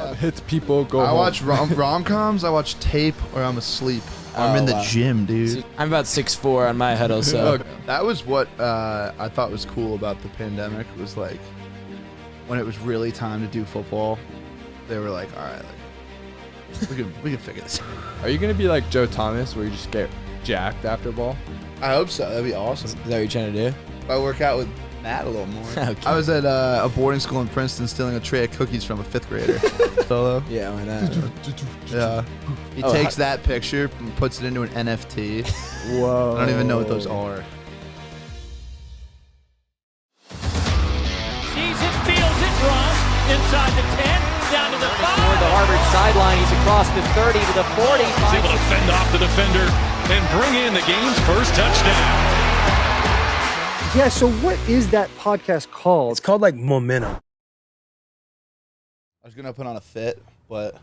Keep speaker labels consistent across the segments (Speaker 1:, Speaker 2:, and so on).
Speaker 1: Yeah. Hits people, go home.
Speaker 2: I watch rom-coms, I watch tape, or I'm asleep. I'm in the gym, dude.
Speaker 3: I'm about 6'4" on my huddle, so.
Speaker 2: That was what I thought was cool about the pandemic, was like, when it was really time to do football, they were like, all right, like, we can figure this out.
Speaker 1: Are you going to be like Joe Thomas, where you just get jacked after ball?
Speaker 2: I hope so. That'd be awesome.
Speaker 3: Is that what you're trying to do?
Speaker 2: If I work out with Matt a little more.
Speaker 3: Okay.
Speaker 2: I was at a boarding school in Princeton stealing a tray of cookies from a 5th grader. Solo.
Speaker 3: Yeah, why not?
Speaker 2: Yeah. He takes that picture and puts it into an NFT.
Speaker 1: Whoa.
Speaker 2: I don't even know what those are.
Speaker 4: Sees it, feels it, runs inside the 10, down to the 5.
Speaker 5: Toward the Harvard sideline, he's across the 30 to the 40.
Speaker 4: He's able to fend off the defender and bring in the game's first touchdown.
Speaker 6: Yeah, so what is that podcast called?
Speaker 7: It's called like Momentum.
Speaker 2: I was going to put on a fit, but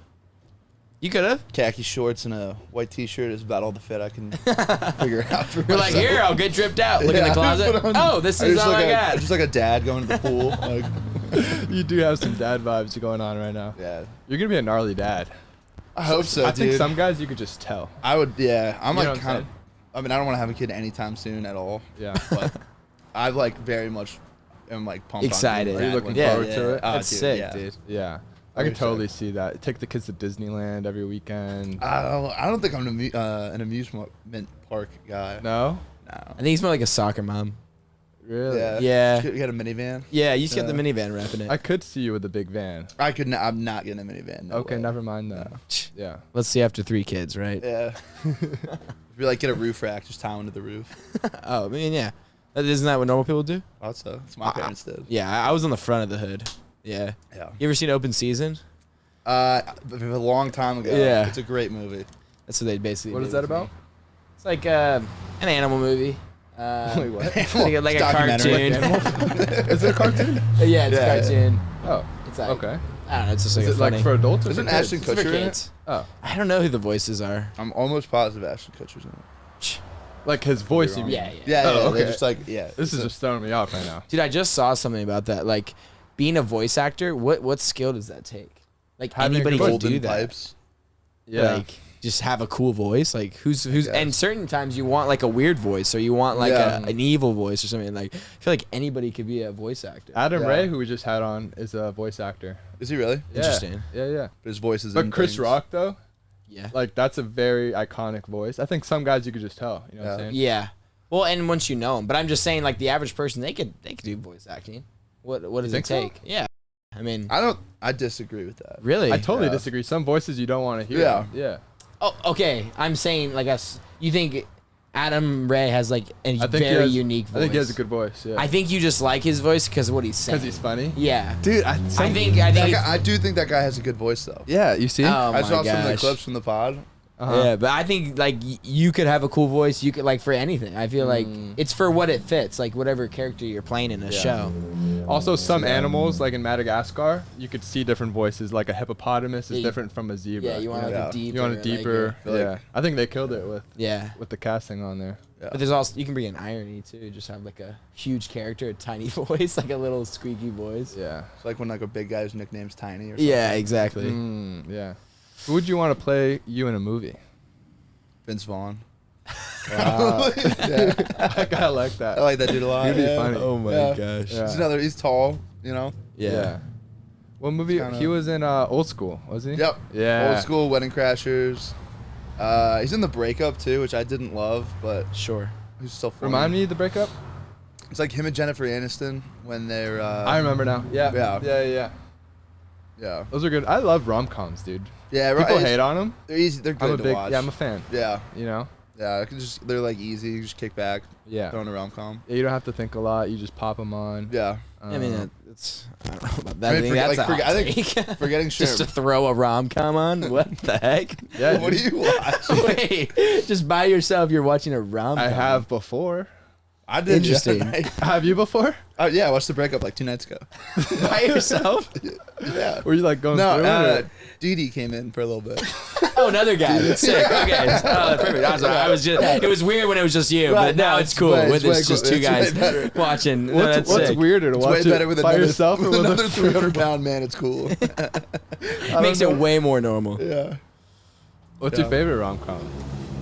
Speaker 3: You could have.
Speaker 2: khaki shorts and a white t-shirt is about all the fit I can figure out for
Speaker 3: You're like,
Speaker 2: myself.
Speaker 3: here, I'll get dripped out. Look in the closet. Oh, this is all I got.
Speaker 2: Just like a dad going to the pool. Like,
Speaker 1: You do have some dad vibes going on right now.
Speaker 2: yeah.
Speaker 1: You're going to be a gnarly dad.
Speaker 2: I hope so,
Speaker 1: I
Speaker 2: dude.
Speaker 1: think some guys you could just tell.
Speaker 2: I would, yeah. I'm
Speaker 1: You know
Speaker 2: like
Speaker 1: what I'm
Speaker 2: kind of, I mean, I don't want to have a kid anytime soon at all.
Speaker 1: Yeah.
Speaker 2: But I like very much am like pumped.
Speaker 3: Excited.
Speaker 2: On
Speaker 1: Are you looking
Speaker 3: Yeah,
Speaker 1: forward to it?
Speaker 2: Oh,
Speaker 3: That's
Speaker 2: dude,
Speaker 3: sick,
Speaker 2: yeah.
Speaker 3: dude.
Speaker 1: Yeah. I
Speaker 2: Very
Speaker 1: could totally see that. Take the kids to Disneyland every weekend.
Speaker 2: I don't think I'm an amusement park guy.
Speaker 1: No?
Speaker 2: No.
Speaker 3: I think he's more like a soccer mom.
Speaker 1: Really?
Speaker 3: Yeah.
Speaker 2: You got a minivan?
Speaker 3: Yeah, you just get the minivan wrapping it.
Speaker 1: I could see you with a big van.
Speaker 2: I could. I'm not getting a minivan. No
Speaker 1: Okay,
Speaker 2: way.
Speaker 1: never mind that. Yeah.
Speaker 3: Let's see after 3 kids, right?
Speaker 2: Yeah. If you like get a roof rack, just tie one to the roof.
Speaker 3: Oh, I mean, yeah. Isn't that what normal people do?
Speaker 2: Also, that's what my parents did.
Speaker 3: Yeah, I was on the front of the hood. Yeah.
Speaker 2: Yeah.
Speaker 3: You ever seen Open Season?
Speaker 2: A long time ago.
Speaker 3: Yeah.
Speaker 2: It's a great movie.
Speaker 3: That's what they basically
Speaker 1: What
Speaker 3: did
Speaker 1: is that
Speaker 3: with me.
Speaker 1: about?
Speaker 3: It's like an animal movie.
Speaker 1: Wait, what?
Speaker 3: like a
Speaker 2: Documentary.
Speaker 3: cartoon.
Speaker 1: Is it a cartoon?
Speaker 3: Yeah, it's
Speaker 2: Yeah.
Speaker 3: a cartoon.
Speaker 1: Oh,
Speaker 3: It's like,
Speaker 1: okay.
Speaker 3: I don't know. It's just like
Speaker 1: Is
Speaker 3: a
Speaker 1: it
Speaker 3: funny.
Speaker 1: like for adults or
Speaker 2: Isn't
Speaker 1: for kids?
Speaker 2: Ashton
Speaker 3: It's for
Speaker 2: Kutcher in it?
Speaker 3: kids.
Speaker 1: Oh,
Speaker 3: I don't know who the voices are.
Speaker 2: I'm almost positive Ashton Kutcher's in it.
Speaker 1: like his voice, you mean?
Speaker 3: Yeah.
Speaker 2: Yeah,
Speaker 1: Oh,
Speaker 2: yeah.
Speaker 1: okay.
Speaker 2: They're just like, yeah.
Speaker 1: This is just throwing me off right now.
Speaker 3: Dude, I just saw something about that. Like, being a voice actor, what skill does that take? Like,
Speaker 1: Having a
Speaker 3: anybody
Speaker 1: good
Speaker 3: can
Speaker 2: golden
Speaker 3: do that.
Speaker 2: pipes.
Speaker 1: Yeah.
Speaker 3: Like, just have a cool voice. Like, who's
Speaker 2: Yes.
Speaker 3: and certain times you want like a weird voice, or you want like
Speaker 2: Yeah.
Speaker 3: an evil voice or something. Like, I feel like anybody could be a voice actor.
Speaker 1: Adam
Speaker 2: Yeah.
Speaker 1: Ray, who we just had on, is a voice actor.
Speaker 2: Is he really?
Speaker 1: Yeah.
Speaker 3: Interesting.
Speaker 1: Yeah.
Speaker 2: His voice is
Speaker 1: But
Speaker 2: in
Speaker 1: Chris
Speaker 2: things.
Speaker 1: Rock, though,
Speaker 3: Yeah.
Speaker 1: like, that's a very iconic voice. I think some guys you could just tell. You know what I'm saying?
Speaker 3: Yeah. Well, and once you know them, but I'm just saying, like, the average person, they could do voice acting. What does it
Speaker 1: think so?
Speaker 3: take? Yeah. I mean,
Speaker 2: I disagree with that.
Speaker 3: really?
Speaker 1: I totally
Speaker 2: Yeah.
Speaker 1: disagree. Some voices you don't want to hear.
Speaker 2: Yeah.
Speaker 1: Yeah.
Speaker 3: Oh, okay. I'm saying, like, you think Adam Ray has like a
Speaker 1: I think
Speaker 3: very unique voice?
Speaker 1: I think he has a good voice. Yeah.
Speaker 3: I think you just like his voice because of what he's saying.
Speaker 1: Because he's funny.
Speaker 3: Yeah.
Speaker 1: Dude,
Speaker 3: I think.
Speaker 2: That guy, I do think that guy has a good voice though.
Speaker 1: Yeah, you see?
Speaker 3: Oh
Speaker 2: I
Speaker 3: my
Speaker 2: saw some of the
Speaker 3: gosh.
Speaker 2: clips from the pod.
Speaker 3: Yeah, but I think like you could have a cool voice. You could like for anything. I feel like it's for what it fits, like whatever character you're playing in a show.
Speaker 1: Also, some animals, like in Madagascar, you could see different voices. Like a hippopotamus is
Speaker 3: Yeah,
Speaker 1: different from a zebra.
Speaker 3: Yeah, you want like
Speaker 2: Yeah.
Speaker 3: a deeper.
Speaker 1: You want a
Speaker 3: like,
Speaker 1: deeper.
Speaker 2: feel like-
Speaker 1: yeah. I think they killed it
Speaker 3: yeah.
Speaker 1: with the casting on there.
Speaker 2: Yeah.
Speaker 3: But there's also you can bring in irony too. Just have like a huge character, a tiny voice, like a little squeaky voice.
Speaker 1: Yeah.
Speaker 2: It's like when like a big guy's nickname's Tiny or something.
Speaker 3: Yeah, exactly.
Speaker 1: Yeah. Who would you want to play you in a movie?
Speaker 2: Vince Vaughn.
Speaker 1: Wow.
Speaker 2: Yeah.
Speaker 1: I kind of like that.
Speaker 2: I like that dude a lot.
Speaker 1: He'd be
Speaker 2: yeah.
Speaker 1: funny.
Speaker 3: Oh my
Speaker 2: Yeah.
Speaker 3: gosh.
Speaker 1: Yeah.
Speaker 2: He's tall, you know.
Speaker 3: Yeah.
Speaker 1: What movie?
Speaker 2: Kinda-
Speaker 1: He was in Old School, was he?
Speaker 2: Yep.
Speaker 1: Yeah.
Speaker 2: Old School, Wedding Crashers. He's in The Breakup too, which I didn't love, but
Speaker 3: Sure.
Speaker 2: he's still funny.
Speaker 1: Remind me of the breakup?
Speaker 2: It's like him and Jennifer Aniston when they're.
Speaker 1: I remember now. Yeah.
Speaker 2: Yeah.
Speaker 1: Yeah.
Speaker 2: Yeah.
Speaker 1: Those are good. I love rom-coms, dude.
Speaker 2: Yeah. Right.
Speaker 1: People hate on them.
Speaker 2: They're easy. They're good
Speaker 1: I'm a
Speaker 2: to
Speaker 1: big.
Speaker 2: watch.
Speaker 1: Yeah, I'm a fan.
Speaker 2: Yeah.
Speaker 1: You know.
Speaker 2: Yeah. They're like easy. You just kick back.
Speaker 1: Yeah.
Speaker 2: Throw in a rom-com.
Speaker 1: Yeah, you don't have to think a lot. You just pop them on.
Speaker 2: Yeah.
Speaker 3: I mean, it's I don't know about that.
Speaker 2: I mean,
Speaker 3: I think that's
Speaker 2: I
Speaker 3: a
Speaker 2: think
Speaker 3: hot take.
Speaker 2: forgetting
Speaker 3: Just to
Speaker 2: shrimp.
Speaker 3: throw a rom-com on? What the heck?
Speaker 1: Yeah.
Speaker 2: What do
Speaker 1: dude.
Speaker 2: you watch?
Speaker 3: Wait, just by yourself, you're watching a rom-com.
Speaker 1: I have before.
Speaker 2: I did.
Speaker 3: Interesting.
Speaker 1: Have you before?
Speaker 2: Yeah, I watched The Breakup like 2 nights ago.
Speaker 3: By yourself?
Speaker 2: Yeah.
Speaker 1: Were you like going
Speaker 2: No,
Speaker 1: through it?
Speaker 2: Dee Dee came in for a little bit.
Speaker 3: Oh, another guy. Sick. Okay. Oh, perfect. I was just. It was weird when it was just you,
Speaker 2: Right,
Speaker 3: but now
Speaker 2: no,
Speaker 3: it's cool with
Speaker 2: way
Speaker 3: it's just
Speaker 2: cool.
Speaker 3: two
Speaker 2: It's way
Speaker 3: guys
Speaker 2: better.
Speaker 3: watching. No,
Speaker 1: What's
Speaker 3: that's sick.
Speaker 1: weirder to
Speaker 2: It's
Speaker 1: watch
Speaker 2: way better
Speaker 1: it
Speaker 2: with
Speaker 1: by
Speaker 2: another,
Speaker 1: yourself or
Speaker 2: with
Speaker 1: with
Speaker 2: another
Speaker 1: a
Speaker 2: 300-pound man. It's cool.
Speaker 3: Makes it way more normal.
Speaker 2: Yeah.
Speaker 1: What's your favorite rom-com?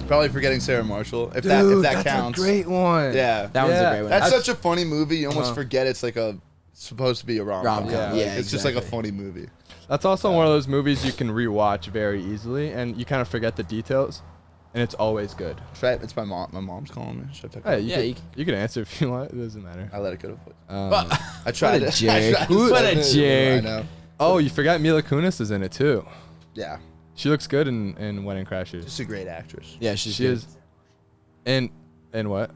Speaker 2: Probably Forgetting Sarah Marshall. If
Speaker 1: Dude,
Speaker 2: that
Speaker 1: that's
Speaker 2: counts.
Speaker 1: a great one.
Speaker 2: Yeah.
Speaker 3: That one's a great one.
Speaker 2: That's such a funny movie. You almost forget it's like supposed to be a rom-com.
Speaker 3: Rom-com,
Speaker 2: Like,
Speaker 3: yeah,
Speaker 2: it's just like a
Speaker 3: exactly.
Speaker 2: funny movie.
Speaker 1: That's also one of those movies you can rewatch very easily, and you kind of forget the details, and it's always good.
Speaker 2: It's my mom. My mom's calling me. Should I pick
Speaker 1: Hey,
Speaker 2: up?
Speaker 1: you can answer if you want. It doesn't matter.
Speaker 2: I let it go to voice.
Speaker 1: Um,
Speaker 2: I tried
Speaker 3: a
Speaker 2: it.
Speaker 3: jerk.
Speaker 2: I tried to
Speaker 3: What
Speaker 2: say
Speaker 3: a
Speaker 2: it.
Speaker 3: jerk.
Speaker 2: I know.
Speaker 1: oh, you forgot Mila Kunis is in it too.
Speaker 2: Yeah.
Speaker 1: She looks good in Wedding Crashers.
Speaker 2: Just a great actress.
Speaker 3: Yeah, she's
Speaker 1: She
Speaker 3: good.
Speaker 1: is. In what?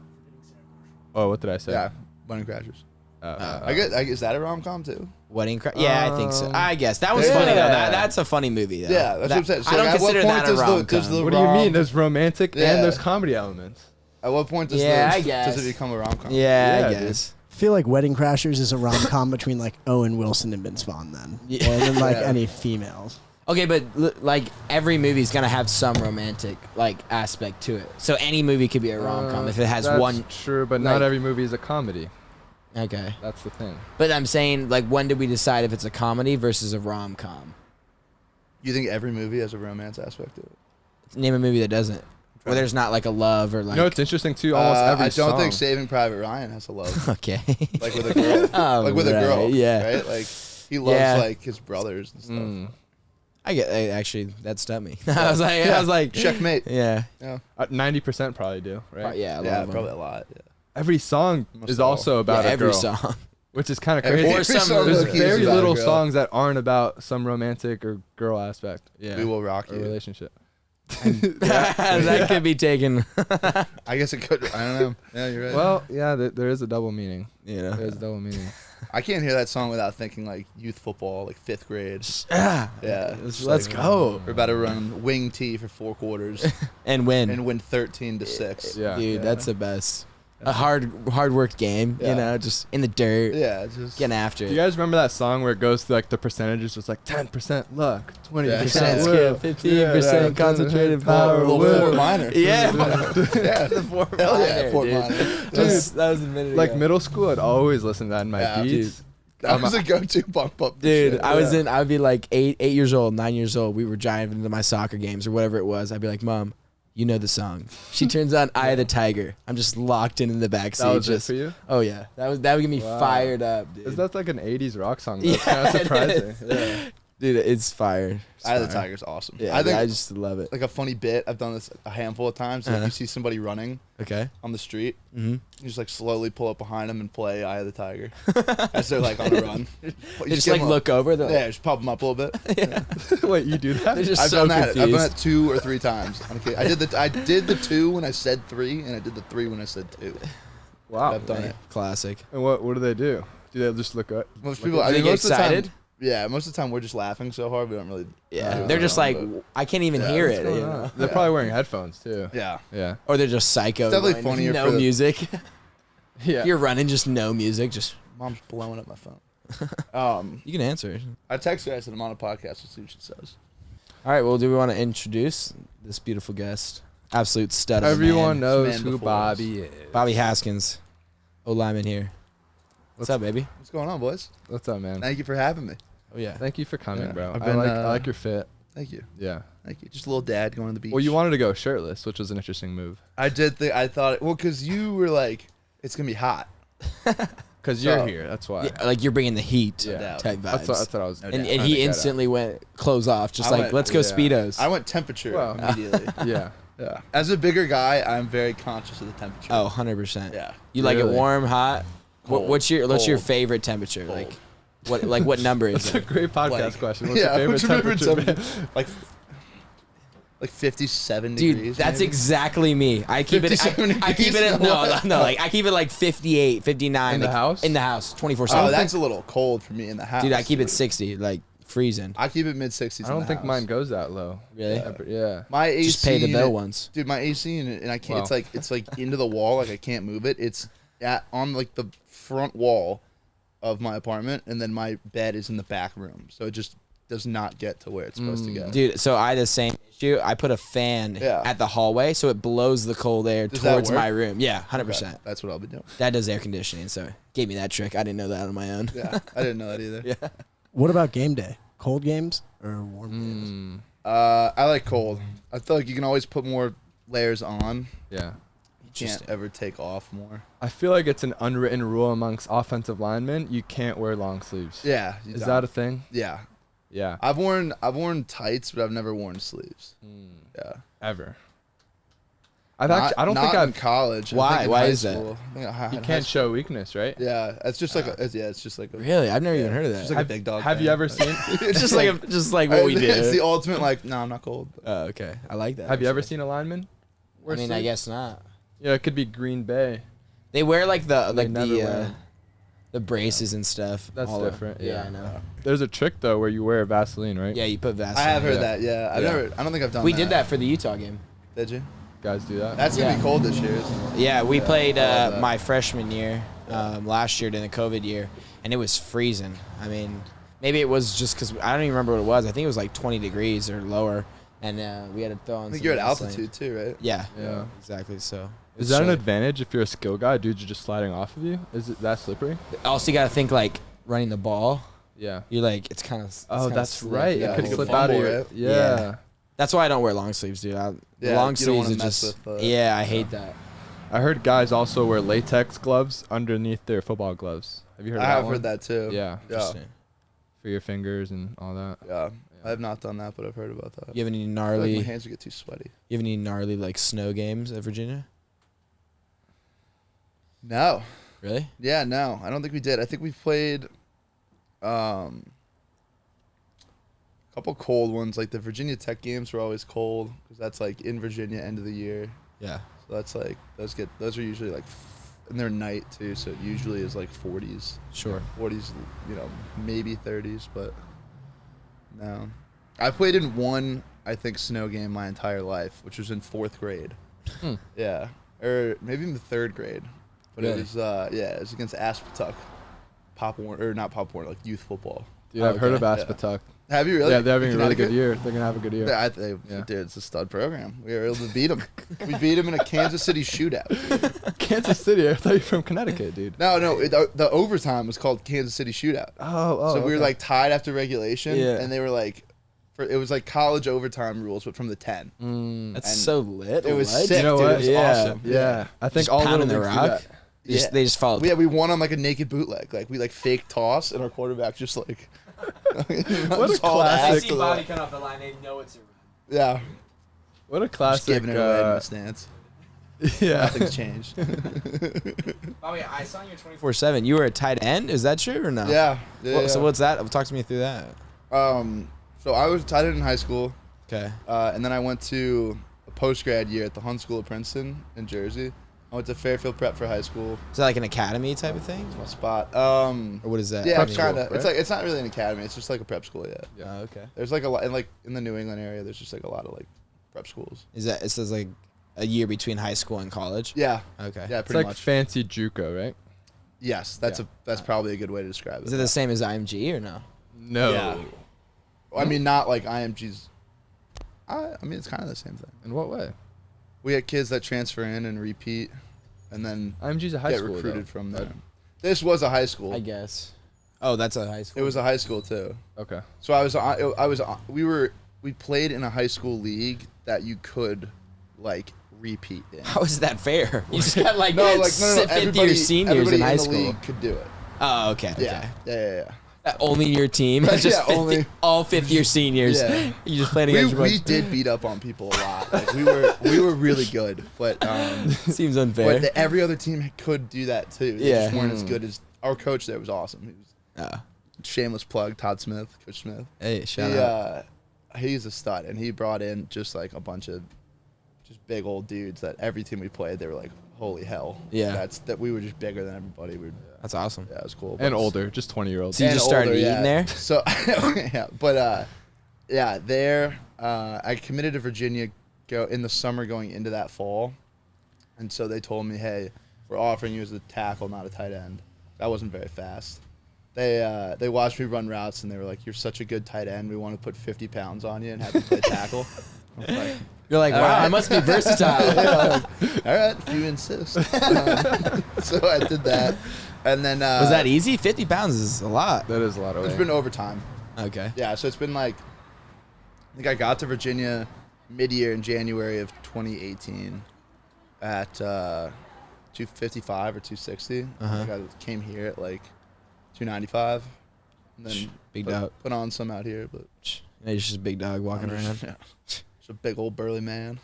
Speaker 1: Oh, what did I say?
Speaker 2: Yeah. Wedding Crashers. I guess is that a rom-com too?
Speaker 3: Wedding Crash. Yeah, I think so. I guess that was
Speaker 2: Yeah.
Speaker 3: funny though. That's a funny movie. Though.
Speaker 2: Yeah, that's what I'm saying. So
Speaker 3: I don't
Speaker 2: at what
Speaker 3: consider
Speaker 2: point
Speaker 3: that a
Speaker 2: does
Speaker 3: rom-com.
Speaker 2: the
Speaker 1: What do you
Speaker 2: rom-
Speaker 1: mean? There's romantic
Speaker 2: Yeah.
Speaker 1: and there's comedy elements.
Speaker 2: At what point does
Speaker 3: I
Speaker 2: does
Speaker 3: guess.
Speaker 2: it become a rom-com?
Speaker 3: Yeah,
Speaker 1: Yeah,
Speaker 3: I
Speaker 1: dude.
Speaker 3: guess.
Speaker 6: I feel like Wedding Crashers is a rom-com between like Owen Wilson and Vince Vaughn then.
Speaker 3: Yeah.
Speaker 6: More than like
Speaker 2: Yeah.
Speaker 6: any females.
Speaker 3: Okay, but like every movie's gonna have some romantic like aspect to it. So any movie could be a rom com if it has
Speaker 1: That's
Speaker 3: one.
Speaker 1: True, but
Speaker 3: like-
Speaker 1: not every movie is a comedy.
Speaker 3: Okay,
Speaker 1: That's the thing.
Speaker 3: but I'm saying like when did we decide if it's a comedy versus a rom com?
Speaker 2: You think every movie has a romance aspect to it?
Speaker 3: Name a movie that doesn't, where there's not like a love or like.
Speaker 1: You know, it's interesting too. Almost every
Speaker 2: I don't
Speaker 1: song.
Speaker 2: think Saving Private Ryan has a love.
Speaker 3: Okay.
Speaker 2: Like with a girl.
Speaker 3: Oh,
Speaker 2: like with a girl.
Speaker 3: right, yeah.
Speaker 2: Right? Like he loves
Speaker 3: Yeah.
Speaker 2: like his brothers and stuff.
Speaker 3: Actually that stumped me. I was like,
Speaker 2: Checkmate.
Speaker 3: yeah,
Speaker 1: 90% probably do, right?
Speaker 3: yeah, a lot
Speaker 2: Yeah,
Speaker 3: of them.
Speaker 2: probably a lot. Yeah.
Speaker 1: Every song is also about
Speaker 3: Yeah,
Speaker 1: a
Speaker 3: every
Speaker 1: girl,
Speaker 3: song.
Speaker 1: which is kind of
Speaker 2: Every
Speaker 1: crazy.
Speaker 3: Or some-
Speaker 2: song
Speaker 1: There's
Speaker 2: low-key is
Speaker 1: very
Speaker 2: about a
Speaker 1: little
Speaker 2: girl.
Speaker 1: songs that aren't about some romantic or girl aspect. Yeah,
Speaker 2: We Will Rock
Speaker 1: or
Speaker 2: You.
Speaker 1: relationship.
Speaker 3: That could be taken.
Speaker 2: I guess it could. I don't know. Yeah, you're right.
Speaker 1: Well, yeah, there is a double meaning.
Speaker 3: You know.
Speaker 1: There's a double meaning.
Speaker 2: I can't hear that song without thinking like youth football, like 5th grade.
Speaker 3: Ah,
Speaker 2: Yeah.
Speaker 3: let's go
Speaker 2: We're about to run wing tee for 4 quarters
Speaker 3: and win.
Speaker 2: and win 13-6.
Speaker 1: Yeah.
Speaker 3: Dude, that's the best. A hard worked game,
Speaker 2: Yeah.
Speaker 3: you know, just in the dirt,
Speaker 2: Yeah, just
Speaker 3: getting after it.
Speaker 1: Do you guys remember that song where it goes through like the percentages? It's like 10% luck, 20%
Speaker 2: Yeah.
Speaker 3: Percent
Speaker 1: will,
Speaker 3: skill, 15% concentrated power,
Speaker 2: little
Speaker 3: will.
Speaker 2: Fort Minor.
Speaker 3: Yeah,
Speaker 2: Yeah.
Speaker 3: the Fort
Speaker 2: Hell yeah,
Speaker 3: Minor,
Speaker 2: Fort
Speaker 3: dude.
Speaker 2: Minor.
Speaker 3: That was a minute
Speaker 1: like
Speaker 3: ago.
Speaker 1: middle school, I'd always listen to that in my
Speaker 2: Yeah.
Speaker 1: beats.
Speaker 2: That was a go-to bump up. for
Speaker 3: Dude,
Speaker 2: shit.
Speaker 3: I would be like 8 years old, 9 years old. We were driving into my soccer games or whatever it was. I'd be like, Mom, you know the song. She turns on Eye of the Tiger. I'm just locked in the backseat.
Speaker 1: That was it
Speaker 3: just
Speaker 1: for you?
Speaker 3: Oh yeah, that would get me
Speaker 1: Wow.
Speaker 3: fired up, dude.
Speaker 1: Is that like an 80s rock song? That's
Speaker 3: Yeah,
Speaker 1: kind of
Speaker 3: it
Speaker 1: surprising.
Speaker 3: is.
Speaker 1: Yeah.
Speaker 3: Dude, it's fire. It's
Speaker 2: Eye of the
Speaker 3: fire.
Speaker 2: Tiger's awesome.
Speaker 3: Yeah,
Speaker 2: I think
Speaker 3: I just love it.
Speaker 2: like a funny bit. I've done this a handful of times. Like
Speaker 3: Uh-huh.
Speaker 2: you see somebody running
Speaker 3: Okay.
Speaker 2: on the street,
Speaker 3: Mm-hmm.
Speaker 2: you just like slowly pull up behind them and play Eye of the Tiger as they're like on a run. You
Speaker 3: They just
Speaker 2: give
Speaker 3: like
Speaker 2: them a-
Speaker 3: look over. They're
Speaker 2: Yeah, just pop them up a little bit.
Speaker 1: Wait, you do that?
Speaker 3: They're just
Speaker 2: I've
Speaker 3: so
Speaker 2: done that. I've done
Speaker 3: confused.
Speaker 2: that 2 or 3 times. Okay, I did the 2 when I said 3, and I did the 3 when I said 2.
Speaker 1: Wow.
Speaker 2: I've done it.
Speaker 3: Classic.
Speaker 1: And what do they do? Do they just look up?
Speaker 2: Most people,
Speaker 3: Do
Speaker 2: I
Speaker 3: they
Speaker 2: mean,
Speaker 3: get
Speaker 2: most of the
Speaker 3: excited?
Speaker 2: time, yeah, most of the time we're just laughing so hard we don't really.
Speaker 3: Yeah,
Speaker 2: do
Speaker 3: they're
Speaker 2: it
Speaker 3: just
Speaker 2: wrong,
Speaker 3: like,
Speaker 2: but-
Speaker 3: I can't even
Speaker 2: Yeah,
Speaker 3: hear
Speaker 2: what's
Speaker 3: it.
Speaker 1: Going
Speaker 3: You
Speaker 1: on?
Speaker 3: know?
Speaker 1: They're probably wearing headphones too.
Speaker 2: Yeah.
Speaker 1: Yeah.
Speaker 3: Or they're just psycho.
Speaker 2: It's definitely
Speaker 3: going,
Speaker 2: funnier
Speaker 3: No
Speaker 2: for the-
Speaker 3: music.
Speaker 1: Yeah.
Speaker 3: You're running, just no music. Just
Speaker 2: Mom's blowing up my phone.
Speaker 3: you can answer.
Speaker 2: I text her. I said I'm on a podcast. Let's see what she says.
Speaker 3: All right. Well, do we want to introduce this beautiful guest? Absolute stud. Of a
Speaker 1: Everyone
Speaker 3: man.
Speaker 1: knows
Speaker 2: man
Speaker 1: who
Speaker 2: before
Speaker 1: Bobby is.
Speaker 3: Bobby Haskins, O-lineman here. What's up, baby?
Speaker 2: What's going on, boys?
Speaker 1: What's up, man?
Speaker 2: Thank you for having me.
Speaker 3: Oh yeah.
Speaker 1: Thank you for coming,
Speaker 2: Yeah.
Speaker 1: bro.
Speaker 2: I've
Speaker 1: I
Speaker 2: been,
Speaker 1: like your fit.
Speaker 2: Thank you.
Speaker 1: Yeah.
Speaker 2: Thank you. Just a little dad going to the beach.
Speaker 1: Well, you wanted to go shirtless, which was an interesting move.
Speaker 2: I did think. I thought. Well, because you were like, it's gonna be hot.
Speaker 1: Cause you're
Speaker 2: So-
Speaker 1: here. That's why.
Speaker 3: Yeah, like you're bringing the heat
Speaker 1: Yeah.
Speaker 3: type vibes.
Speaker 1: That's what I was.
Speaker 3: and
Speaker 1: trying
Speaker 3: and
Speaker 1: to
Speaker 3: he
Speaker 1: get at.
Speaker 3: instantly went clothes off, just
Speaker 2: I
Speaker 3: like
Speaker 2: went-
Speaker 3: let's go
Speaker 1: yeah.
Speaker 3: speedos.
Speaker 2: I went temperature
Speaker 1: Well-
Speaker 2: immediately.
Speaker 1: Yeah.
Speaker 2: Yeah. As a bigger guy, I'm very conscious of the temperature.
Speaker 3: Oh, 100%.
Speaker 2: Yeah.
Speaker 3: You like it
Speaker 1: Really?
Speaker 3: warm, hot?
Speaker 2: Cold.
Speaker 3: What's your
Speaker 2: Cold.
Speaker 3: favorite temperature?
Speaker 2: Cold.
Speaker 3: Like what number is
Speaker 1: It's a
Speaker 3: it?
Speaker 1: great podcast
Speaker 2: Like-
Speaker 1: question. What's
Speaker 2: yeah.
Speaker 1: your
Speaker 2: What's
Speaker 1: favorite
Speaker 2: your
Speaker 1: temperature?
Speaker 2: temperature? Like 57
Speaker 3: Dude,
Speaker 2: degrees.
Speaker 3: that's
Speaker 2: maybe?
Speaker 3: exactly me. I keep it
Speaker 2: 57
Speaker 3: I keep it
Speaker 2: degrees?
Speaker 3: at, no, like I keep it like 58, 59
Speaker 1: In the
Speaker 3: like,
Speaker 1: house?
Speaker 3: In the house, 24/7.
Speaker 2: Oh, that's a little cold for me in the house.
Speaker 3: Dude, I keep it 60, like freezing.
Speaker 2: I keep it mid 60s.
Speaker 1: I don't think mine goes that low.
Speaker 3: Really?
Speaker 1: Yeah.
Speaker 2: My AC.
Speaker 3: Just pay the bill
Speaker 2: unit-
Speaker 3: once.
Speaker 2: Dude, my AC and I can't.
Speaker 1: Wow.
Speaker 2: It's like into the wall. Like I can't move it. It's on like the front wall of my apartment, and then my bed is in the back room. So it just does not get to where it's supposed to go.
Speaker 3: Dude, so I had the same issue. I put a fan at the hallway so it blows the cold air towards my room. Yeah, 100%.
Speaker 2: Okay, that's what I'll be doing.
Speaker 3: That does air conditioning, so gave me that trick. I didn't know that on my own.
Speaker 2: Yeah, I didn't know that either.
Speaker 3: Yeah.
Speaker 6: What about game day? Cold games or warm games?
Speaker 2: I like cold. I feel like you can always put more layers on.
Speaker 1: Yeah.
Speaker 2: You can't ever take off more.
Speaker 1: I feel like it's an unwritten rule amongst offensive linemen. You can't wear long sleeves.
Speaker 2: Yeah.
Speaker 1: Is that a thing?
Speaker 2: Yeah.
Speaker 1: Yeah.
Speaker 2: I've worn tights, but I've never worn sleeves. Yeah.
Speaker 1: Ever. I don't think
Speaker 2: in
Speaker 1: I've.
Speaker 2: college.
Speaker 3: Why?
Speaker 2: I think in
Speaker 3: Why
Speaker 2: high
Speaker 3: is that?
Speaker 2: school. I think
Speaker 1: You
Speaker 2: in high
Speaker 1: can't
Speaker 2: school.
Speaker 1: show weakness, right?
Speaker 2: Yeah, it's just like it's just like a,
Speaker 3: Really? I've never even heard of that.
Speaker 2: it's just like a big dog.
Speaker 1: Have
Speaker 2: thing.
Speaker 1: you ever seen?
Speaker 3: It's just like what we
Speaker 2: It's
Speaker 3: did.
Speaker 2: the ultimate like. No, I'm not cold.
Speaker 3: Oh, okay. I like that.
Speaker 1: Have you ever
Speaker 3: actually.
Speaker 1: seen a lineman?
Speaker 3: I mean, I guess not.
Speaker 1: Yeah, it could be Green Bay.
Speaker 3: They wear like
Speaker 1: They never wear.
Speaker 3: the braces and stuff.
Speaker 1: That's
Speaker 3: all
Speaker 1: different.
Speaker 3: Yeah,
Speaker 1: Yeah.
Speaker 3: I know.
Speaker 1: There's a trick though where you wear Vaseline, right?
Speaker 3: Yeah, you put Vaseline.
Speaker 2: I have heard
Speaker 1: Yeah.
Speaker 2: that. Yeah, I've
Speaker 1: Yeah.
Speaker 2: never. I don't think I've done.
Speaker 3: We did that for the Utah game.
Speaker 2: Did you?
Speaker 1: Guys do that.
Speaker 2: That's gonna
Speaker 3: Yeah.
Speaker 2: be cold this year. Isn't it?
Speaker 3: Yeah, we played
Speaker 2: I love that.
Speaker 3: my freshman year last year during the COVID year, and it was freezing. I mean, maybe it was just because I don't even remember what it was. I think it was like 20 degrees or lower, and we had to throw on.
Speaker 2: I think
Speaker 3: some
Speaker 2: you're at
Speaker 3: Vaseline.
Speaker 2: altitude too, right?
Speaker 3: Yeah.
Speaker 1: Yeah.
Speaker 3: Exactly. So.
Speaker 1: Is that an advantage if you're a skill guy? Dudes are just sliding off of you. Is it that slippery?
Speaker 3: Also, you got to think like running the ball.
Speaker 1: Yeah.
Speaker 3: You're like it's kind of.
Speaker 1: Oh, that's right.
Speaker 2: Yeah,
Speaker 1: it could
Speaker 2: you could
Speaker 1: slip out of
Speaker 2: fumble,
Speaker 1: your.
Speaker 2: right?
Speaker 1: Yeah.
Speaker 3: Yeah. That's why I don't wear long sleeves, dude. The
Speaker 2: Yeah,
Speaker 3: long
Speaker 2: you don't
Speaker 3: sleeves
Speaker 2: wanna
Speaker 3: are
Speaker 2: mess
Speaker 3: just.
Speaker 2: with,
Speaker 3: Yeah, I hate that.
Speaker 1: I heard guys also wear latex gloves underneath their football gloves. Have you heard?
Speaker 2: I
Speaker 1: of that
Speaker 2: have
Speaker 1: one?
Speaker 2: heard that too.
Speaker 1: Yeah.
Speaker 2: Yeah.
Speaker 3: Interesting.
Speaker 1: For your fingers and all that.
Speaker 2: Yeah. I have not done that, but I've heard about that.
Speaker 3: You have any
Speaker 2: I feel like
Speaker 3: gnarly?
Speaker 2: my hands would get too sweaty.
Speaker 3: You have any gnarly like snow games at Virginia?
Speaker 2: No.
Speaker 3: Really?
Speaker 2: Yeah, no. I don't think we did. I think we played a couple cold ones. Like the Virginia Tech games were always cold because that's like in Virginia end of the year.
Speaker 3: Yeah.
Speaker 2: So that's like those are usually like and they're night too, so it usually is like 40s.
Speaker 3: Sure.
Speaker 2: 40s, maybe 30s, but no. I played in one, I think, snow game my entire life, which was in 4th grade. Yeah. Or maybe in the 3rd grade. But
Speaker 3: Really?
Speaker 2: it was it was against Aspetuck. Pop Warner, or not Pop Warner, like youth football.
Speaker 1: Dude, I've heard of
Speaker 2: okay.
Speaker 1: Aspetuck.
Speaker 2: Have you really?
Speaker 1: Yeah, they're having a really good
Speaker 2: Connecticut?
Speaker 1: year. They're gonna have a good year.
Speaker 2: Yeah,
Speaker 1: Yeah.
Speaker 2: dude, it's a stud program. We were able to beat them. We beat them in a Kansas City shootout.
Speaker 1: Kansas City. I thought you were from Connecticut, dude.
Speaker 2: No, the overtime was called Kansas City Shootout.
Speaker 1: Oh.
Speaker 2: So we were like tied after regulation,
Speaker 3: Yeah.
Speaker 2: and they were like, it was like college overtime rules, but from the 10.
Speaker 3: That's
Speaker 2: And
Speaker 3: so lit.
Speaker 2: It was
Speaker 3: What?
Speaker 2: sick,
Speaker 1: You know
Speaker 2: dude.
Speaker 1: what?
Speaker 2: It was
Speaker 3: Yeah.
Speaker 2: awesome.
Speaker 1: Yeah. I think
Speaker 3: Just
Speaker 1: all
Speaker 3: pounding
Speaker 1: little
Speaker 3: the
Speaker 1: leagues do
Speaker 3: rock.
Speaker 1: that.
Speaker 3: They just followed.
Speaker 2: We won on like a naked bootleg. Like we like fake toss, and our quarterback just like.
Speaker 1: What a
Speaker 2: just hauled ass
Speaker 1: classic.
Speaker 2: to the-
Speaker 3: come off the line, they know it's a run.
Speaker 2: Yeah,
Speaker 1: What a
Speaker 2: just
Speaker 1: classic.
Speaker 2: giving it away in my stance.
Speaker 1: Yeah.
Speaker 2: Nothing's changed.
Speaker 3: By the way, I saw you 24/7. You were a tight end. Is that true or no?
Speaker 2: yeah.
Speaker 3: So what's that? Talk to me through that.
Speaker 2: So I was tight end in high school,
Speaker 3: Okay.
Speaker 2: and then I went to a post grad year at the Hunt School of Princeton in Jersey. I went to Fairfield Prep for high school.
Speaker 3: Is that like an academy type of thing?
Speaker 2: My spot.
Speaker 3: Or what is that?
Speaker 2: Yeah,
Speaker 1: Prep
Speaker 2: it's
Speaker 1: school,
Speaker 2: kind of.
Speaker 1: right?
Speaker 2: It's like it's not really an academy. It's just like a prep school. Yeah.
Speaker 3: Oh, okay.
Speaker 2: There's like a lot, and like in the New England area, there's just like a lot of like prep schools.
Speaker 3: Is that it says like a year between high school and college?
Speaker 2: Yeah.
Speaker 3: Okay.
Speaker 2: Yeah,
Speaker 1: It's
Speaker 2: pretty
Speaker 1: like
Speaker 2: much.
Speaker 1: fancy JUCO, right?
Speaker 2: Yes, that's probably a good way to describe it.
Speaker 3: Is it the same as IMG or no?
Speaker 1: No.
Speaker 2: Yeah. I mean, not like IMG's. I mean, it's kind of the same thing.
Speaker 1: In what way?
Speaker 2: We had kids that transfer in and repeat, and then
Speaker 1: IMG's a high
Speaker 2: get
Speaker 1: school.
Speaker 2: recruited
Speaker 1: though.
Speaker 2: from there. This was a high school.
Speaker 3: I guess. Oh, that's a high
Speaker 2: It
Speaker 3: school.
Speaker 2: was a high school too.
Speaker 1: Okay.
Speaker 2: So we played in a high school league that you could like repeat in.
Speaker 3: How is that fair? You just got like
Speaker 2: No.
Speaker 3: fifth year seniors
Speaker 2: everybody
Speaker 3: in high
Speaker 2: the
Speaker 3: school.
Speaker 2: league could do it.
Speaker 3: Oh, okay.
Speaker 2: Yeah.
Speaker 3: Okay.
Speaker 2: Yeah.
Speaker 3: Only your team. It's just
Speaker 2: Yeah, only-
Speaker 3: all fifth year seniors.
Speaker 2: Yeah.
Speaker 3: You just playing against
Speaker 2: We
Speaker 3: your
Speaker 2: did beat up on people a lot. Like we were really good, but
Speaker 3: Seems unfair.
Speaker 2: every other team could do that too. They
Speaker 3: Yeah.
Speaker 2: just weren't as good as our coach. There was awesome. He was
Speaker 3: Oh.
Speaker 2: shameless plug. Todd Smith, Coach Smith.
Speaker 3: Hey, shout out.
Speaker 2: He's a stud, and he brought in just like a bunch of just big old dudes that every team we played, they were like, holy hell.
Speaker 3: Yeah.
Speaker 2: That we were just bigger than everybody.
Speaker 3: That's awesome.
Speaker 2: Yeah, it was cool.
Speaker 1: And
Speaker 2: But-
Speaker 1: older, just 20-year-olds.
Speaker 3: So you
Speaker 2: and
Speaker 3: just started
Speaker 2: older,
Speaker 3: eating
Speaker 2: yeah.
Speaker 3: there?
Speaker 2: So yeah, but there I committed to Virginia in the summer going into that fall, and so they told me, hey, we're offering you as a tackle, not a tight end. That wasn't very fast. they watched me run routes and they were like, "You're such a good tight end. We want to put 50 pounds on you and have you play tackle." I was like,
Speaker 3: You're like, wow, I must be versatile.
Speaker 2: all right, if you insist. So I did that, and then
Speaker 3: Was that easy? 50 pounds is a lot.
Speaker 1: That is a lot of
Speaker 2: It's
Speaker 1: weight.
Speaker 2: been overtime.
Speaker 3: Okay.
Speaker 2: Yeah, so it's been like, I think I got to Virginia mid-year in January of 2018 at 255 or 260. I think I came here at like 295, and then
Speaker 3: Big dog.
Speaker 2: put on some out here, but
Speaker 3: Yeah, you're just a big dog walking around.
Speaker 2: yeah, just a big old burly man.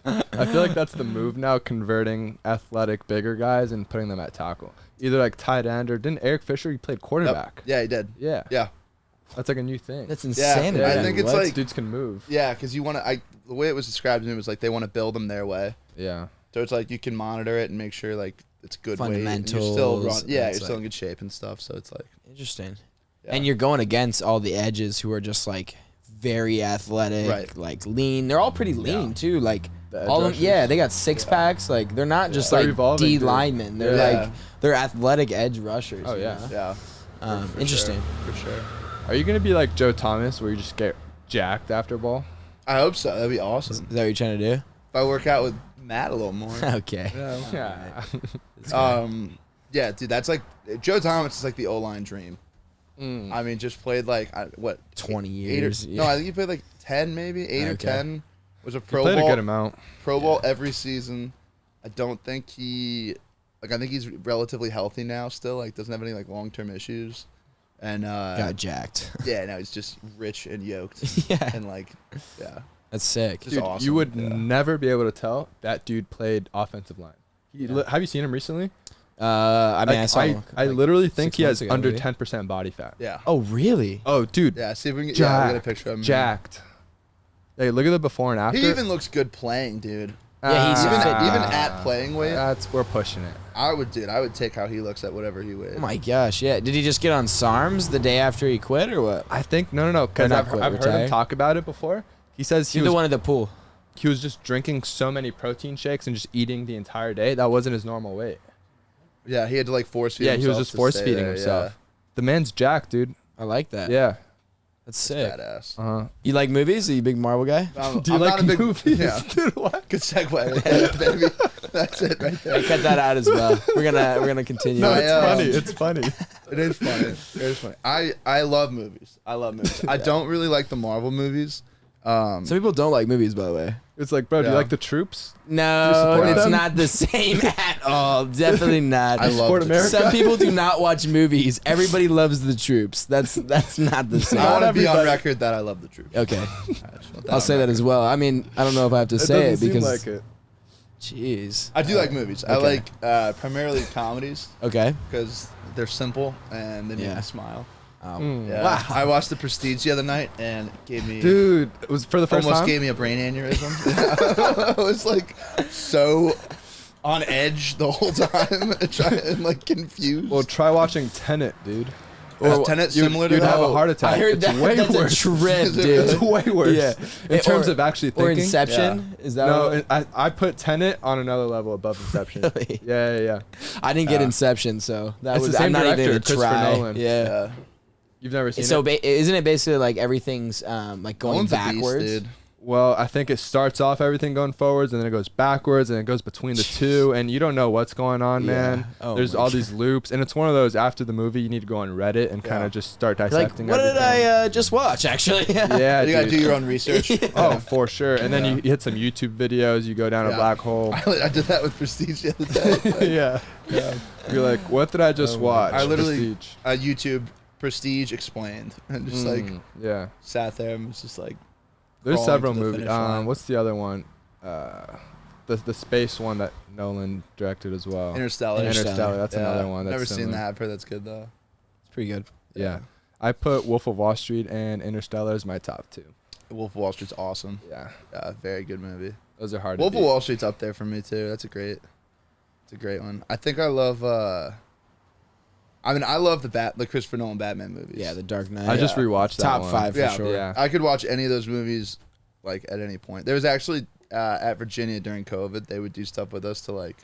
Speaker 1: I feel like that's the move now, converting athletic bigger guys and putting them at tackle. Either like tight end or didn't Eric Fisher, he played quarterback.
Speaker 2: Yeah, he did.
Speaker 1: Yeah.
Speaker 2: Yeah,
Speaker 1: That's like a new thing.
Speaker 3: That's insanity.
Speaker 2: I think it's
Speaker 1: What?
Speaker 2: like
Speaker 1: Dudes can move.
Speaker 2: yeah, because you want to. The way it was described to me was like they want to build them their way.
Speaker 1: Yeah.
Speaker 2: So it's like you can monitor it and make sure like it's good weight. And you're
Speaker 3: Fundamentals,
Speaker 2: still run, yeah,
Speaker 3: it's
Speaker 2: you're still
Speaker 3: like-
Speaker 2: in good shape and stuff. So it's like
Speaker 3: Interesting.
Speaker 2: yeah.
Speaker 3: And you're going against all the edges who are just like very athletic,
Speaker 2: Right.
Speaker 3: like lean. They're all pretty lean too. Like
Speaker 1: The edge
Speaker 3: all of them,
Speaker 1: rushers.
Speaker 3: yeah, they got six packs. Like they're not just
Speaker 1: They're
Speaker 3: like
Speaker 1: evolving,
Speaker 3: D
Speaker 1: dude.
Speaker 3: linemen. They're
Speaker 2: Yeah.
Speaker 3: like they're athletic edge rushers.
Speaker 1: Oh,
Speaker 3: you
Speaker 1: yeah.
Speaker 3: know?
Speaker 2: yeah, for
Speaker 3: Interesting.
Speaker 2: sure, for sure.
Speaker 1: Are you gonna be like Joe Thomas, where you just get jacked after ball?
Speaker 2: I hope so. That'd be
Speaker 3: Is
Speaker 2: awesome.
Speaker 3: that what you're trying to
Speaker 2: If I work out with Matt a little more.
Speaker 3: do? Okay.
Speaker 1: Yeah.
Speaker 2: Yeah, dude, that's like Joe Thomas is like the O-line dream. I mean, just played like what
Speaker 3: 20
Speaker 2: 8
Speaker 3: years.
Speaker 2: or,
Speaker 3: yeah.
Speaker 2: No, I think he played like 10, maybe 8 or
Speaker 3: Okay.
Speaker 2: 10. Was a Pro
Speaker 1: Played
Speaker 2: Bowl.
Speaker 1: a good amount.
Speaker 2: Pro Bowl every season. I don't think I think he's relatively healthy now. Still, like doesn't have any like long-term issues. And
Speaker 3: Got jacked.
Speaker 2: yeah, now he's just rich and yoked.
Speaker 3: Yeah.
Speaker 2: And like, yeah.
Speaker 3: That's sick.
Speaker 2: Just
Speaker 1: Dude,
Speaker 2: awesome.
Speaker 1: you would
Speaker 2: Yeah.
Speaker 1: never be able to tell that dude played offensive line. Have you seen him recently?
Speaker 3: I mean, I
Speaker 1: Like,
Speaker 3: saw him,
Speaker 1: I
Speaker 3: like,
Speaker 1: literally think
Speaker 3: 6
Speaker 1: he
Speaker 3: months
Speaker 1: has
Speaker 3: ago,
Speaker 1: under
Speaker 3: maybe.
Speaker 1: 10% body fat.
Speaker 2: Yeah.
Speaker 3: Oh, really?
Speaker 1: Oh, dude.
Speaker 2: Yeah. See if we can.
Speaker 1: Jacked.
Speaker 2: Yeah, we'll get a picture of him.
Speaker 1: Jacked. Hey, look at the before and after.
Speaker 2: He even looks good playing, dude.
Speaker 3: Yeah, he's
Speaker 2: Even,
Speaker 3: fit.
Speaker 2: even at playing weight,
Speaker 1: We're pushing it.
Speaker 2: I would take how he looks at whatever he weighed.
Speaker 3: Oh my gosh, yeah. Did he just get on SARMs the day after he quit or what?
Speaker 1: I think no, because
Speaker 3: not
Speaker 1: I've
Speaker 3: quit,
Speaker 1: heard him
Speaker 3: retire?
Speaker 1: talk about it before. He says
Speaker 3: You're the one at the pool.
Speaker 1: he was just drinking so many protein shakes and just eating the entire day. That wasn't his normal weight.
Speaker 2: Yeah, he had to like force feed.
Speaker 1: Yeah, he was
Speaker 2: himself
Speaker 1: just
Speaker 2: to
Speaker 1: force
Speaker 2: stay
Speaker 1: feeding
Speaker 2: there,
Speaker 1: himself. The man's jacked, dude.
Speaker 3: I like that.
Speaker 1: Yeah.
Speaker 3: That's
Speaker 2: Yeah,
Speaker 3: sick.
Speaker 2: badass.
Speaker 1: Uh-huh.
Speaker 3: You like movies? Are you a big Marvel guy?
Speaker 1: Do you
Speaker 2: I'm
Speaker 1: like
Speaker 2: not a big,
Speaker 1: movies?
Speaker 2: Yeah,
Speaker 1: Dude, what?
Speaker 2: good segue, yeah, baby. That's it right there.
Speaker 3: Cut that out as well. We're gonna continue.
Speaker 2: No,
Speaker 1: It's
Speaker 2: yeah.
Speaker 1: funny. It's funny.
Speaker 2: It is funny. It is funny. I love movies. I love movies. I don't really like the Marvel movies.
Speaker 3: Some people don't like movies, by the way.
Speaker 1: It's like, bro, do you
Speaker 2: Yeah.
Speaker 1: like the troops?
Speaker 3: No,
Speaker 1: support
Speaker 3: it's
Speaker 1: them?
Speaker 3: not the same at all. Definitely not.
Speaker 2: I love
Speaker 1: Support
Speaker 2: the-
Speaker 1: America.
Speaker 3: Some people do not watch movies. Everybody loves the troops. That's not the same.
Speaker 2: I want to be on
Speaker 1: everybody.
Speaker 2: record that I love the troops.
Speaker 3: Okay,
Speaker 2: I just want
Speaker 3: I'll
Speaker 2: on
Speaker 3: say that
Speaker 2: record.
Speaker 3: as well. I mean, I don't know if I have to
Speaker 1: It
Speaker 3: say it
Speaker 1: doesn't seem
Speaker 3: because,
Speaker 1: like it.
Speaker 3: jeez.
Speaker 2: I do like movies. I
Speaker 3: Okay.
Speaker 2: like primarily comedies
Speaker 3: Okay.
Speaker 2: because they're simple and they make
Speaker 3: Yeah.
Speaker 2: me smile.
Speaker 3: Um,
Speaker 2: Yeah.
Speaker 3: Wow.
Speaker 2: I watched The Prestige the other night and it gave me
Speaker 1: Dude, it was for the first
Speaker 2: almost
Speaker 1: time.
Speaker 2: gave me a brain aneurysm. I was like so on edge the whole time and like confused.
Speaker 1: Well, try watching Tenet, dude.
Speaker 2: Is Tenet similar to
Speaker 1: You'd
Speaker 2: that?
Speaker 1: have a heart attack.
Speaker 3: I heard
Speaker 1: it's
Speaker 3: that.
Speaker 1: way
Speaker 3: That's
Speaker 1: worse.
Speaker 3: a trip,
Speaker 2: Is it
Speaker 3: dude.
Speaker 2: really?
Speaker 1: It's way worse.
Speaker 3: Yeah.
Speaker 1: In terms
Speaker 3: Or-
Speaker 1: of actually
Speaker 3: Or
Speaker 1: thinking.
Speaker 3: Inception. Is that
Speaker 1: No,
Speaker 3: what?
Speaker 1: I put Tenet on another level above Inception.
Speaker 3: Really?
Speaker 1: Yeah.
Speaker 3: I didn't get Inception, so that
Speaker 1: It's
Speaker 3: was
Speaker 1: the same
Speaker 3: I'm not even
Speaker 1: director,
Speaker 3: gonna
Speaker 1: Christopher
Speaker 3: try.
Speaker 1: Nolan.
Speaker 3: Yeah.
Speaker 2: Yeah.
Speaker 1: You've never seen
Speaker 3: So
Speaker 1: it?
Speaker 3: isn't it basically like everything's like going
Speaker 2: Nolan's a beast,
Speaker 3: backwards?
Speaker 2: dude.
Speaker 1: Well, I think it starts off everything going forwards, and then it goes backwards, and it goes between the two, and you don't know what's going on,
Speaker 3: Yeah.
Speaker 1: man.
Speaker 3: Oh
Speaker 1: There's
Speaker 3: my
Speaker 1: all
Speaker 3: God.
Speaker 1: these loops, and it's one of those after the movie you need to go on Reddit and kind
Speaker 2: Yeah.
Speaker 1: of just start
Speaker 3: Like,
Speaker 1: dissecting
Speaker 3: what did
Speaker 1: everything.
Speaker 3: I just watch? Actually,
Speaker 1: Yeah,
Speaker 2: You gotta
Speaker 1: dude.
Speaker 2: do your own research.
Speaker 1: Oh, for sure. And then you hit some YouTube videos. You go down a
Speaker 2: Yeah.
Speaker 1: black hole.
Speaker 2: I did that with Prestige the other day.
Speaker 1: yeah. You're like, what did I just watch?
Speaker 2: I literally
Speaker 1: Prestige.
Speaker 2: YouTube Prestige explained and just like
Speaker 1: Yeah.
Speaker 2: sat there and was just like
Speaker 1: There's
Speaker 2: crawling
Speaker 1: several
Speaker 2: to the
Speaker 1: movies.
Speaker 2: finish line.
Speaker 1: What's the other one? The space one that Nolan directed as well.
Speaker 2: Interstellar.
Speaker 1: Interstellar. That's
Speaker 2: Yeah.
Speaker 1: another one. That's
Speaker 2: Never seen
Speaker 1: similar.
Speaker 2: that. I've heard that's good though.
Speaker 3: it's pretty good.
Speaker 1: Yeah. I put Wolf of Wall Street and Interstellar as my top two.
Speaker 2: Wolf of Wall Street's awesome.
Speaker 1: Yeah.
Speaker 2: Very good movie.
Speaker 1: Those are hard
Speaker 2: Wolf
Speaker 1: to
Speaker 2: of
Speaker 1: beat.
Speaker 2: Wall Street's up there for me too. It's a great one. I think I love. I love the Christopher Nolan Batman movies.
Speaker 3: Yeah, The Dark Knight.
Speaker 1: I just rewatched that
Speaker 3: top
Speaker 1: one.
Speaker 3: 5 for
Speaker 2: Yeah.
Speaker 3: sure.
Speaker 1: Yeah.
Speaker 2: I could watch any of those movies, like at any point. There was actually at Virginia during COVID, they would do stuff with us to like,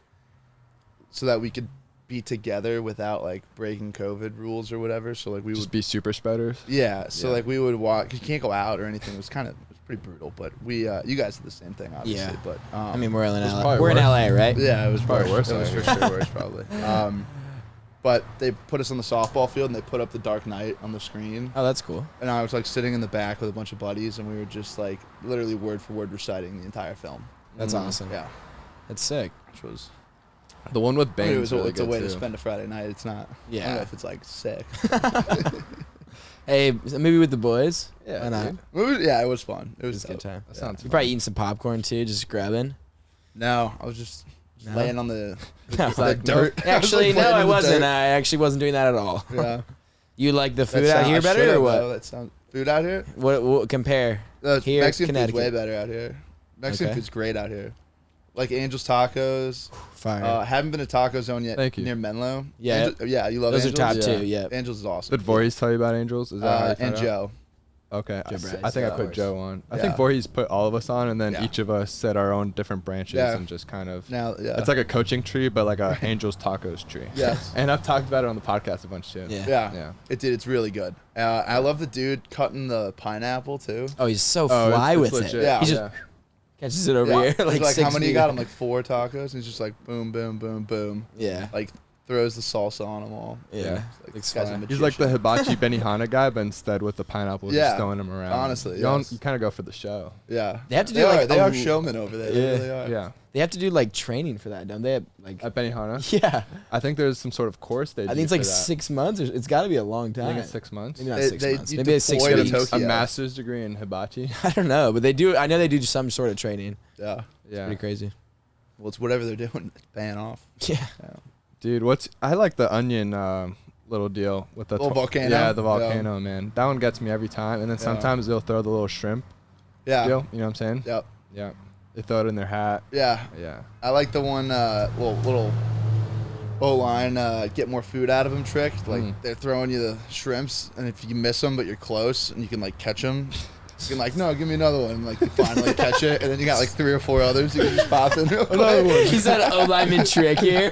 Speaker 2: so that we could be together without like breaking COVID rules or whatever. So like we
Speaker 1: Just
Speaker 2: would
Speaker 1: be super spreaders.
Speaker 2: Yeah. So
Speaker 1: Yeah.
Speaker 2: like we would walk. You can't go out or anything. It was pretty brutal. But we you guys did the same thing, obviously.
Speaker 3: Yeah.
Speaker 2: But
Speaker 3: I mean, we're in LA.
Speaker 1: probably
Speaker 3: We're in
Speaker 1: worse.
Speaker 3: LA, right?
Speaker 2: yeah, it was
Speaker 1: Probably worse
Speaker 2: It was
Speaker 1: out
Speaker 2: for
Speaker 1: here.
Speaker 2: sure worse, probably. But they put us on the softball field and they put up The Dark Knight on the screen.
Speaker 3: Oh, that's cool.
Speaker 2: And I was like sitting in the back with a bunch of buddies, and we were just like literally word for word reciting the entire film.
Speaker 3: That's awesome.
Speaker 2: Yeah,
Speaker 3: That's sick.
Speaker 2: which was
Speaker 1: The one with
Speaker 2: I mean,
Speaker 1: Bane
Speaker 2: it
Speaker 1: was
Speaker 2: was
Speaker 1: really
Speaker 2: it's a
Speaker 1: good
Speaker 2: way
Speaker 1: too.
Speaker 2: to spend a Friday night. It's not. I
Speaker 3: Yeah.
Speaker 2: don't know if it's like sick.
Speaker 3: Hey, maybe with the boys.
Speaker 1: Yeah,
Speaker 3: Why not?
Speaker 1: dude.
Speaker 2: Yeah, it was fun. It
Speaker 3: It
Speaker 2: was
Speaker 3: was a good
Speaker 2: dope.
Speaker 3: time.
Speaker 1: That sounds
Speaker 3: You're
Speaker 1: fun.
Speaker 3: probably eating some popcorn too, just grabbing.
Speaker 2: No, I was just
Speaker 3: No?
Speaker 2: laying on the
Speaker 1: like,
Speaker 2: dirt.
Speaker 3: Actually,
Speaker 2: I was, like,
Speaker 3: no,
Speaker 2: laying
Speaker 3: I
Speaker 2: in the
Speaker 3: wasn't.
Speaker 2: dirt.
Speaker 3: I actually wasn't doing that at all.
Speaker 2: Yeah.
Speaker 3: You like the
Speaker 2: That
Speaker 3: food out
Speaker 2: sound-
Speaker 3: here
Speaker 2: I
Speaker 3: better,
Speaker 2: should've,
Speaker 3: or what?
Speaker 2: though. That sound food out here.
Speaker 3: What compare? Here,
Speaker 2: Mexican food's way
Speaker 3: Connecticut.
Speaker 2: better out here. Mexican
Speaker 3: Okay.
Speaker 2: food's great out here. Like Angel's Tacos.
Speaker 3: Fire.
Speaker 2: Haven't been to Taco Zone yet.
Speaker 1: Thank you.
Speaker 2: Near Menlo.
Speaker 3: Yeah.
Speaker 2: Yeah, you love
Speaker 3: Those
Speaker 2: Angel's?
Speaker 3: are top
Speaker 1: Yeah.
Speaker 3: two. Yeah.
Speaker 2: Angel's is awesome.
Speaker 1: Did Voorhees tell you about Angels? Is that how you
Speaker 2: and
Speaker 1: found out?
Speaker 2: Joe.
Speaker 1: Okay,
Speaker 3: Joe
Speaker 1: I
Speaker 3: Bryce.
Speaker 1: think I
Speaker 2: Yeah.
Speaker 1: put Joe on. I
Speaker 2: Yeah.
Speaker 1: think Voorhees put all of us on, and then
Speaker 2: Yeah.
Speaker 1: each of us set our own different branches
Speaker 2: Yeah.
Speaker 1: and just kind of.
Speaker 2: Now, yeah.
Speaker 1: It's like a coaching tree, but like a Angels Tacos tree.
Speaker 2: Yes.
Speaker 1: And I've talked about it on the podcast a bunch too.
Speaker 3: Yeah.
Speaker 2: Yeah.
Speaker 1: Yeah.
Speaker 2: It's really good. I love the dude cutting the pineapple too.
Speaker 3: Oh, he's so
Speaker 1: Oh,
Speaker 3: fly
Speaker 1: it's
Speaker 3: with
Speaker 1: legit.
Speaker 3: it.
Speaker 2: Yeah.
Speaker 3: He just
Speaker 1: Yeah.
Speaker 3: catches it over
Speaker 2: Yeah.
Speaker 3: here
Speaker 2: He's
Speaker 3: like
Speaker 2: like
Speaker 3: 6
Speaker 2: how many you
Speaker 3: feet.
Speaker 2: got? I'm like 4 tacos. And he's just like boom, boom, boom, boom.
Speaker 3: Yeah.
Speaker 2: Like throws the salsa on them all.
Speaker 3: Yeah.
Speaker 2: Like,
Speaker 3: Looks
Speaker 2: this guy's a
Speaker 3: fine.
Speaker 1: He's like the
Speaker 2: magician.
Speaker 1: hibachi Benihana guy, but instead with the pineapple,
Speaker 2: Yeah.
Speaker 1: just throwing him around.
Speaker 2: Honestly,
Speaker 1: you,
Speaker 2: yes.
Speaker 1: you kind of go for the show.
Speaker 2: Yeah.
Speaker 3: They have to
Speaker 2: They
Speaker 3: do,
Speaker 2: are,
Speaker 3: like,
Speaker 2: they
Speaker 3: a-
Speaker 2: are showmen over there. They
Speaker 3: Yeah.
Speaker 2: really are.
Speaker 1: Yeah.
Speaker 3: They have to do like training for that, don't they? Like,
Speaker 1: At Benihana,
Speaker 3: yeah.
Speaker 1: I think there's some sort of course they do.
Speaker 3: I think it's like
Speaker 1: for that.
Speaker 3: 6 months. Or it's got to be a long
Speaker 1: I
Speaker 3: time.
Speaker 1: think it's 6 months.
Speaker 3: Maybe not
Speaker 2: They-
Speaker 3: 6
Speaker 2: they-
Speaker 3: months.
Speaker 2: you
Speaker 3: Maybe it's 6
Speaker 2: deploy to
Speaker 3: weeks.
Speaker 2: Tokyo.
Speaker 1: A
Speaker 2: Yeah.
Speaker 1: master's degree in hibachi.
Speaker 3: I don't know, but they do. I know they do some sort of training.
Speaker 2: Yeah.
Speaker 1: Yeah.
Speaker 3: Pretty crazy.
Speaker 2: Well, it's whatever they're doing. It's paying off.
Speaker 3: Yeah.
Speaker 1: Dude, I like the onion little deal with the
Speaker 2: Little volcano?
Speaker 1: Yeah, the
Speaker 2: Yeah.
Speaker 1: volcano, man. That one gets me every time. And then
Speaker 2: Yeah.
Speaker 1: sometimes they'll throw the little shrimp
Speaker 2: Yeah.
Speaker 1: deal. You know what I'm saying?
Speaker 2: Yep.
Speaker 1: Yeah. They throw it in their hat.
Speaker 2: Yeah.
Speaker 1: Yeah.
Speaker 2: I like the one little O-line get more food out of them trick. Like they're throwing you the shrimps, and if you miss them but you're close and you can like catch them, you can like, no, give me another one. And, like you finally catch it, and then you got like 3 or 4 others you can just pop in real quick.
Speaker 3: He's got an O-lineman trick here.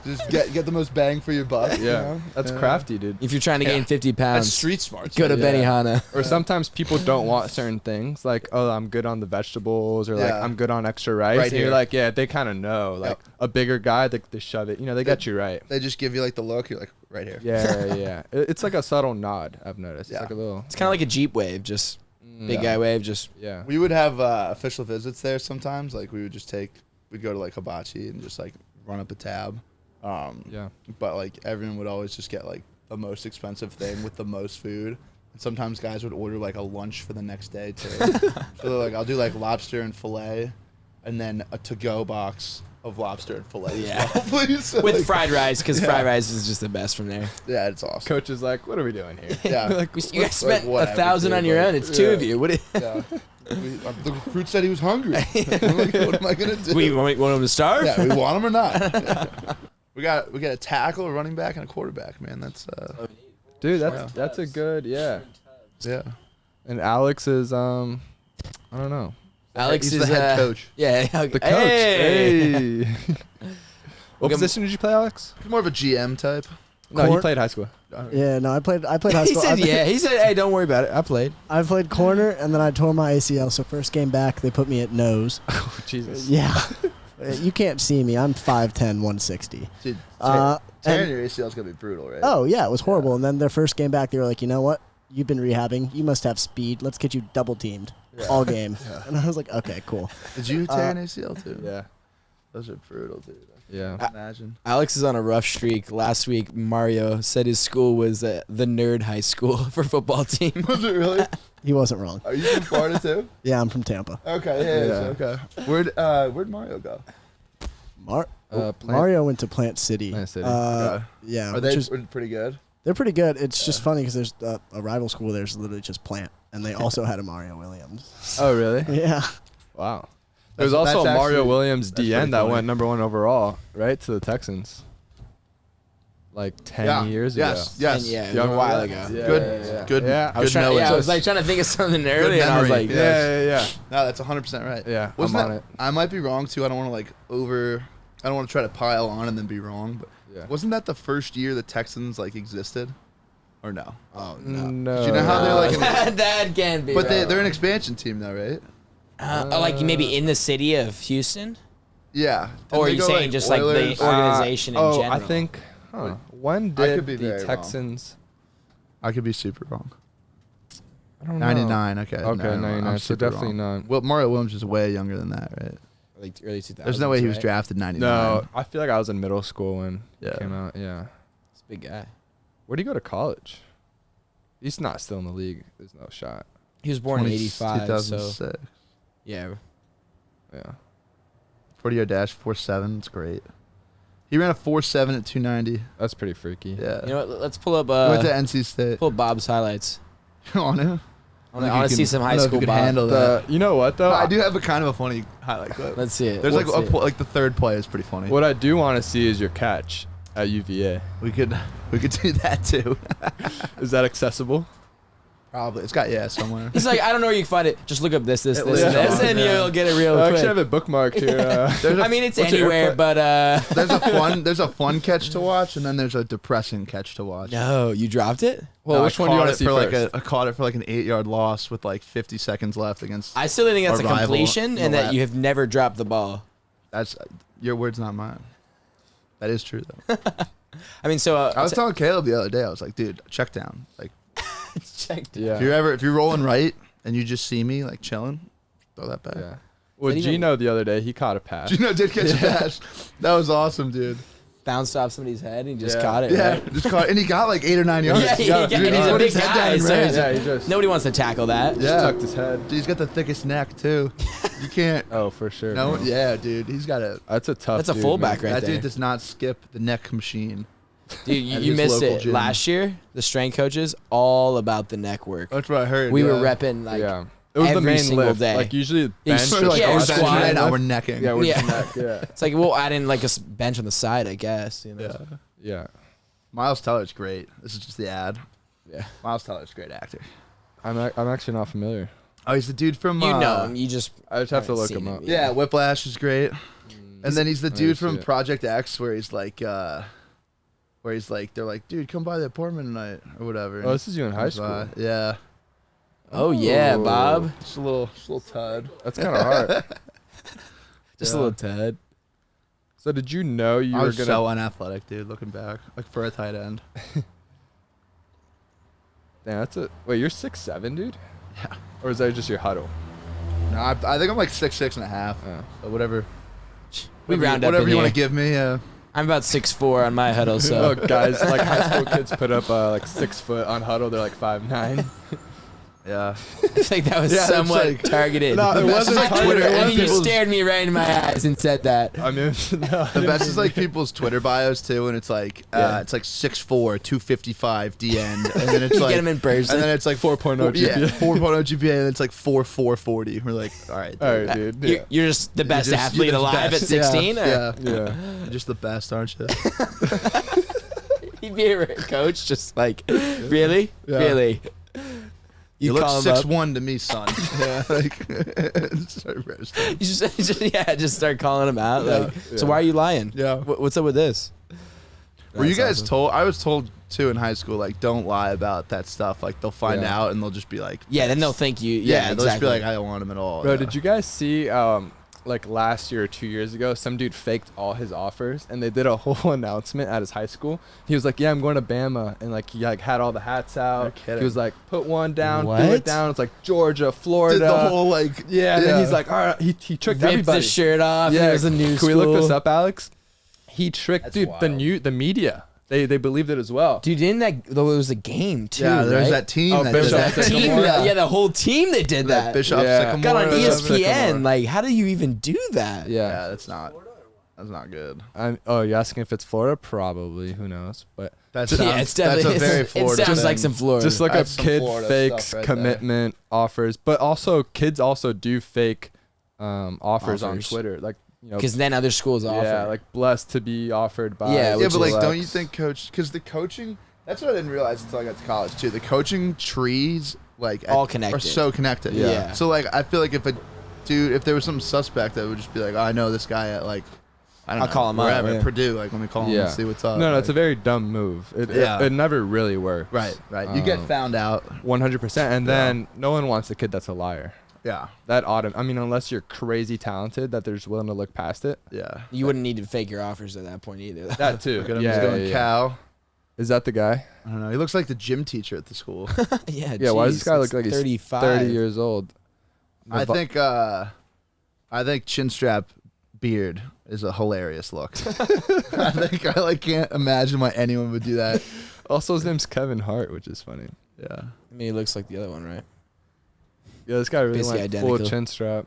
Speaker 2: Just get the most bang for your buck. you
Speaker 1: Yeah.
Speaker 2: know?
Speaker 1: That's
Speaker 2: Yeah.
Speaker 1: crafty, dude.
Speaker 3: If you're trying to gain 50
Speaker 2: That's
Speaker 3: pounds,
Speaker 2: street smart.
Speaker 3: go to
Speaker 1: Yeah.
Speaker 3: Benihana.
Speaker 1: Or sometimes people don't want certain things, like, oh, I'm good on the vegetables, or like,
Speaker 2: Yeah.
Speaker 1: I'm good on extra rice.
Speaker 2: Right
Speaker 1: and
Speaker 2: here.
Speaker 1: you're like, yeah, they kind of know. Like,
Speaker 2: Yep.
Speaker 1: a bigger guy, they shove it. You know, they get you right.
Speaker 2: They just give you like the look. You're like right here.
Speaker 1: Yeah, yeah. It's like a subtle nod, I've noticed. It's
Speaker 2: Yeah.
Speaker 1: like a little.
Speaker 3: It's kind of like a Jeep wave, just big
Speaker 2: Yeah.
Speaker 3: guy wave, just
Speaker 1: Yeah.
Speaker 2: We would have official visits there sometimes. Like we would just we'd go to like hibachi and just like run up a tab.
Speaker 1: Yeah.
Speaker 2: But like everyone would always just get like the most expensive thing with the most food. And sometimes guys would order like a lunch for the next day too. So they're like, I'll do like lobster and fillet, and then a to-go box of lobster and fillet.
Speaker 3: Yeah.
Speaker 2: As well, please. So,
Speaker 3: with
Speaker 2: like,
Speaker 3: fried rice, because
Speaker 2: Yeah.
Speaker 3: fried rice is just the best from there.
Speaker 2: Yeah, it's awesome.
Speaker 1: Coach is like, what are we doing here?
Speaker 2: Yeah.
Speaker 3: You guys
Speaker 2: Like,
Speaker 3: spent
Speaker 2: whatever,
Speaker 3: 1,000 on
Speaker 2: dude,
Speaker 3: your
Speaker 2: like,
Speaker 3: own. It's 2 of
Speaker 2: yeah.
Speaker 3: you. What?
Speaker 2: Yeah. The recruit said he was hungry. I'm like, what am I gonna do?
Speaker 3: We want him to starve?
Speaker 2: Yeah, we want him or not. We got a tackle, a running back, and a quarterback. Man, that's
Speaker 1: Dude,
Speaker 2: Yeah.
Speaker 1: that's a good, yeah.
Speaker 2: yeah.
Speaker 1: And Alex is, I don't know.
Speaker 3: Alex
Speaker 2: He's
Speaker 3: is
Speaker 2: the head coach.
Speaker 3: Yeah,
Speaker 1: The coach.
Speaker 3: Hey.
Speaker 1: Hey. What
Speaker 3: Look,
Speaker 1: position did you play, Alex?
Speaker 2: He's more of a GM type.
Speaker 1: No, he
Speaker 6: Cor-
Speaker 1: played high school.
Speaker 6: Yeah, no, I played high
Speaker 3: He
Speaker 6: school.
Speaker 3: said, yeah. He said, hey, don't worry about it. I played.
Speaker 6: I played corner, and then I tore my ACL. So first game back, they put me at nose.
Speaker 1: Oh, Jesus.
Speaker 6: Yeah, you can't see me. I'm 5'10", 160.
Speaker 2: Dude,
Speaker 6: Uh,
Speaker 2: tearing
Speaker 6: and-
Speaker 2: your ACL is gonna be brutal, right?
Speaker 6: Oh yeah, it was horrible. And then their first game back, they were like, you know what? You've been rehabbing. You must have speed. Let's get you double teamed all game. And I was like, okay, cool.
Speaker 2: Did you tear an ACL too?
Speaker 1: Yeah.
Speaker 2: Those are brutal, dude.
Speaker 1: Yeah.
Speaker 2: Imagine.
Speaker 3: Alex is on a rough streak. Last week, Mario said his school was the nerd high school for football team.
Speaker 2: Was it really?
Speaker 6: He wasn't wrong.
Speaker 2: Are you from Florida too?
Speaker 6: Yeah, I'm from Tampa.
Speaker 2: Okay, yeah. Okay. Where'd Mario go?
Speaker 1: Plant-
Speaker 6: Mario went to Plant City.
Speaker 1: Plant City.
Speaker 2: Okay.
Speaker 6: Yeah,
Speaker 2: Are they pretty good?
Speaker 6: they're pretty good. It's just funny because there's a rival school. There's literally just Plant, and they also had a Mario Williams.
Speaker 1: Oh, really?
Speaker 6: Yeah.
Speaker 1: Wow. There's
Speaker 2: That's-
Speaker 1: also
Speaker 2: that's
Speaker 1: a Mario
Speaker 2: actually-
Speaker 1: Williams
Speaker 2: that's
Speaker 1: DN
Speaker 2: pretty
Speaker 1: that
Speaker 2: funny.
Speaker 1: went number 1 overall, right, to the Texans. Like 10 years ago.
Speaker 2: Yes.
Speaker 3: Yeah, it
Speaker 1: Yeah,
Speaker 3: was a while
Speaker 1: yeah.
Speaker 3: ago.
Speaker 1: Yeah,
Speaker 2: Good.
Speaker 1: yeah, yeah.
Speaker 2: Good.
Speaker 1: Yeah,
Speaker 3: I was
Speaker 2: good
Speaker 3: trying.
Speaker 2: knowledge.
Speaker 3: I was like trying to think of something early, and I was
Speaker 2: memory.
Speaker 3: like,
Speaker 1: Yeah.
Speaker 2: No, that's 100% right.
Speaker 1: Yeah, I'm
Speaker 2: Wasn't
Speaker 1: on
Speaker 2: that-
Speaker 1: it.
Speaker 2: I might be wrong too. I don't want to I don't want to try to pile on and then be wrong. But
Speaker 1: Yeah.
Speaker 2: Wasn't that the first year the Texans like existed, or no?
Speaker 3: Oh no.
Speaker 1: No.
Speaker 2: Do you know how they're like?
Speaker 3: That can be.
Speaker 2: But they're an expansion team though, right?
Speaker 3: Like maybe in the city of Houston,
Speaker 2: Yeah.
Speaker 3: or are
Speaker 2: Didn't
Speaker 3: you
Speaker 2: they go,
Speaker 3: saying just like
Speaker 2: Oilers?
Speaker 3: the organization in general?
Speaker 1: I think. When
Speaker 2: I
Speaker 1: did
Speaker 2: could be
Speaker 1: the
Speaker 2: very wrong.
Speaker 1: Texans?
Speaker 2: I could be super wrong.
Speaker 1: I don't know.
Speaker 2: 99. Okay.
Speaker 1: Okay,
Speaker 2: no,
Speaker 1: 99.
Speaker 2: I'm
Speaker 1: So
Speaker 2: super
Speaker 1: definitely
Speaker 2: wrong.
Speaker 1: not.
Speaker 2: Well, Mario Williams is way younger than that, right?
Speaker 3: like early 2000s.
Speaker 2: There's no way he was
Speaker 3: right?
Speaker 2: drafted 99.
Speaker 1: No, I feel like I was in middle school when
Speaker 2: Yeah.
Speaker 1: he came out. Yeah.
Speaker 3: He's a big guy.
Speaker 1: Where'd he go to college? He's not still in the league. There's no shot.
Speaker 3: He was born in
Speaker 2: 20
Speaker 3: '85, so
Speaker 2: 2006.
Speaker 3: yeah.
Speaker 1: Yeah.
Speaker 2: 40-yard dash, 4.7. It's great. He ran a 4.7 at 290.
Speaker 1: That's pretty freaky.
Speaker 2: Yeah.
Speaker 3: You know what? Let's pull up.
Speaker 2: He went to NC State.
Speaker 3: Pull up Bob's highlights.
Speaker 2: On it.
Speaker 3: I want to see some high school Bob.
Speaker 2: Handle that.
Speaker 1: You know what though?
Speaker 2: I do have a kind of a funny highlight clip.
Speaker 3: Let's see it.
Speaker 2: There's
Speaker 3: Let's see it.
Speaker 2: like the third play is pretty funny.
Speaker 1: What I do want to see is your catch at UVA.
Speaker 2: We could do that too.
Speaker 1: Is that accessible?
Speaker 2: Probably. It's got somewhere.
Speaker 3: He's like, I don't know where you can find it. Just look up this,
Speaker 2: It
Speaker 3: and
Speaker 2: lives
Speaker 3: this,
Speaker 2: on,
Speaker 3: and
Speaker 2: yeah.
Speaker 3: you'll get it real
Speaker 1: I
Speaker 3: quick.
Speaker 1: actually have it bookmarked here.
Speaker 3: I mean, it's
Speaker 1: what's your
Speaker 3: anywhere,
Speaker 1: airplane?
Speaker 3: but
Speaker 2: there's a fun catch to watch, and then there's a depressing catch to watch.
Speaker 3: no, you dropped it.
Speaker 1: Well,
Speaker 2: No,
Speaker 1: which
Speaker 2: I
Speaker 1: one do you
Speaker 2: caught
Speaker 1: want to
Speaker 2: it
Speaker 1: see
Speaker 2: for
Speaker 1: first?
Speaker 2: I caught it for like an 8-yard loss with like 50 seconds left against.
Speaker 3: I still think that's a
Speaker 2: Our rival
Speaker 3: completion,
Speaker 2: in the
Speaker 3: and that
Speaker 2: lab.
Speaker 3: you have never dropped the ball.
Speaker 2: That's your words, not mine. That is true though.
Speaker 3: I mean, so
Speaker 2: I was telling Caleb the other day. I was like, dude, check down. Like,
Speaker 3: checked.
Speaker 1: Yeah.
Speaker 2: if you're rolling right and you just see me like chilling, throw that back.
Speaker 1: Yeah. Well,
Speaker 3: Did he even-
Speaker 1: Gino the other day, he caught a pass.
Speaker 2: Gino did catch a pass. That was awesome, dude.
Speaker 3: Bounced off somebody's head, and he just
Speaker 1: Yeah.
Speaker 3: caught it.
Speaker 2: Yeah,
Speaker 3: Right?
Speaker 2: just caught, and he got like 8 or 9 yards.
Speaker 3: Yeah,
Speaker 2: He got-
Speaker 3: and
Speaker 2: dude,
Speaker 3: he's
Speaker 2: he
Speaker 3: a
Speaker 2: put
Speaker 3: big
Speaker 2: his head
Speaker 3: guy,
Speaker 2: down and
Speaker 3: so
Speaker 2: ran.
Speaker 3: he's
Speaker 1: Yeah, he just
Speaker 3: nobody wants to tackle that.
Speaker 2: Yeah.
Speaker 1: tucked his head.
Speaker 2: Dude, he's got the thickest neck too. You can't.
Speaker 1: Oh, for sure.
Speaker 2: No,
Speaker 1: bro.
Speaker 2: yeah, dude, he's got a.
Speaker 1: That's a tough.
Speaker 3: That's a
Speaker 1: dude,
Speaker 3: fullback
Speaker 1: man.
Speaker 3: right
Speaker 2: That
Speaker 3: there.
Speaker 2: dude does not skip the neck machine.
Speaker 3: Dude, you,
Speaker 2: at
Speaker 3: you
Speaker 2: his
Speaker 3: missed
Speaker 2: local
Speaker 3: it
Speaker 2: gym.
Speaker 3: last year. The strength coaches all about the neck work.
Speaker 2: That's what I heard.
Speaker 3: We
Speaker 2: yeah.
Speaker 3: were repping like
Speaker 1: Yeah. It was the
Speaker 3: every
Speaker 1: main
Speaker 3: single
Speaker 1: lift.
Speaker 3: day.
Speaker 1: Like usually
Speaker 3: Yeah,
Speaker 1: bench.
Speaker 3: you
Speaker 2: We're like,
Speaker 3: Yeah,
Speaker 2: oh, we're
Speaker 3: squat.
Speaker 2: benching right now. We're necking.
Speaker 1: Yeah, we're
Speaker 3: Yeah.
Speaker 1: neck. Yeah.
Speaker 3: it's like we'll add in like a bench on the side, I guess. You know.
Speaker 2: Yeah.
Speaker 1: Yeah.
Speaker 2: Miles Teller's great. This is just the ad.
Speaker 3: Yeah.
Speaker 2: Miles Teller's a great actor.
Speaker 1: I'm actually not familiar.
Speaker 2: Oh, he's the dude from.
Speaker 3: You know him. You just
Speaker 1: I just have to
Speaker 3: haven't
Speaker 1: look
Speaker 3: seen
Speaker 1: him up.
Speaker 2: Yeah, Whiplash is great. And then he's the
Speaker 1: I need
Speaker 2: dude
Speaker 1: to
Speaker 2: from
Speaker 1: see it.
Speaker 2: Project X, where he's like, they're like, dude, come by the apartment tonight or whatever.
Speaker 1: Oh, this is you in high
Speaker 2: Comes
Speaker 1: school.
Speaker 2: by. Yeah,
Speaker 3: Oh yeah,
Speaker 1: Ooh.
Speaker 3: Bob.
Speaker 2: just a little tud.
Speaker 1: That's kind of hard.
Speaker 3: Just
Speaker 2: Yeah.
Speaker 3: a little tad.
Speaker 1: So did you know you
Speaker 2: I
Speaker 1: were
Speaker 2: was
Speaker 1: gonna?
Speaker 2: so unathletic, dude. Looking back, like for a tight end.
Speaker 1: Damn, that's a. Wait, you're 6'7", dude?
Speaker 2: Yeah.
Speaker 1: Or is that just your huddle?
Speaker 2: No, I think I'm like 6'6.5".
Speaker 1: Oh.
Speaker 2: So whatever.
Speaker 3: We round up
Speaker 2: whatever
Speaker 3: in
Speaker 2: you
Speaker 3: here.
Speaker 2: want to give me.
Speaker 3: I'm about 6'4" on my huddle,
Speaker 1: Oh,
Speaker 3: so
Speaker 1: guys, like high school kids put up like 6 foot on huddle. They're like 5'9".
Speaker 2: Yeah.
Speaker 3: I think that was
Speaker 2: Yeah, it's
Speaker 3: somewhat
Speaker 2: like-
Speaker 3: targeted.
Speaker 1: No, it wasn't
Speaker 3: My
Speaker 1: targeted.
Speaker 3: Twitter.
Speaker 1: It
Speaker 3: I
Speaker 1: was
Speaker 3: mean, you
Speaker 2: people's-
Speaker 3: stared me right in my eyes and said that.
Speaker 1: I mean, no,
Speaker 2: The best is like people's Twitter bios too, and it's like
Speaker 3: Yeah.
Speaker 2: it's like 6'4", 255 D end, and then it's
Speaker 3: You
Speaker 2: like
Speaker 3: get him in person.
Speaker 2: and then it's like
Speaker 1: 4.0
Speaker 2: Yeah,
Speaker 1: GPA.
Speaker 2: 4.0 GPA, and it's like 4.40. We're like, all right, dude.
Speaker 1: All right, dude. Yeah.
Speaker 3: You're just the best
Speaker 2: You're just-
Speaker 3: athlete
Speaker 2: you're the
Speaker 3: alive
Speaker 2: best.
Speaker 3: at 16?
Speaker 2: Yeah,
Speaker 3: or-
Speaker 2: yeah.
Speaker 1: Yeah.
Speaker 2: You're just the best, aren't you?
Speaker 3: He'd be a coach, just like, really?
Speaker 2: Yeah.
Speaker 3: Really?
Speaker 2: You look
Speaker 3: call him up.
Speaker 2: 6'1" to me, son. Yeah, like start roasting.
Speaker 3: You just start calling him out.
Speaker 2: Yeah.
Speaker 3: Like, so why are you lying?
Speaker 2: Yeah.
Speaker 3: What's up with this?
Speaker 2: Were you
Speaker 3: That's
Speaker 2: guys
Speaker 3: awesome.
Speaker 2: told? I was told too in high school, like, don't lie about that stuff. Like, they'll find
Speaker 1: Yeah.
Speaker 2: out and they'll just be like,
Speaker 3: Yeah, then they'll think you.
Speaker 2: yeah,
Speaker 3: Yeah,
Speaker 2: they'll
Speaker 3: exactly.
Speaker 2: just be like, I don't want him at all.
Speaker 1: Bro,
Speaker 2: Yeah.
Speaker 1: did you guys see like last year or 2 years ago, some dude faked all his offers and they did a whole announcement at his high school. He was like, yeah, I'm going to Bama, and like he like had all the hats out.
Speaker 2: You're kidding.
Speaker 1: He was like, put one down, do
Speaker 3: What?
Speaker 1: it down. It's like Georgia, Florida.
Speaker 2: Did the whole like
Speaker 1: yeah, and then he's like, all right, he tricked
Speaker 3: Ripped
Speaker 1: everybody.
Speaker 3: the shirt off.
Speaker 1: Yeah,
Speaker 3: It was a new
Speaker 1: can we look this
Speaker 3: school.
Speaker 1: up, Alex? He tricked,
Speaker 2: That's
Speaker 1: dude.
Speaker 2: wild.
Speaker 1: The media. They believed it as well.
Speaker 3: Dude, didn't that? Though it was a game too.
Speaker 2: yeah, there's
Speaker 3: right?
Speaker 2: that team
Speaker 1: Oh,
Speaker 2: that
Speaker 1: Bishop
Speaker 2: did that.
Speaker 3: That team.
Speaker 1: Sycamore.
Speaker 3: Yeah, the whole team that did that.
Speaker 2: Bishop
Speaker 1: Yeah.
Speaker 2: Sycamore.
Speaker 3: Got on
Speaker 2: or
Speaker 3: ESPN.
Speaker 2: something.
Speaker 1: Sycamore.
Speaker 3: Like, how do you even do that?
Speaker 2: Yeah, that's not good.
Speaker 1: Oh, you're asking if it's Florida? Probably. Who knows? But
Speaker 2: That's
Speaker 3: Yeah, it's definitely.
Speaker 2: that's a very
Speaker 3: it
Speaker 2: Florida.
Speaker 3: sounds
Speaker 2: thing.
Speaker 3: like some Florida.
Speaker 1: just look up
Speaker 2: That's some
Speaker 1: kid
Speaker 2: Florida
Speaker 1: fakes
Speaker 2: stuff right there.
Speaker 1: commitment offers, but also kids also do fake offers on
Speaker 3: Offers.
Speaker 1: Twitter, like
Speaker 3: because then other schools offer.
Speaker 1: yeah, like blessed to be offered by.
Speaker 3: Yeah,
Speaker 2: Yeah,
Speaker 3: which
Speaker 2: but like,
Speaker 3: is-
Speaker 2: don't you think coach? Because the coaching, that's what I didn't realize until I got to college too. The coaching trees, like,
Speaker 3: All
Speaker 2: are
Speaker 3: connected.
Speaker 2: so connected.
Speaker 3: Yeah.
Speaker 2: So like, I feel like if there was some suspect, I would just be like, oh, I know this guy at like I don't know.
Speaker 3: I'll call him up,
Speaker 2: wherever,
Speaker 3: yeah.
Speaker 2: Purdue. Like, let me call him and see what's up.
Speaker 1: No,
Speaker 2: like,
Speaker 1: it's a very dumb move. It never really works.
Speaker 2: right. You get found out.
Speaker 1: 100%, and then no one wants a kid that's a liar.
Speaker 2: Yeah.
Speaker 1: I mean, unless you're crazy talented that they're just willing to look past it.
Speaker 2: Yeah.
Speaker 3: You wouldn't need to fake your offers at that point either.
Speaker 1: That too.
Speaker 2: Look at him. He's going Cal.
Speaker 1: Is that the guy?
Speaker 2: I don't know. He looks like the gym teacher at the school.
Speaker 3: Yeah.
Speaker 1: Yeah. Why does this guy
Speaker 3: he's
Speaker 1: look like
Speaker 3: 35.
Speaker 1: he's 30 years old?
Speaker 2: I think chin strap beard is a hilarious look. I can't imagine why anyone would do that.
Speaker 1: Also, his name's Kevin Hart, which is funny.
Speaker 2: Yeah.
Speaker 3: I mean, he looks like the other one, right?
Speaker 1: Yeah, this guy really
Speaker 3: Basically
Speaker 1: went
Speaker 3: identical.
Speaker 1: full chin strap.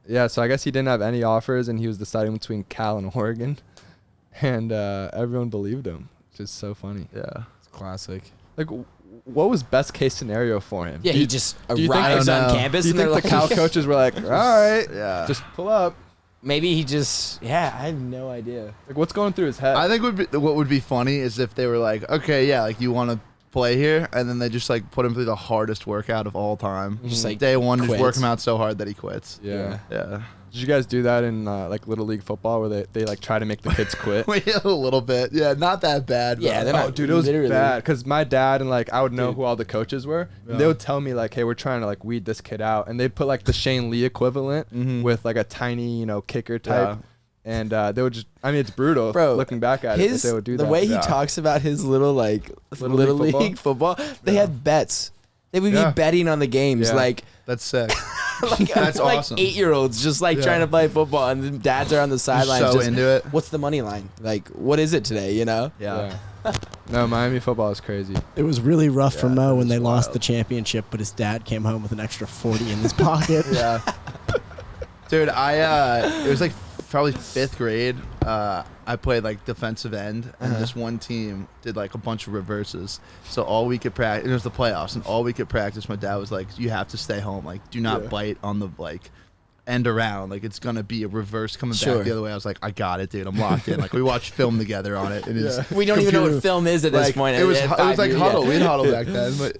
Speaker 1: Yeah, so I guess he didn't have any offers, and he was deciding between Cal and Oregon, and everyone believed him, which is so funny.
Speaker 2: Yeah.
Speaker 3: It's classic.
Speaker 1: Like, what was best case scenario for him?
Speaker 3: Yeah,
Speaker 1: Do
Speaker 3: he
Speaker 1: you-
Speaker 3: just
Speaker 1: do you think-
Speaker 3: arrives
Speaker 2: I don't
Speaker 3: on
Speaker 2: know.
Speaker 3: campus
Speaker 1: Do you
Speaker 3: and they're
Speaker 1: think the
Speaker 3: like,
Speaker 1: Cal coaches were like, all right,
Speaker 2: Yeah.
Speaker 1: just pull up?
Speaker 3: maybe he just, I have no idea.
Speaker 1: Like, what's going through his head?
Speaker 2: I think what would be funny is if they were like, okay, yeah, like you want to play here, and then they just like put him through the hardest workout of all time.
Speaker 3: Just like
Speaker 2: Day one, just
Speaker 3: quits.
Speaker 2: work him out so hard that he quits.
Speaker 1: yeah.
Speaker 2: Yeah.
Speaker 1: Did you guys do that in like Little League football where they like try to make the kids quit?
Speaker 2: A little bit. Yeah, not that bad.
Speaker 3: Yeah,
Speaker 2: but-
Speaker 3: they're
Speaker 1: Oh,
Speaker 3: not-
Speaker 1: dude, it was
Speaker 3: literally.
Speaker 1: bad because my dad and like I would know
Speaker 3: Dude.
Speaker 1: who all the coaches were.
Speaker 2: Yeah.
Speaker 1: And they would tell me like, "Hey, we're trying to like weed this kid out," and they put like the Shane Lee equivalent
Speaker 2: Mhm.
Speaker 1: with like a tiny, kicker type, and they would just. I mean, it's brutal,
Speaker 3: Bro,
Speaker 1: looking back at it. But they would do
Speaker 3: the
Speaker 1: that.
Speaker 3: way he
Speaker 2: Yeah.
Speaker 3: talks about his little
Speaker 1: Little
Speaker 3: League football, they had bets. They would
Speaker 1: Yeah.
Speaker 3: be betting on the games,
Speaker 1: Yeah.
Speaker 3: like
Speaker 2: That's sick.
Speaker 3: like,
Speaker 2: That's
Speaker 3: like
Speaker 2: awesome.
Speaker 3: 8-year-olds just like
Speaker 2: Yeah.
Speaker 3: trying to play football, and the dads are on the sidelines
Speaker 2: so
Speaker 3: just
Speaker 2: into it.
Speaker 3: What's the money line? Like, what is it today?
Speaker 1: Yeah. No, Miami football is crazy.
Speaker 6: It was really rough for
Speaker 2: Yeah,
Speaker 6: Mo
Speaker 2: that
Speaker 6: when
Speaker 2: is
Speaker 6: they lost
Speaker 2: wild.
Speaker 6: the championship, but his dad came home with an extra 40 in his pocket.
Speaker 2: Yeah. Dude, it was like probably 5th grade. I played like defensive end, and this one team did like a bunch of reverses. So all week at practice, it was the playoffs, and all week at practice, my dad was like, "You have to stay home. Like, do not bite on the like end around. Like, it's gonna be a reverse coming
Speaker 3: Sure.
Speaker 2: back the other way." I was like, "I got it, dude. I'm locked in." Like, we watched film together on it, and it's
Speaker 3: We don't even know what film is at this
Speaker 2: like,
Speaker 3: point.
Speaker 2: It was
Speaker 3: at
Speaker 2: it
Speaker 3: 5
Speaker 2: was like
Speaker 3: years,
Speaker 2: huddle.
Speaker 3: yeah.
Speaker 2: We had huddle back then, but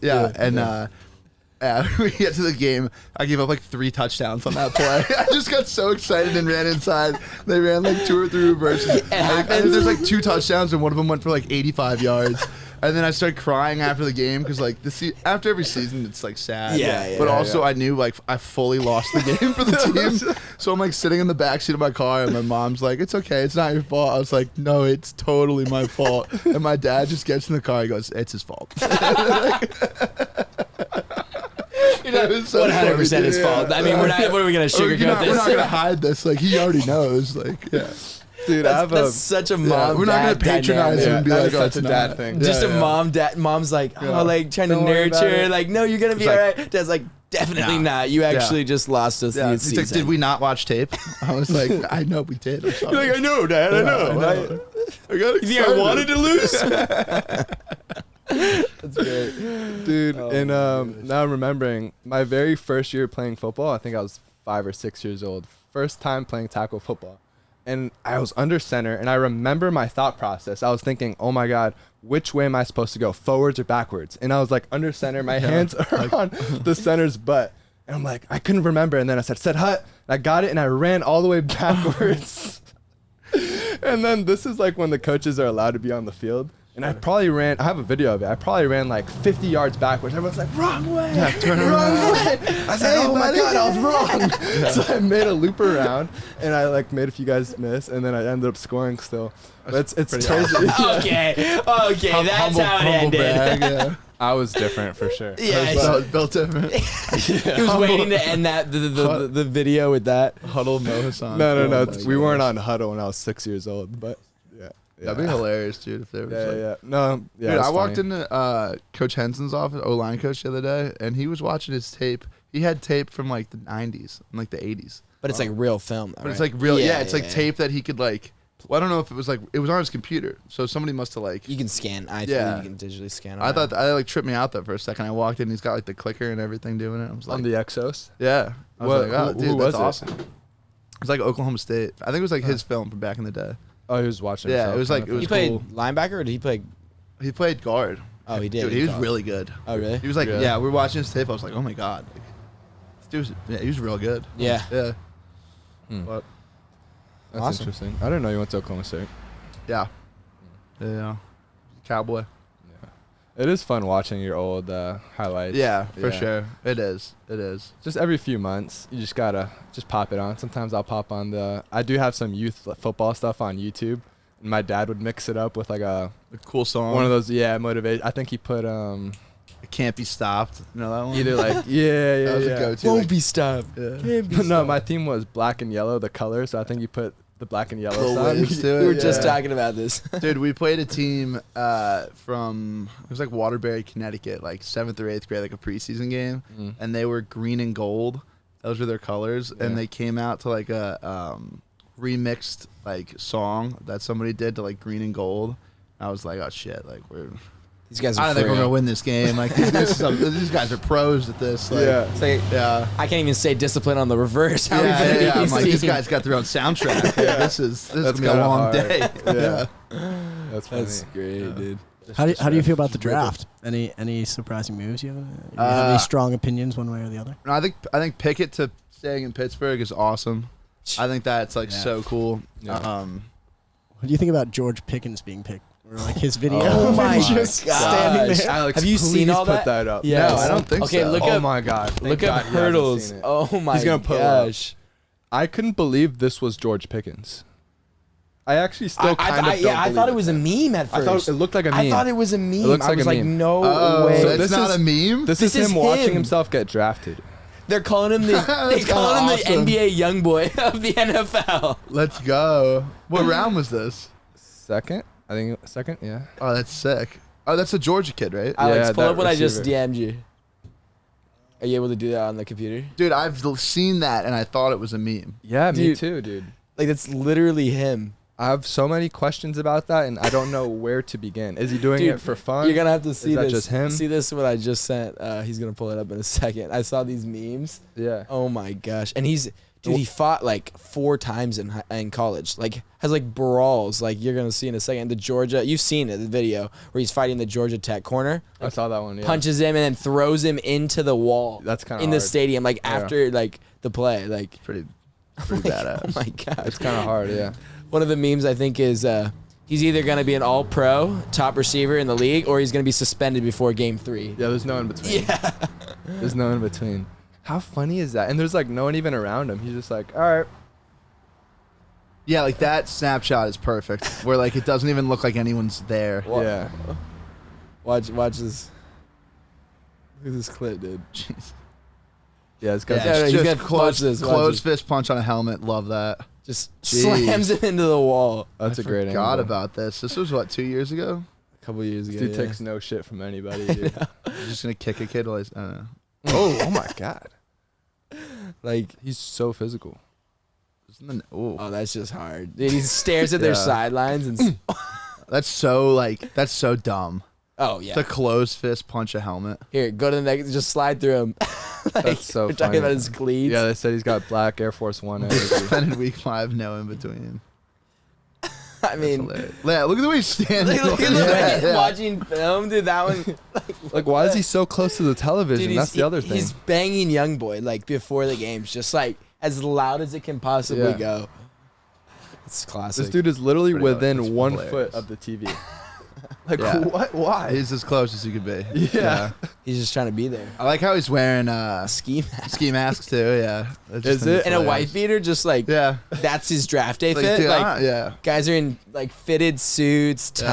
Speaker 2: we get to the game. I gave up like 3 touchdowns on that play. I just got so excited and ran inside. They ran like 2 or 3 reverses. And there's like 2 touchdowns, and one of them went for like 85 yards. And then I started crying after the game because like after every season it's like sad.
Speaker 3: Yeah,
Speaker 2: But
Speaker 3: yeah,
Speaker 2: also I knew like I fully lost the game for the team. So I'm like sitting in the backseat of my car, and my mom's like, "It's okay, it's not your fault." I was like, "No, it's totally my fault." And my dad just gets in the car. He goes, "It's his fault." It was so
Speaker 3: 100%
Speaker 2: funny,
Speaker 3: his
Speaker 2: dude.
Speaker 3: fault. I mean, what are we gonna sugarcoat
Speaker 2: We're not
Speaker 3: this?
Speaker 2: gonna hide this. Like he already knows. Like yeah.
Speaker 1: Dude, I have
Speaker 3: That's such a
Speaker 2: Yeah,
Speaker 3: mom.
Speaker 2: we're not gonna
Speaker 3: dad
Speaker 2: patronize
Speaker 3: dynamic.
Speaker 2: him and be
Speaker 1: that
Speaker 2: like,
Speaker 1: is
Speaker 2: "Oh,
Speaker 1: such
Speaker 2: it's
Speaker 1: a
Speaker 2: not."
Speaker 1: dad thing.
Speaker 3: Just
Speaker 2: Yeah,
Speaker 3: a
Speaker 2: yeah.
Speaker 3: mom, dad. Mom's like,
Speaker 2: Yeah.
Speaker 3: like trying to
Speaker 1: Don't worry
Speaker 3: nurture.
Speaker 1: about it.
Speaker 3: Like, no, you're gonna be
Speaker 2: He's
Speaker 3: all
Speaker 2: like-
Speaker 3: right. Dad's like, definitely
Speaker 2: Nah.
Speaker 3: not. You actually just lost us
Speaker 2: Yeah.
Speaker 3: the
Speaker 2: He's
Speaker 3: season.
Speaker 2: like, "Did we not watch tape?" I was like, "I know we did." I'm sorry.
Speaker 3: You're like, I know, Dad. I know.
Speaker 2: I got
Speaker 3: You think I wanted to lose?
Speaker 1: That's great, dude. And now I'm remembering my very first year playing football. I think I was 5 or 6 years old. First time playing tackle football, and I was under center. And I remember my thought process. I was thinking, "Oh my God, which way am I supposed to go, forwards or backwards?" And I was like under center. My hands are on the center's butt, and I'm like, I couldn't remember. And then I said, "Set hut." And I got it, and I ran all the way backwards. And then this is like when the coaches are allowed to be on the field. And I have a video of it. I probably ran like 50 yards backwards. Everyone's like, "Wrong way, wrong way." I said, "Oh my God, I was wrong." So I made a loop around, and I like made a few guys miss, and then I ended up scoring still. But it's
Speaker 2: pretty
Speaker 1: crazy.
Speaker 3: Okay, that's how it ended.
Speaker 2: Brag, yeah.
Speaker 1: I was different for sure.
Speaker 3: Yeah,
Speaker 2: Built different.
Speaker 3: he was waiting to end that the video with that.
Speaker 2: Huddle Mo Hassan.
Speaker 1: No.
Speaker 2: Oh my
Speaker 1: We weren't
Speaker 2: gosh.
Speaker 1: on huddle when I was 6 years old, but yeah.
Speaker 2: That'd be hilarious, dude. If there was like,
Speaker 1: Yeah. No, yeah.
Speaker 2: Dude,
Speaker 1: it's
Speaker 2: I walked
Speaker 1: funny.
Speaker 2: into Coach Henson's office, O-line coach, the other day, and he was watching his tape. He had tape from like the 90s and like the 80s.
Speaker 3: But it's like real film, though,
Speaker 2: But it's
Speaker 3: right?
Speaker 2: like real, yeah, it's like tape that he could like, well, I don't know if it was like, it was on his computer. So somebody must have like,
Speaker 3: You can scan. I
Speaker 2: Yeah.
Speaker 3: think you can digitally scan.
Speaker 2: I thought, I like tripped me out there for a second. I walked in, he's got like the clicker and everything doing it. I was like,
Speaker 1: on the Exos.
Speaker 2: yeah. I was like, oh, dude,
Speaker 1: who
Speaker 2: that's
Speaker 1: was it?
Speaker 2: awesome. It was like Oklahoma State. I think it was like his film from back in the day.
Speaker 1: Oh, he was watching.
Speaker 2: Yeah,
Speaker 1: himself
Speaker 2: it was
Speaker 1: kind
Speaker 2: like-
Speaker 1: of
Speaker 2: it was
Speaker 3: he
Speaker 1: thing.
Speaker 3: played linebacker, or did he play?
Speaker 2: He played guard.
Speaker 3: Oh, he did.
Speaker 2: Dude, he was really good.
Speaker 3: Oh, really?
Speaker 2: He was like,
Speaker 1: Yeah.
Speaker 2: yeah, we were watching his tape. I was like, oh my God. Like, this dude was, yeah, he was real good.
Speaker 3: Yeah.
Speaker 2: Yeah.
Speaker 1: Hmm.
Speaker 2: But
Speaker 1: That's
Speaker 3: Awesome.
Speaker 1: interesting. I didn't know you went to Oklahoma State.
Speaker 2: Yeah. Yeah. Cowboy.
Speaker 1: It is fun watching your old highlights.
Speaker 2: Yeah, for sure. It is.
Speaker 1: Just every few months, you just gotta just pop it on. Sometimes I'll pop on I do have some youth football stuff on YouTube, and my dad would mix it up with like a
Speaker 2: cool song.
Speaker 1: one of those motivation. I think he put
Speaker 2: It Can't Be Stopped. You know that one?
Speaker 1: either like
Speaker 2: That was a go-to.
Speaker 3: Won't
Speaker 2: like,
Speaker 3: be stopped.
Speaker 2: yeah.
Speaker 1: no, my theme was black and yellow, the color. So I think you put the black and yellow
Speaker 2: Little
Speaker 1: side.
Speaker 2: waves to it,
Speaker 3: We were just
Speaker 2: yeah.
Speaker 3: talking about this.
Speaker 2: Dude, we played a team from, it was like Waterbury, Connecticut, like 7th or 8th grade, like a preseason game. And they were green and gold. Those were their colors.
Speaker 1: Yeah.
Speaker 2: And they came out to like a remixed like song that somebody did to like green and gold. I was like, oh shit, like
Speaker 3: These guys are
Speaker 2: I don't think
Speaker 3: for
Speaker 2: we're
Speaker 3: real.
Speaker 2: gonna win this game. Like these guys are pros at this. Like,
Speaker 1: Yeah.
Speaker 3: It's like,
Speaker 2: yeah.
Speaker 3: I can't even say discipline on the reverse. How we
Speaker 2: Yeah,
Speaker 3: finna beat
Speaker 2: yeah. I'm
Speaker 3: these
Speaker 2: like, these
Speaker 3: teams?
Speaker 2: guys got their own soundtrack. Like, this is gonna be a
Speaker 1: kinda
Speaker 2: long
Speaker 1: hard.
Speaker 2: day.
Speaker 1: Yeah. That's funny.
Speaker 3: That's great, dude.
Speaker 6: How do you feel about the draft? Any surprising moves you have? You have any strong opinions one way or the other?
Speaker 2: No, I think Pickett to staying in Pittsburgh is awesome. I think that's like so cool.
Speaker 1: Yeah.
Speaker 6: What do you think about George Pickens being picked? Or like his video?
Speaker 3: Oh my
Speaker 6: just
Speaker 3: gosh.
Speaker 6: standing there.
Speaker 1: Alex,
Speaker 3: Have you seen
Speaker 1: please
Speaker 3: all
Speaker 1: put
Speaker 3: that?
Speaker 1: that up?
Speaker 3: Yes.
Speaker 2: No, I don't think
Speaker 3: Okay,
Speaker 2: so.
Speaker 3: look
Speaker 1: Oh
Speaker 3: up.
Speaker 1: my God. Thank
Speaker 3: Look
Speaker 1: God
Speaker 3: up
Speaker 1: he hasn't
Speaker 3: hurdles.
Speaker 1: seen it.
Speaker 3: Oh my
Speaker 1: He's gonna put it up.
Speaker 3: gosh.
Speaker 1: I couldn't believe this was George Pickens. I actually still kind of don't
Speaker 3: I thought it was a
Speaker 1: believe
Speaker 3: meme at
Speaker 1: I
Speaker 3: first.
Speaker 1: thought it looked like a meme.
Speaker 3: I thought it was a meme.
Speaker 1: looks
Speaker 3: I
Speaker 1: like
Speaker 3: was
Speaker 1: a
Speaker 3: like,
Speaker 1: meme.
Speaker 3: no
Speaker 2: Oh,
Speaker 3: way.
Speaker 2: so
Speaker 1: So
Speaker 2: it's
Speaker 1: this
Speaker 2: not
Speaker 1: is-
Speaker 2: a meme.
Speaker 1: This
Speaker 3: This
Speaker 1: is
Speaker 3: is
Speaker 1: him watching
Speaker 3: him.
Speaker 1: himself get drafted.
Speaker 3: They're calling him the
Speaker 2: That's kinda awesome.
Speaker 3: NBA young boy of the NFL.
Speaker 2: Let's go. What round was this?
Speaker 1: Second? I think second, yeah.
Speaker 2: Oh, that's sick. Oh, that's a Georgia kid, right?
Speaker 3: Alex,
Speaker 1: Yeah,
Speaker 3: pull
Speaker 1: that
Speaker 3: up what I just
Speaker 1: receiver.
Speaker 3: DM'd you. Are you able to do that on the computer?
Speaker 2: Dude, I've seen that and I thought it was a meme.
Speaker 1: Yeah, me
Speaker 3: Dude.
Speaker 1: too, dude.
Speaker 3: Like, that's literally him.
Speaker 1: I have so many questions about that, and I don't know where to begin. Is he doing
Speaker 3: Dude,
Speaker 1: it for fun?
Speaker 3: You're gonna have to see
Speaker 1: that
Speaker 3: this.
Speaker 1: just him?
Speaker 3: See this? What I just sent. He's gonna pull it up in a second. I saw these memes.
Speaker 1: Yeah.
Speaker 3: Oh my gosh! And he fought like 4 times in college. Like has like brawls. Like you're gonna see in a second. The Georgia, you've seen it, the video where he's fighting the Georgia Tech corner.
Speaker 1: I saw that one, yeah.
Speaker 3: Punches him and then throws him into the wall.
Speaker 1: That's kinda
Speaker 3: in the
Speaker 1: hard.
Speaker 3: stadium. Like after like the play. Like
Speaker 2: Pretty badass.
Speaker 3: oh my god!
Speaker 1: It's kind of hard, yeah.
Speaker 3: One of the memes I think is he's either going to be an all-pro, top receiver in the league, or he's going to be suspended before game 3.
Speaker 1: Yeah, there's no in between.
Speaker 3: Yeah.
Speaker 1: There's no in between. How funny is that? And there's like no one even around him. He's just like, all right.
Speaker 2: Yeah, like that snapshot is perfect. Where like it doesn't even look like anyone's there.
Speaker 1: Yeah.
Speaker 3: Watch this. Look at this clip, dude.
Speaker 2: Jeez.
Speaker 1: Yeah, it's got
Speaker 3: Yeah,
Speaker 2: it's
Speaker 3: he's
Speaker 2: just
Speaker 3: gonna watch this, watch
Speaker 2: closed
Speaker 3: this.
Speaker 2: fist punch on a helmet. Love that.
Speaker 3: Just
Speaker 2: Jeez.
Speaker 3: slams him into the wall
Speaker 1: That's a great
Speaker 2: Forgot
Speaker 1: angle.
Speaker 2: about this. This was what, 2 years ago?
Speaker 3: a couple years ago.
Speaker 1: Dude
Speaker 3: yeah.
Speaker 1: takes no shit from anybody, dude.
Speaker 2: He's just gonna kick a kid while he's. I don't know.
Speaker 1: oh my God.
Speaker 3: Like,
Speaker 1: He's so physical.
Speaker 3: oh, that's just hard. Dude, he stares at their
Speaker 1: Yeah.
Speaker 3: sidelines and.
Speaker 2: That's so dumb.
Speaker 3: Oh yeah.
Speaker 2: The closed fist punch a helmet.
Speaker 3: Here, go to the next. Just slide through him. Like,
Speaker 1: That's so
Speaker 3: we're
Speaker 1: funny.
Speaker 3: talking about his cleats.
Speaker 1: Yeah, they said he's got black Air Force One. energy.
Speaker 2: Suspended week 5, no in between.
Speaker 3: I mean,
Speaker 2: Hilarious. Yeah, look at the way he's standing.
Speaker 3: look at the way
Speaker 2: Yeah,
Speaker 3: he's
Speaker 2: yeah.
Speaker 3: watching film, dude. That one.
Speaker 1: Like, why is he so close to the television?
Speaker 3: Dude,
Speaker 1: That's the other thing.
Speaker 3: He's banging young boy like before the games, just like as loud as it can possibly
Speaker 1: Yeah.
Speaker 3: go. It's classic.
Speaker 1: This dude is literally
Speaker 2: Pretty
Speaker 1: within
Speaker 2: hilarious.
Speaker 1: 1
Speaker 2: Hilarious.
Speaker 1: foot of the TV. Like,
Speaker 2: Yeah.
Speaker 1: what? Why?
Speaker 2: He's as close as he could be.
Speaker 1: Yeah.
Speaker 3: He's just trying to be there.
Speaker 2: I like how he's wearing
Speaker 3: A ski mask
Speaker 2: ski masks too. Yeah. That's
Speaker 1: Is
Speaker 2: just
Speaker 1: it?
Speaker 3: and a
Speaker 2: hilarious.
Speaker 3: wife beater, just like
Speaker 2: Yeah.
Speaker 3: that's his draft day
Speaker 2: Like,
Speaker 3: fit.
Speaker 2: dude,
Speaker 3: Like
Speaker 2: yeah.
Speaker 3: guys are in like fitted suits,
Speaker 2: Yeah.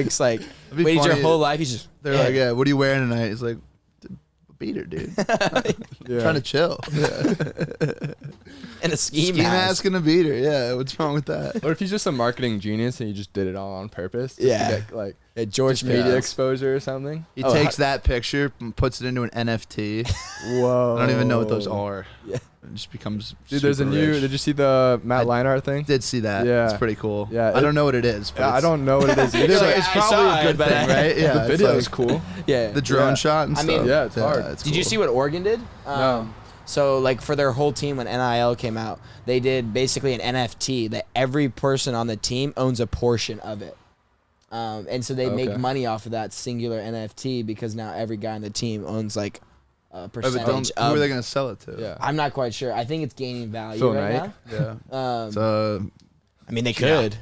Speaker 3: tugs. Like
Speaker 2: be
Speaker 3: waited your
Speaker 2: funny.
Speaker 3: whole life. He's just
Speaker 2: They're like, yeah, what are you wearing tonight? He's like, a beater, dude.
Speaker 1: Yeah.
Speaker 2: Trying to chill.
Speaker 3: in a ski,
Speaker 2: Ski mask and a beater. Yeah. What's wrong with that?
Speaker 1: Or if he's just a marketing genius and he just did it all on purpose. Just
Speaker 3: Yeah.
Speaker 1: To get, like,
Speaker 3: Yeah, George
Speaker 1: media
Speaker 3: Media.
Speaker 1: exposure or something.
Speaker 2: He
Speaker 3: Oh,
Speaker 2: takes that picture and puts it into an NFT.
Speaker 1: Whoa.
Speaker 2: I don't even know what those are.
Speaker 3: Yeah.
Speaker 2: It just becomes.
Speaker 1: Dude, there's a
Speaker 2: super
Speaker 1: new.
Speaker 2: rich.
Speaker 1: Did you see the Matt Leinart thing?
Speaker 2: Did see that.
Speaker 1: Yeah.
Speaker 2: It's pretty cool.
Speaker 1: Yeah,
Speaker 2: I don't know what it is. But
Speaker 1: Yeah, I
Speaker 2: it's-
Speaker 1: don't know what it is either.
Speaker 3: You're
Speaker 1: but
Speaker 3: like,
Speaker 2: It's
Speaker 3: I
Speaker 2: probably
Speaker 3: saw
Speaker 2: a
Speaker 3: it,
Speaker 2: good
Speaker 3: but
Speaker 2: thing, right? Yeah.
Speaker 1: the
Speaker 2: it's
Speaker 1: video
Speaker 2: like
Speaker 1: is cool.
Speaker 3: Yeah.
Speaker 2: The drone
Speaker 1: Yeah.
Speaker 2: shot and
Speaker 3: I
Speaker 2: stuff.
Speaker 3: mean-
Speaker 1: Yeah, it's hard.
Speaker 2: it's
Speaker 3: Did you
Speaker 2: cool.
Speaker 3: see what Oregon did?
Speaker 1: No.
Speaker 3: So, like, for their whole team, when NIL came out, they did basically an NFT that every person on the team owns a portion of it. And so they
Speaker 1: Okay.
Speaker 3: make money off of that singular NFT because now every guy on the team owns, like, a
Speaker 2: Oh, but
Speaker 3: percentage
Speaker 2: who
Speaker 3: of...
Speaker 2: are they going to sell it to?
Speaker 1: Yeah.
Speaker 3: I'm not quite sure. I think it's gaining value
Speaker 1: Phil
Speaker 3: right
Speaker 1: Knight?
Speaker 3: now.
Speaker 2: Yeah.
Speaker 3: Um,
Speaker 2: So
Speaker 3: I mean, they could.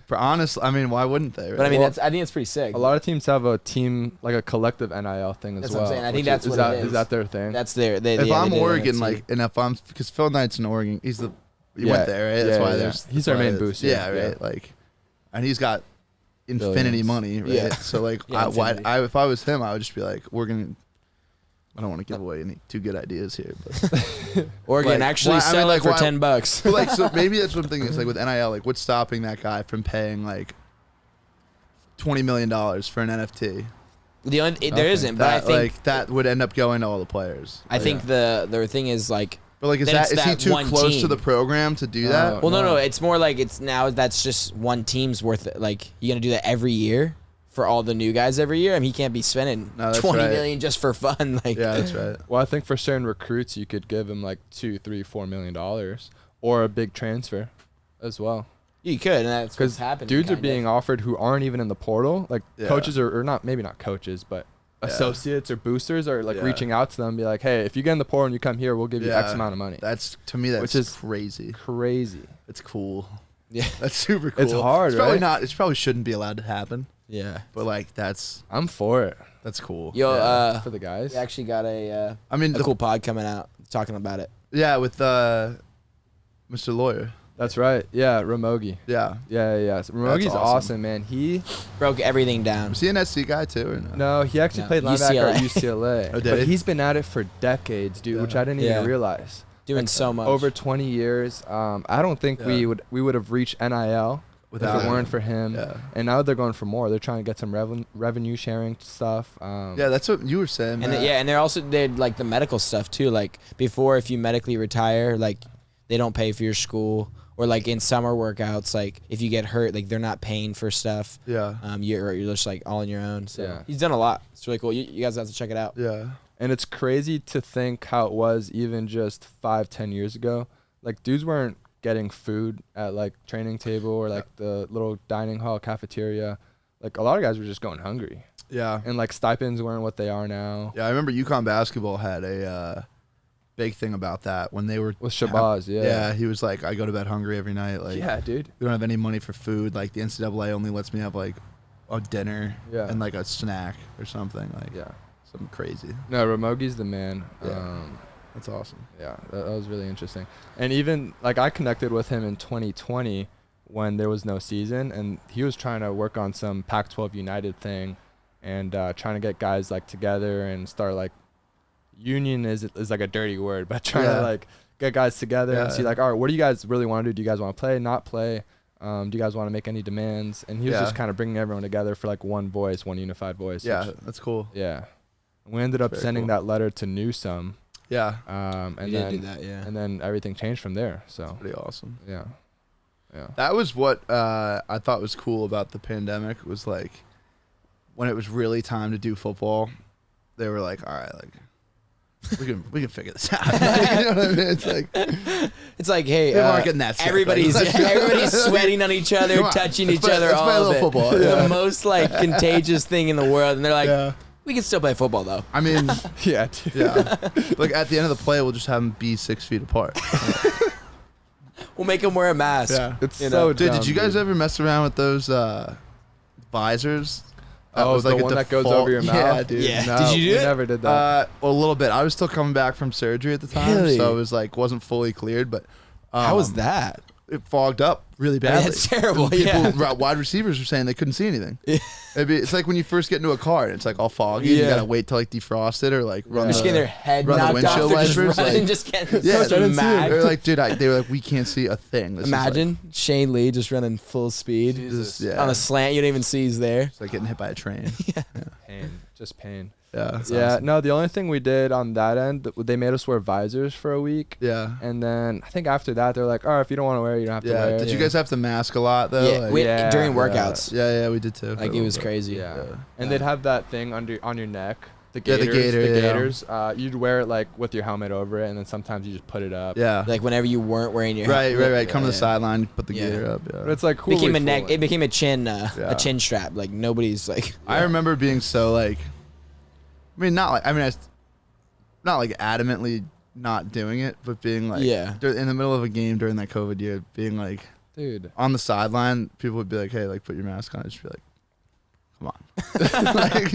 Speaker 2: For honest, I mean, why wouldn't they? Right?
Speaker 3: But I mean, I think it's pretty sick.
Speaker 1: A lot of teams have a team, like a collective NIL thing as
Speaker 3: That's
Speaker 1: well.
Speaker 3: what I'm saying. I think
Speaker 1: which
Speaker 3: that's
Speaker 1: is
Speaker 3: what
Speaker 1: that,
Speaker 3: it is.
Speaker 1: Is that their thing?
Speaker 3: That's their.
Speaker 2: if I'm
Speaker 3: they do
Speaker 2: Oregon,
Speaker 3: NFT.
Speaker 2: like, and if I'm, because Phil Knight's in Oregon, he went there, right? That's why there's.
Speaker 1: He's
Speaker 2: that's
Speaker 1: our
Speaker 2: why
Speaker 1: main
Speaker 2: it's-
Speaker 1: booster.
Speaker 2: Yeah, right. Like, and he's got infinity
Speaker 1: Billions.
Speaker 2: money, right?
Speaker 3: Yeah.
Speaker 2: So like,
Speaker 3: Yeah, infinity.
Speaker 2: if I was him, I would just be like, we're gonna. I don't want to give away any too good ideas here, but
Speaker 3: Oregon
Speaker 2: like,
Speaker 3: actually
Speaker 2: why- I mean,
Speaker 3: sell
Speaker 2: like,
Speaker 3: it for
Speaker 2: why-
Speaker 3: $10.
Speaker 2: but like, so maybe that's what I'm thinking. It's like with NIL, like, what's stopping that guy from paying like $20 million for an NFT?
Speaker 3: There isn't, but I
Speaker 2: That,
Speaker 3: think
Speaker 2: like that would end up going to all the players.
Speaker 3: I think the thing is like.
Speaker 2: But like, is
Speaker 3: then it's
Speaker 2: he
Speaker 3: that
Speaker 2: too
Speaker 3: one
Speaker 2: close
Speaker 3: team.
Speaker 2: to the program to do that?
Speaker 3: Well, no,
Speaker 1: No.
Speaker 3: it's more like it's now that's just one team's worth. Like you're gonna do that every year for all the new guys every year. I mean, he can't be spending
Speaker 2: No, that's
Speaker 3: 20
Speaker 2: right.
Speaker 3: million just for fun. Like,
Speaker 2: Yeah, that's right.
Speaker 1: Well, I think for certain recruits, you could give them like $2, $3, $4 million, or a big transfer, as well.
Speaker 3: you could, and that's what's
Speaker 1: Because
Speaker 3: happening.
Speaker 1: dudes are
Speaker 3: kind
Speaker 1: being
Speaker 3: of.
Speaker 1: offered who aren't even in the portal. Like
Speaker 2: Yeah.
Speaker 1: coaches or not, maybe not coaches, but associates or boosters are like
Speaker 2: Yeah.
Speaker 1: reaching out to them, and be like, hey, if you get in the portal and you come here, we'll give you X
Speaker 2: Yeah.
Speaker 1: amount of money.
Speaker 2: That's to me, that's
Speaker 1: Which is
Speaker 2: crazy.
Speaker 1: crazy.
Speaker 2: It's cool.
Speaker 3: Yeah,
Speaker 2: That's super cool.
Speaker 1: It's hard,
Speaker 2: It's probably
Speaker 1: right?
Speaker 2: not. It probably shouldn't be allowed to happen.
Speaker 3: yeah.
Speaker 2: But like, that's
Speaker 1: I'm for it
Speaker 2: cool.
Speaker 3: Yo,
Speaker 2: yeah.
Speaker 1: for the guys.
Speaker 3: we actually got a
Speaker 2: I mean,
Speaker 3: cool pod coming out talking about it.
Speaker 2: yeah, with Mr. Lawyer.
Speaker 1: That's right. Yeah, Ramogi.
Speaker 2: Yeah.
Speaker 1: Yeah. So Ramogi's
Speaker 2: awesome.
Speaker 1: awesome, man. He
Speaker 3: Broke everything down.
Speaker 2: Was he an SC guy too, or no?
Speaker 1: no, he actually
Speaker 3: No,
Speaker 1: played linebacker at
Speaker 3: UCLA.
Speaker 1: UCLA.
Speaker 2: Oh, did
Speaker 1: But
Speaker 2: he?
Speaker 1: he's been at it for decades, dude, which I didn't
Speaker 3: Yeah.
Speaker 1: even realize.
Speaker 3: Doing so much.
Speaker 1: Over 20 years. I don't think we
Speaker 2: Yeah.
Speaker 1: would have reached NIL
Speaker 2: Without
Speaker 1: if it
Speaker 2: him.
Speaker 1: weren't for him.
Speaker 2: Yeah.
Speaker 1: And now they're going for more. They're trying to get some revenue sharing stuff.
Speaker 2: Yeah, that's what you were saying.
Speaker 3: And
Speaker 2: Matt.
Speaker 3: and they're also did like the medical stuff too. Like before, if you medically retire, like they don't pay for your school, or like in summer workouts, like if you get hurt, like they're not paying for stuff.
Speaker 2: Yeah.
Speaker 3: You're just like all on your own. So
Speaker 1: Yeah.
Speaker 3: he's done a lot. It's really cool. You guys have to check it out.
Speaker 2: Yeah.
Speaker 1: And it's crazy to think how it was even just 5-10 years ago. Like dudes weren't getting food at like training table or like the little dining hall cafeteria. Like a lot of guys were just going hungry.
Speaker 2: Yeah.
Speaker 1: And like stipends weren't what they are now.
Speaker 2: Yeah, I remember UConn basketball had a big thing about that when they were
Speaker 1: With Shabazz, yeah.
Speaker 2: Yeah, he was like, I go to bed hungry every night. Like,
Speaker 1: Yeah, dude.
Speaker 2: we don't have any money for food. Like the NCAA only lets me have like a dinner
Speaker 1: Yeah.
Speaker 2: and like a snack or something. Like
Speaker 1: Yeah.
Speaker 2: something crazy.
Speaker 1: No, Ramogi's the man.
Speaker 2: Yeah. That's awesome.
Speaker 1: Yeah, that was really interesting. And even like I connected with him in 2020 when there was no season, and he was trying to work on some Pac-12 United thing, and trying to get guys like together and start like union is like a dirty word, but trying to like get guys together and see like, all right, what do you guys really want to do? Do you guys want to play, not play? Do you guys want to make any demands? And he was just kind of bringing everyone together for like one voice, one unified voice.
Speaker 2: Yeah,
Speaker 1: which-
Speaker 2: that's cool.
Speaker 1: yeah. We ended up
Speaker 2: Very
Speaker 1: sending
Speaker 2: cool.
Speaker 1: that letter to Newsome.
Speaker 2: Yeah.
Speaker 1: And
Speaker 3: We
Speaker 1: then
Speaker 3: did do that, yeah.
Speaker 1: and then everything changed from there. So
Speaker 2: Pretty awesome.
Speaker 1: yeah.
Speaker 2: That was what I thought was cool about the pandemic was like when it was really time to do football, they were like, all right, like we can figure this out. You know what I mean? It's like
Speaker 3: It's like, hey,
Speaker 2: People aren't getting that sick.
Speaker 3: everybody's
Speaker 2: Like,
Speaker 3: everybody's sweating on each other,
Speaker 2: Come on,
Speaker 3: touching
Speaker 2: let's
Speaker 3: each
Speaker 2: play-
Speaker 3: other,
Speaker 2: let's play a
Speaker 3: all
Speaker 2: little
Speaker 3: of it.
Speaker 2: football,
Speaker 3: The
Speaker 2: yeah.
Speaker 3: most like contagious thing in the world, and they're like,
Speaker 2: yeah.
Speaker 3: we can still play football though.
Speaker 2: I mean,
Speaker 1: Yeah. Dude.
Speaker 2: yeah. Like at the end of the play, we'll just have them be 6 feet apart.
Speaker 3: We'll make them wear a mask.
Speaker 2: Yeah.
Speaker 1: It's
Speaker 3: You
Speaker 1: so
Speaker 3: know.
Speaker 2: Dude,
Speaker 1: dumb,
Speaker 2: did you guys
Speaker 1: dude.
Speaker 2: ever mess around with those visors? That
Speaker 1: Oh,
Speaker 2: was like
Speaker 1: the
Speaker 2: a
Speaker 1: one that goes
Speaker 2: default-
Speaker 1: over your mouth?
Speaker 2: Yeah, dude.
Speaker 3: Yeah.
Speaker 1: No,
Speaker 3: Did you do
Speaker 1: we
Speaker 3: it?
Speaker 1: never did that.
Speaker 2: Well, a little bit. I was still coming back from surgery at the time,
Speaker 3: Really?
Speaker 2: so it was like wasn't fully cleared. But
Speaker 3: How was that?
Speaker 2: It fogged up really
Speaker 3: I mean,
Speaker 2: badly.
Speaker 3: that's terrible.
Speaker 2: People,
Speaker 3: Yeah.
Speaker 2: wide receivers were saying they couldn't see anything. It's like when you first get into a car and it's like all foggy. You
Speaker 3: Yeah.
Speaker 2: gotta wait till like defrost it or like run.
Speaker 3: They're just
Speaker 2: the-
Speaker 3: getting their head
Speaker 2: run the
Speaker 3: knocked off.
Speaker 2: windshield
Speaker 3: They're just
Speaker 2: wipers,
Speaker 3: running,
Speaker 2: like-
Speaker 3: just getting
Speaker 2: Yeah,
Speaker 3: so mad.
Speaker 2: They're like, dude, they were like, we can't see a thing. This is
Speaker 3: Imagine Shane Lee just running full speed
Speaker 2: like, this, yeah,
Speaker 3: on a slant. You don't even see he's there.
Speaker 2: it's like getting hit by a train.
Speaker 1: Pain, just pain.
Speaker 2: Yeah,
Speaker 1: Yeah. No, the only thing we did on that end, they made us wear visors for a week,
Speaker 2: yeah,
Speaker 1: and then I think after that they're like, all right, if you don't want to wear it, you don't have to wear
Speaker 2: yeah.
Speaker 1: it.
Speaker 2: Did you guys have to mask a lot though?
Speaker 3: Yeah,
Speaker 2: Like,
Speaker 3: we,
Speaker 1: yeah,
Speaker 3: during
Speaker 1: yeah.
Speaker 3: workouts.
Speaker 2: yeah, we did too.
Speaker 3: Like it was crazy.
Speaker 1: Yeah.
Speaker 2: Yeah.
Speaker 1: And they'd have that thing on your neck. The
Speaker 2: Yeah, the
Speaker 1: gaiters.
Speaker 2: gaiter,
Speaker 1: The
Speaker 2: yeah.
Speaker 1: gaiters. You'd wear it like with your helmet over it, and then sometimes you just put it up.
Speaker 2: Yeah,
Speaker 3: Like whenever you weren't wearing your
Speaker 2: right.
Speaker 3: helmet.
Speaker 2: Come to the
Speaker 3: Yeah.
Speaker 2: sideline, put the
Speaker 3: Yeah.
Speaker 2: gator up. Yeah,
Speaker 1: But it's like
Speaker 3: It
Speaker 1: cool.
Speaker 3: became a neck. It became a chin strap. Like nobody's like.
Speaker 2: I remember being so like, not like adamantly not doing it, but being like,
Speaker 3: Yeah.
Speaker 2: in the middle of a game during that COVID year, being like,
Speaker 1: Dude.
Speaker 2: On the sideline, people would be like, "Hey, like, put your mask on." I'd just be like, "Come on." Like,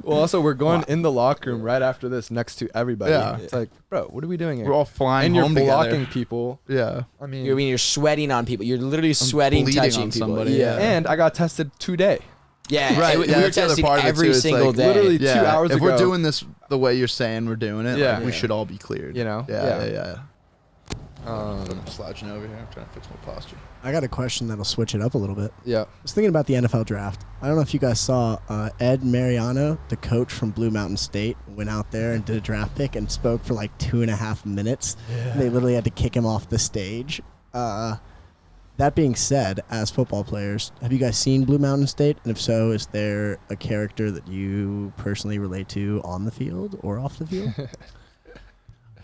Speaker 1: Well, also, we're going in the locker room right after this next to everybody.
Speaker 2: Yeah.
Speaker 1: It's like, bro, what are we doing here?
Speaker 2: we're all flying
Speaker 1: and you're
Speaker 2: home
Speaker 1: blocking
Speaker 2: together.
Speaker 1: people.
Speaker 2: Yeah.
Speaker 1: I mean,
Speaker 3: You're sweating on people. You're literally sweating,
Speaker 2: bleeding
Speaker 3: touching
Speaker 2: on
Speaker 3: people.
Speaker 2: somebody,
Speaker 3: Yeah.
Speaker 1: and I got tested today.
Speaker 3: Yeah.
Speaker 2: Right.
Speaker 3: We
Speaker 2: yeah,
Speaker 3: were
Speaker 2: that's the other
Speaker 3: testing
Speaker 2: part of it,
Speaker 3: every
Speaker 2: too. It's
Speaker 3: single
Speaker 2: like,
Speaker 3: day.
Speaker 1: literally 2 hours
Speaker 2: if
Speaker 1: ago.
Speaker 2: we're doing this the way you're saying we're doing it,
Speaker 1: Yeah.
Speaker 2: like, we
Speaker 3: Yeah.
Speaker 2: should all be cleared.
Speaker 1: You know?
Speaker 2: Yeah.
Speaker 1: Um,
Speaker 2: I'm slouching over here. I'm trying to fix my posture.
Speaker 6: I got a question that'll switch it up a little bit.
Speaker 1: yeah.
Speaker 6: I was thinking about the NFL draft. I don't know if you guys saw Ed Mariano, the coach from Blue Mountain State, went out there and did a draft pick and spoke for like 2.5 minutes. Yeah. They literally had to kick him off the stage. That being said, as football players, have you guys seen Blue Mountain State? And if so, is there a character that you personally relate to on the field or off the field?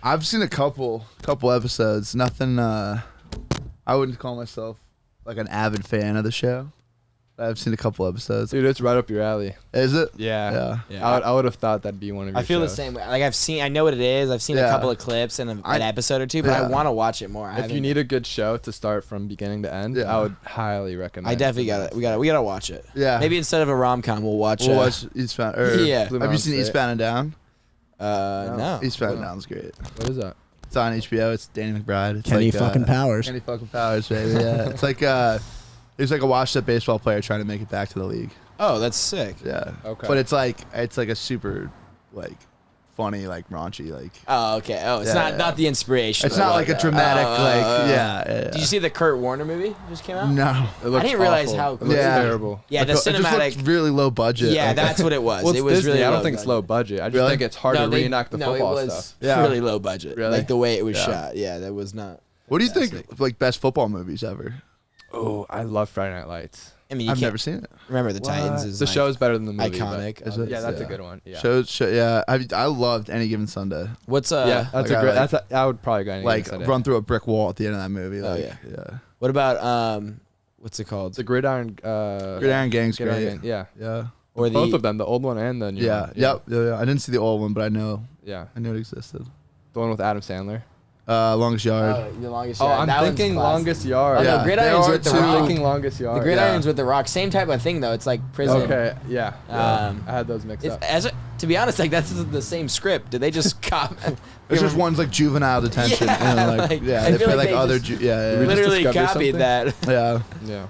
Speaker 2: I've seen a couple episodes. Nothing. I wouldn't call myself like an avid fan of the show. I've seen a couple episodes.
Speaker 1: Dude, it's right up your alley.
Speaker 2: Is it?
Speaker 1: Yeah.
Speaker 3: Yeah.
Speaker 1: I would have thought that'd be one of your
Speaker 3: I feel the
Speaker 1: shows.
Speaker 3: same way. Like I know what it is. I've seen a
Speaker 2: Yeah.
Speaker 3: couple of clips and an episode or two, but I
Speaker 2: Yeah.
Speaker 3: want to watch it more.
Speaker 1: If you need a good show to start from beginning to end,
Speaker 2: Yeah.
Speaker 1: I would highly recommend.
Speaker 3: I definitely got it. We gotta watch it.
Speaker 2: Yeah.
Speaker 3: Maybe instead of a rom-com, we'll watch.
Speaker 2: We'll watch Eastbound. Or,
Speaker 3: Yeah.
Speaker 1: Blue
Speaker 2: Have you
Speaker 1: Mountain
Speaker 2: seen
Speaker 1: State.
Speaker 2: Eastbound and Down?
Speaker 3: No.
Speaker 2: Eastbound and Down's great.
Speaker 1: What is that?
Speaker 2: It's on HBO. It's Danny McBride. It's
Speaker 6: Kenny
Speaker 2: like,
Speaker 6: fucking Powers.
Speaker 2: Kenny fucking Powers, baby. Yeah. It's like he's like a washed-up baseball player trying to make it back to the league.
Speaker 3: Oh, that's sick.
Speaker 2: Yeah.
Speaker 1: Okay.
Speaker 2: But it's like a super like funny, like raunchy, like.
Speaker 3: Oh, okay. Oh, it's
Speaker 2: Yeah.
Speaker 3: not the inspiration.
Speaker 2: It's not like a dramatic yeah.
Speaker 3: Did you see the Kurt Warner movie that just came out?
Speaker 2: No.
Speaker 1: It looks
Speaker 3: didn't realize
Speaker 1: awful.
Speaker 3: how
Speaker 1: It looks
Speaker 2: Yeah.
Speaker 1: terrible.
Speaker 3: Yeah, the
Speaker 2: It just
Speaker 3: cinematic.
Speaker 2: looked really low budget.
Speaker 3: Yeah,
Speaker 2: like,
Speaker 3: that's what it was.
Speaker 1: Well, it's
Speaker 3: it was
Speaker 1: Disney.
Speaker 3: really.
Speaker 1: I
Speaker 3: low
Speaker 1: don't think it's low budget. I just
Speaker 2: Really?
Speaker 1: think it's hard to reenact the football
Speaker 3: it was
Speaker 1: stuff.
Speaker 2: Yeah.
Speaker 3: really low budget.
Speaker 1: Really?
Speaker 3: Like the way it was
Speaker 2: Yeah.
Speaker 3: shot. Yeah, that was not.
Speaker 2: What do you think of, like best football movies ever?
Speaker 1: Oh, I love Friday Night Lights.
Speaker 3: I mean, you
Speaker 2: I've
Speaker 3: can't
Speaker 2: never seen it.
Speaker 3: remember the Titans is
Speaker 1: The
Speaker 3: like,
Speaker 1: show's better than the movie.
Speaker 3: iconic.
Speaker 1: but-
Speaker 2: Is it?
Speaker 1: Yeah, that's a
Speaker 2: Yeah.
Speaker 1: good one. Yeah.
Speaker 2: Yeah, I loved Any Given Sunday.
Speaker 3: What's
Speaker 1: Yeah, that's
Speaker 2: like,
Speaker 1: a great.
Speaker 2: I like-
Speaker 1: That's I would probably go. Any
Speaker 2: Like
Speaker 1: given Sunday.
Speaker 2: run through a brick wall at the end of that movie.
Speaker 3: Oh,
Speaker 2: Like,
Speaker 3: yeah. What about what's it called?
Speaker 1: It's a Gridiron.
Speaker 2: Gridiron Gang's
Speaker 1: Gridiron
Speaker 2: great.
Speaker 1: Gang, yeah.
Speaker 2: Yeah.
Speaker 3: Or
Speaker 1: Both of them, the old one and the new
Speaker 2: Yeah.
Speaker 1: one.
Speaker 2: Yep. Yeah. I didn't see the old one, but I knew
Speaker 1: Yeah.
Speaker 2: it existed.
Speaker 1: The one with Adam Sandler.
Speaker 2: Longest Yard.
Speaker 3: The longest.
Speaker 1: Oh,
Speaker 3: yard.
Speaker 1: I'm
Speaker 3: That one's
Speaker 1: thinking
Speaker 3: classic.
Speaker 1: Longest Yard.
Speaker 3: Oh, no,
Speaker 2: Yeah,
Speaker 3: Gridiron's
Speaker 2: they are
Speaker 3: with the
Speaker 2: too.
Speaker 3: Rock.
Speaker 1: I'm thinking Longest Yard.
Speaker 3: The Gridiron's with the Rock. Same type of thing though. It's like prison.
Speaker 1: Okay. Yeah. I had those mixed up.
Speaker 3: To be honest, like that's the same script. Did they just cop?
Speaker 2: It's just one's like juvenile detention.
Speaker 3: Yeah,
Speaker 2: and then,
Speaker 3: like,
Speaker 2: yeah,
Speaker 3: I
Speaker 2: they
Speaker 3: feel
Speaker 2: play
Speaker 3: like
Speaker 2: like
Speaker 3: they
Speaker 2: other.
Speaker 3: just-
Speaker 2: Yeah.
Speaker 1: we just
Speaker 3: Literally
Speaker 1: discover
Speaker 3: copied
Speaker 1: something?
Speaker 3: that.
Speaker 2: Yeah.
Speaker 1: Yeah.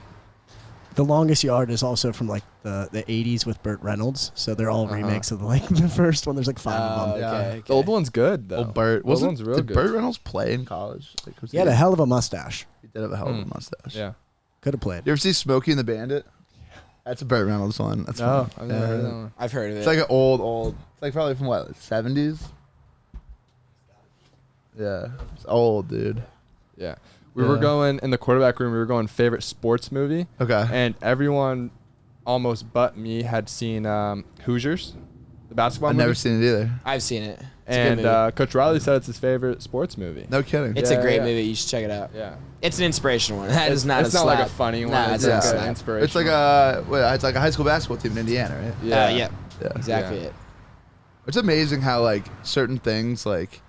Speaker 6: The Longest Yard is also from like the 80s with Burt Reynolds, so they're all remakes of like the first one. There's like 5 of them.
Speaker 2: Yeah.
Speaker 3: Okay.
Speaker 1: The old one's good though.
Speaker 2: Old Burt.
Speaker 1: The old one's real
Speaker 2: Did
Speaker 1: good.
Speaker 2: Burt Reynolds play in college? Like, was
Speaker 6: He had a hell of a mustache.
Speaker 2: He did have a hell of a mustache.
Speaker 1: Yeah.
Speaker 6: Could have played.
Speaker 2: You ever see Smokey and the Bandit? That's a Burt Reynolds one. That's
Speaker 1: No,
Speaker 2: fun.
Speaker 1: I've never heard of that one.
Speaker 3: I've heard of it.
Speaker 2: It's like an old. It's like probably from what, like 70s? Yeah. It's old, dude.
Speaker 1: Yeah. We were
Speaker 2: Yeah.
Speaker 1: going in the quarterback room. We were going favorite sports movie,
Speaker 2: Okay.
Speaker 1: and everyone, almost but me, had seen Hoosiers, the basketball
Speaker 2: I've
Speaker 1: movie.
Speaker 2: never seen it either.
Speaker 3: I've seen it. It's a good
Speaker 1: And
Speaker 3: movie.
Speaker 1: Coach Riley said it's his favorite sports movie.
Speaker 2: No kidding.
Speaker 3: It's
Speaker 1: Yeah,
Speaker 3: a great
Speaker 1: yeah.
Speaker 3: movie. You should check it out.
Speaker 1: Yeah.
Speaker 3: It's an inspirational one. That is not.
Speaker 1: It's
Speaker 3: a
Speaker 1: not like a
Speaker 3: slap.
Speaker 1: funny one.
Speaker 3: Nah,
Speaker 1: it's
Speaker 3: it's
Speaker 1: like
Speaker 3: not a
Speaker 1: an
Speaker 3: slap.
Speaker 1: inspiration.
Speaker 2: It's like it's like a high school basketball team in Indiana, right?
Speaker 1: Yeah.
Speaker 3: Yeah.
Speaker 2: Yeah.
Speaker 3: Exactly
Speaker 1: Yeah.
Speaker 3: it.
Speaker 2: It's amazing how like certain things like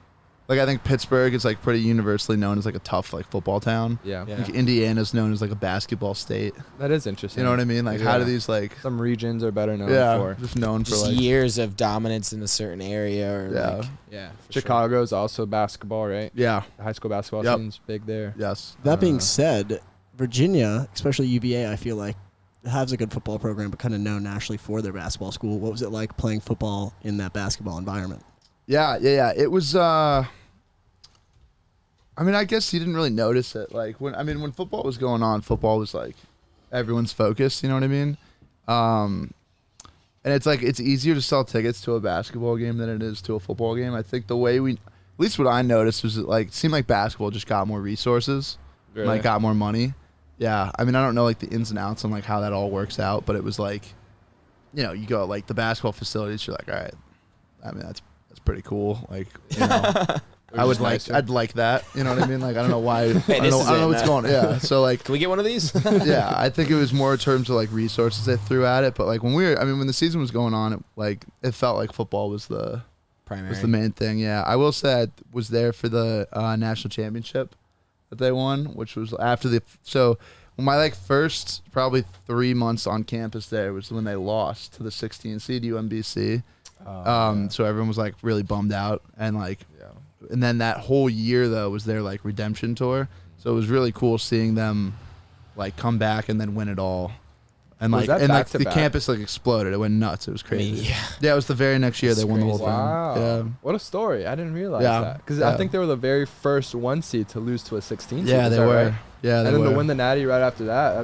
Speaker 2: I think Pittsburgh is like pretty universally known as like a tough like football town.
Speaker 1: Yeah.
Speaker 3: Yeah.
Speaker 2: Like Indiana's known as like a basketball state.
Speaker 1: That is interesting.
Speaker 2: You know what I mean? Like how do
Speaker 1: Yeah.
Speaker 2: these like
Speaker 1: Some regions are better known for.
Speaker 2: just known for
Speaker 3: Just
Speaker 2: like
Speaker 3: years of dominance in a certain area, or
Speaker 2: Yeah.
Speaker 3: like, yeah. For sure.
Speaker 1: Chicago's also basketball, right?
Speaker 2: yeah.
Speaker 1: The high school basketball
Speaker 2: Yep.
Speaker 1: scene's big there.
Speaker 2: Yes.
Speaker 6: That being said, Virginia, especially UVA, I feel like has a good football program, but kind of known nationally for their basketball school. What was it like playing football in that basketball environment?
Speaker 2: Yeah. It was I mean, I guess you didn't really notice it. Like when football was going on, football was like everyone's focus, you know what I mean? And it's like it's easier to sell tickets to a basketball game than it is to a football game. I think the way at least what I noticed was that, like, it seemed like basketball just got more resources, and, like, got more money. Yeah, I mean, I don't know like the ins and outs on like how that all works out, but it was like, you know, you go like the basketball facilities, you're like, all right, I mean that's pretty cool. Like, you know, I'd like that. You know what I mean? Like, I don't know why. I don't know what's going on. Yeah, so like,
Speaker 3: Can we get one of these?
Speaker 2: yeah, I think it was more in terms of like resources they threw at it. But like when the season was going on, it felt like football was the
Speaker 3: Primary.
Speaker 2: main thing. Yeah, I will say I was there for the national championship that they won, which was after my like first probably 3 months on campus there was when they lost to the 16 seed UMBC. So everyone was like really bummed out, and like, and then that whole year though was their like redemption tour. So it was really cool seeing them like come back and then win it all. And like, the campus like exploded. It went nuts. It was crazy. Yeah, it was the very next year they won the whole thing.
Speaker 1: Wow.
Speaker 2: Yeah.
Speaker 1: What a story. I didn't realize that. Because I think they were the very first 1 seed to lose to a 16 seed.
Speaker 2: Yeah, they were.
Speaker 1: Right?
Speaker 2: Yeah, they
Speaker 1: and then
Speaker 2: were.
Speaker 1: to win the Natty right after that,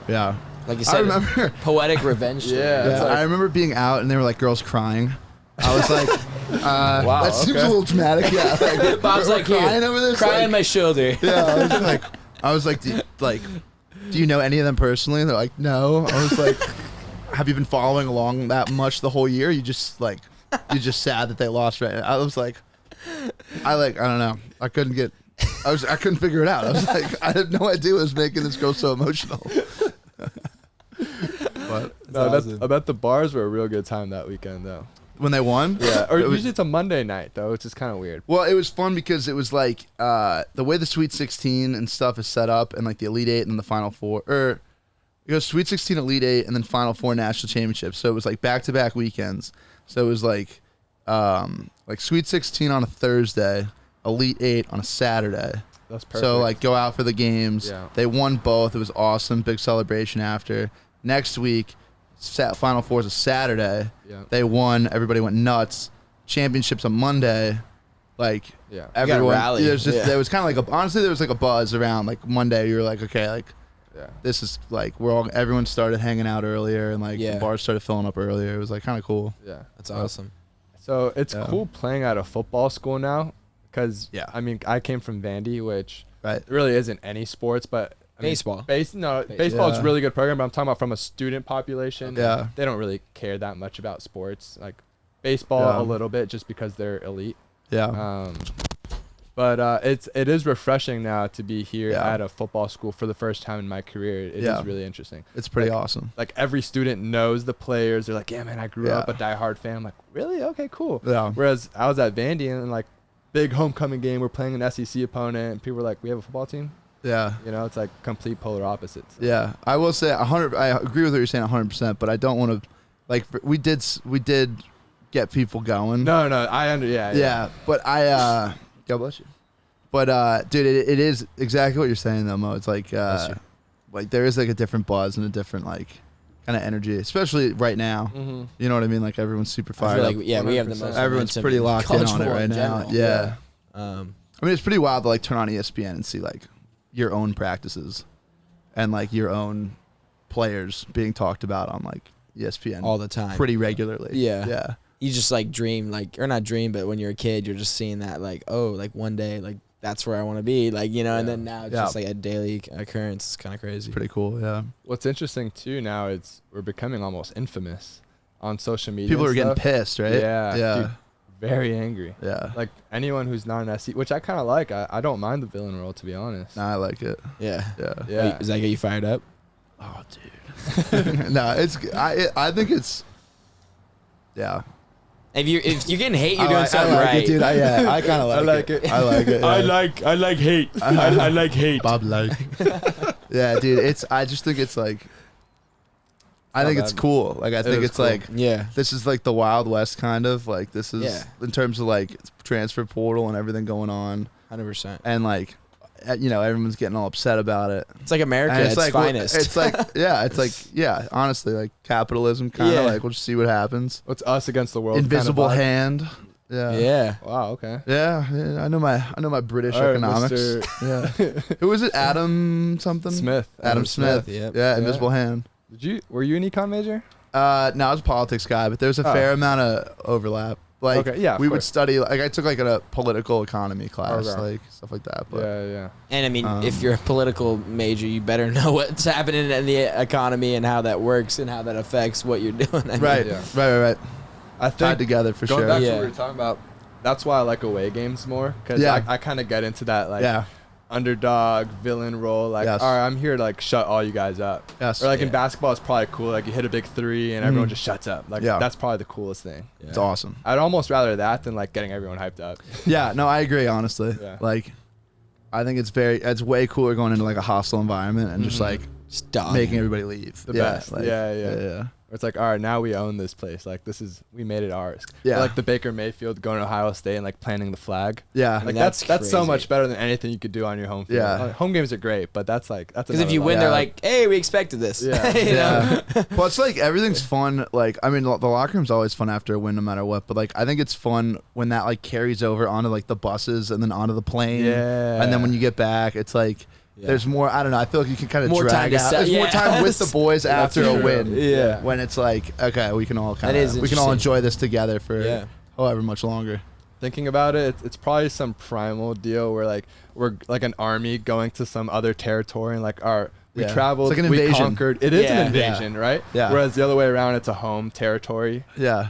Speaker 1: that's...
Speaker 3: Like you said,
Speaker 2: I remember,
Speaker 3: poetic revenge.
Speaker 2: I remember being out and there were like girls crying. I was like,
Speaker 1: wow,
Speaker 2: that seems a little dramatic. Yeah, like,
Speaker 3: Bob's like,
Speaker 2: crying over this.
Speaker 3: Crying
Speaker 2: like,
Speaker 3: on my shoulder.
Speaker 2: Yeah, I was like, do you know any of them personally? And they're like, no. I was like, have you been following along that much the whole year? You just like, you're just sad that they lost, right? I was like, I don't know. I couldn't figure it out. I was like, I had no idea what was making this girl so emotional. But
Speaker 1: I bet the bars were a real good time that weekend though.
Speaker 2: When they won?
Speaker 1: Yeah, or usually it's a Monday night though, which is kind of weird.
Speaker 2: Well, it was fun because it was like the way the Sweet 16 and stuff is set up, and like the Elite 8 and then the Final Four, or it goes Sweet 16, Elite 8, and then Final Four national championships. So it was like back-to-back weekends. So it was like Sweet 16 on a Thursday, Elite 8 on a Saturday.
Speaker 1: That's perfect.
Speaker 2: So like go out for the games.
Speaker 1: Yeah.
Speaker 2: They won both. It was awesome. Big celebration after. Next week, Final Four is a Saturday.
Speaker 1: Yeah.
Speaker 2: They won. Everybody went nuts. Championships on Monday. Like everyone,
Speaker 3: rally.
Speaker 2: There was kind of like honestly there was like a buzz around like Monday. You were like, okay, like this is like everyone started hanging out earlier, and like the bars started filling up earlier. It was like kind of cool.
Speaker 1: Yeah,
Speaker 3: that's awesome.
Speaker 1: So it's cool playing at a football school now, because I mean I came from Bandit, which really isn't any sports, but
Speaker 3: baseball.
Speaker 1: Baseball is a really good program, but I'm talking about from a student population.
Speaker 2: Yeah.
Speaker 1: They don't really care that much about sports. Like baseball a little bit just because they're elite.
Speaker 2: Yeah.
Speaker 1: But it is refreshing now to be here at a football school for the first time in my career. It is really interesting.
Speaker 2: It's pretty awesome.
Speaker 1: Like every student knows the players. They're like, yeah, man, I grew up a diehard fan. I'm like, really? Okay, cool.
Speaker 2: Yeah.
Speaker 1: Whereas I was at Vandy and like big homecoming game, we're playing an SEC opponent, and people were like, we have a football team.
Speaker 2: Yeah.
Speaker 1: You know, it's like complete polar opposites.
Speaker 2: Yeah. I will say I agree with what you're saying 100%, but I don't want to like we did get people going.
Speaker 1: No, yeah.
Speaker 2: But God bless you. But dude, it is exactly what you're saying though, Mo. It's like there is like a different buzz and a different like kind of energy, especially right now.
Speaker 1: Mm-hmm.
Speaker 2: You know what I mean? Like everyone's super fired up.
Speaker 3: We have the most.
Speaker 2: Everyone's pretty locked in on it right now. Yeah.
Speaker 3: I
Speaker 2: mean, it's pretty wild to like turn on ESPN and see like your own practices and like your own players being talked about on like ESPN
Speaker 3: all the time,
Speaker 2: pretty regularly. Yeah.
Speaker 3: You just like dream, like, or not dream, but when you're a kid, you're just seeing that like, oh, like one day, like that's where I want to be, like, you know. And then now it's just like a daily occurrence. It's kind of crazy.
Speaker 2: Pretty cool. Yeah.
Speaker 1: What's interesting too now is we're becoming almost infamous on social media.
Speaker 2: People are getting pissed, right?
Speaker 1: Yeah. Dude, very angry.
Speaker 2: Yeah.
Speaker 1: Like anyone who's not an SC, which I kind of like. I don't mind the villain role, to be honest.
Speaker 2: Nah, I like it.
Speaker 3: Yeah.
Speaker 1: Does
Speaker 3: that get you fired up?
Speaker 2: Oh, dude. No, I think it's. Yeah.
Speaker 3: If you're getting hate, you're doing something right.
Speaker 2: It, dude. I kind of like it. I like it. Yeah.
Speaker 3: I like hate. I like hate.
Speaker 2: Bob like. Yeah, dude. I just think it's like. I think it's cool. Like I think it's cool. Like this is like the Wild West kind of like this is in terms of like transfer portal and everything going on.
Speaker 3: 100%.
Speaker 2: And like, you know, everyone's getting all upset about it.
Speaker 3: It's like America at its finest.
Speaker 2: It's like honestly like capitalism kind of like we'll just see what happens.
Speaker 1: It's us against the world.
Speaker 2: Invisible
Speaker 1: kind of
Speaker 2: hand. Yeah.
Speaker 3: Yeah.
Speaker 1: Wow. Okay.
Speaker 2: Yeah. I know my British economics. Yeah. Who was it? Adam something.
Speaker 1: Smith.
Speaker 2: Adam Smith.
Speaker 3: Yep.
Speaker 2: Yeah. Invisible hand.
Speaker 1: Were you an econ major?
Speaker 2: No, I was a politics guy, but there's a fair amount of overlap. Like, we would study. Like, I took like a political economy class, like stuff like that. But
Speaker 1: yeah.
Speaker 3: And I mean, if you're a political major, you better know what's happening in the economy and how that works and how that affects what you're doing. I mean,
Speaker 2: right.
Speaker 1: I think
Speaker 2: tied together for
Speaker 1: going
Speaker 2: sure.
Speaker 1: Back to what we were talking about. That's why I like away games more, because I kind of get into that like underdog villain role. Like, all right, I'm here to like shut all you guys up. Or like in basketball, it's probably cool. Like you hit a big three and everyone just shuts up. Like that's probably the coolest thing.
Speaker 2: It's awesome.
Speaker 1: I'd almost rather that than like getting everyone hyped up.
Speaker 2: Yeah, no, I agree. Honestly, like I think it's way cooler going into like a hostile environment and just like making everybody leave.
Speaker 1: The best. Like, yeah. It's like, all right, now we own this place. Like, we made it ours.
Speaker 2: Yeah.
Speaker 1: Or like the Baker Mayfield going to Ohio State and like planting the flag.
Speaker 2: Yeah.
Speaker 1: Like
Speaker 3: that's
Speaker 1: so
Speaker 3: crazy.
Speaker 1: much better than anything you could do on your home field.
Speaker 2: Yeah.
Speaker 1: Home games are great, but that's
Speaker 3: because if you win,
Speaker 2: level.
Speaker 3: they're like, hey, we expected this.
Speaker 1: Yeah.
Speaker 3: You know?
Speaker 2: Well, it's like everything's fun. Like, I mean, the locker room's always fun after a win, no matter what. But like, I think it's fun when that like carries over onto like the buses and then onto the plane.
Speaker 1: Yeah.
Speaker 2: And then when you get back, it's like there's more. I don't know. I feel like you can kind of
Speaker 3: More time
Speaker 2: drag
Speaker 3: to
Speaker 2: out.
Speaker 3: set-
Speaker 2: There's more time with the boys after a
Speaker 1: true.
Speaker 2: win.
Speaker 3: Yeah.
Speaker 2: When it's like, okay, we can all
Speaker 3: That is
Speaker 2: we can all
Speaker 3: interesting.
Speaker 2: enjoy this together for however much longer.
Speaker 1: Thinking about it, it's probably some primal deal where like we're like an army going to some other territory and like we traveled,
Speaker 2: It's like an
Speaker 1: we
Speaker 2: invasion.
Speaker 1: conquered. It is
Speaker 3: Yeah.
Speaker 1: an invasion, right?
Speaker 2: Yeah.
Speaker 1: Whereas the other way around, it's a home territory.
Speaker 2: Yeah.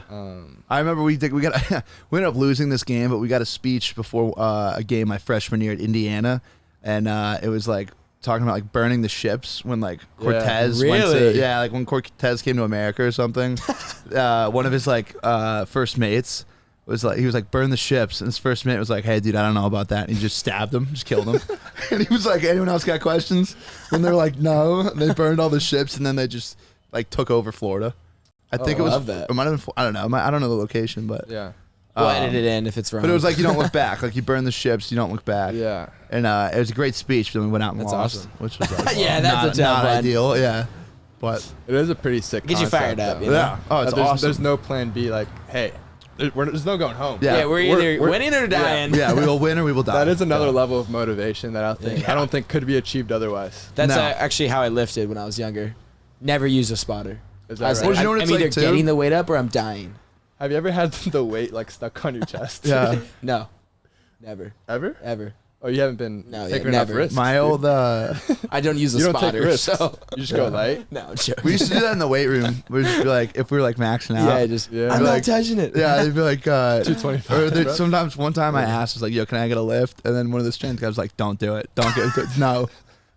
Speaker 2: I remember we ended up losing this game, but we got a speech before a game my freshman year at Indiana, and it was like talking about like burning the ships when like Cortez went
Speaker 3: Really?
Speaker 2: to like when Cortez came to America or something. One of his like first mates was like burn the ships, and his first mate was like, hey dude, I don't know about that, and he just stabbed him, just killed him. And he was like, anyone else got questions? And they're like, no. And they burned all the ships, and then they just like took over Florida. I think it was.
Speaker 3: love that.
Speaker 2: It might have been. I don't know. I don't know the location, but
Speaker 1: Yeah.
Speaker 3: We'll edit it in if it's wrong.
Speaker 2: but it was like you don't look back. Like you burn the ships, you don't look back.
Speaker 1: Yeah.
Speaker 2: And it was a great speech. But then we went out and
Speaker 3: That's
Speaker 2: lost,
Speaker 3: awesome.
Speaker 2: which was like
Speaker 3: Yeah, that's a tough
Speaker 2: not
Speaker 3: one.
Speaker 2: ideal. Yeah, but
Speaker 1: It is a pretty sick
Speaker 3: Gets you fired
Speaker 1: concept,
Speaker 3: up,
Speaker 1: though.
Speaker 3: you know?
Speaker 2: yeah. Oh, it's
Speaker 1: there's,
Speaker 2: awesome.
Speaker 1: There's no plan B. Like, hey, there's no going home.
Speaker 2: Yeah.
Speaker 3: yeah, we're either winning or dying.
Speaker 2: yeah, we will win or we will die.
Speaker 1: That is another
Speaker 2: Yeah.
Speaker 1: level of motivation that I don't think could be achieved otherwise.
Speaker 3: That's
Speaker 2: No.
Speaker 3: actually how I lifted when I was younger. Never used a spotter.
Speaker 1: Is
Speaker 3: I was
Speaker 1: that
Speaker 3: like,
Speaker 1: right?
Speaker 2: Well, you know what
Speaker 3: I'm
Speaker 2: it's like,
Speaker 3: either
Speaker 2: too?
Speaker 3: getting the weight up or I'm dying.
Speaker 1: Have you ever had the weight like stuck on your chest?
Speaker 2: Yeah.
Speaker 3: No, never,
Speaker 1: Ever?
Speaker 3: ever.
Speaker 1: Oh, you haven't been
Speaker 3: No,
Speaker 1: taking
Speaker 3: yeah,
Speaker 1: enough
Speaker 3: never.
Speaker 1: risks.
Speaker 2: My
Speaker 1: dude.
Speaker 2: old.
Speaker 3: I don't use a
Speaker 1: You don't take
Speaker 3: spotter.
Speaker 1: risks.
Speaker 3: So
Speaker 1: You just go light.
Speaker 3: no, I'm joking.
Speaker 2: we used to do that in the weight room. We'd just be like, if we were like maxing out.
Speaker 3: yeah, just
Speaker 1: Yeah.
Speaker 3: I'm
Speaker 2: Be
Speaker 3: not
Speaker 2: like-
Speaker 3: touching it.
Speaker 2: Yeah, they'd be like
Speaker 1: 225.
Speaker 2: Or
Speaker 1: bro.
Speaker 2: sometimes one time I asked, was like, "Yo, can I get a lift?" And then one of the strength guys was like, "Don't do it. Don't get it." No.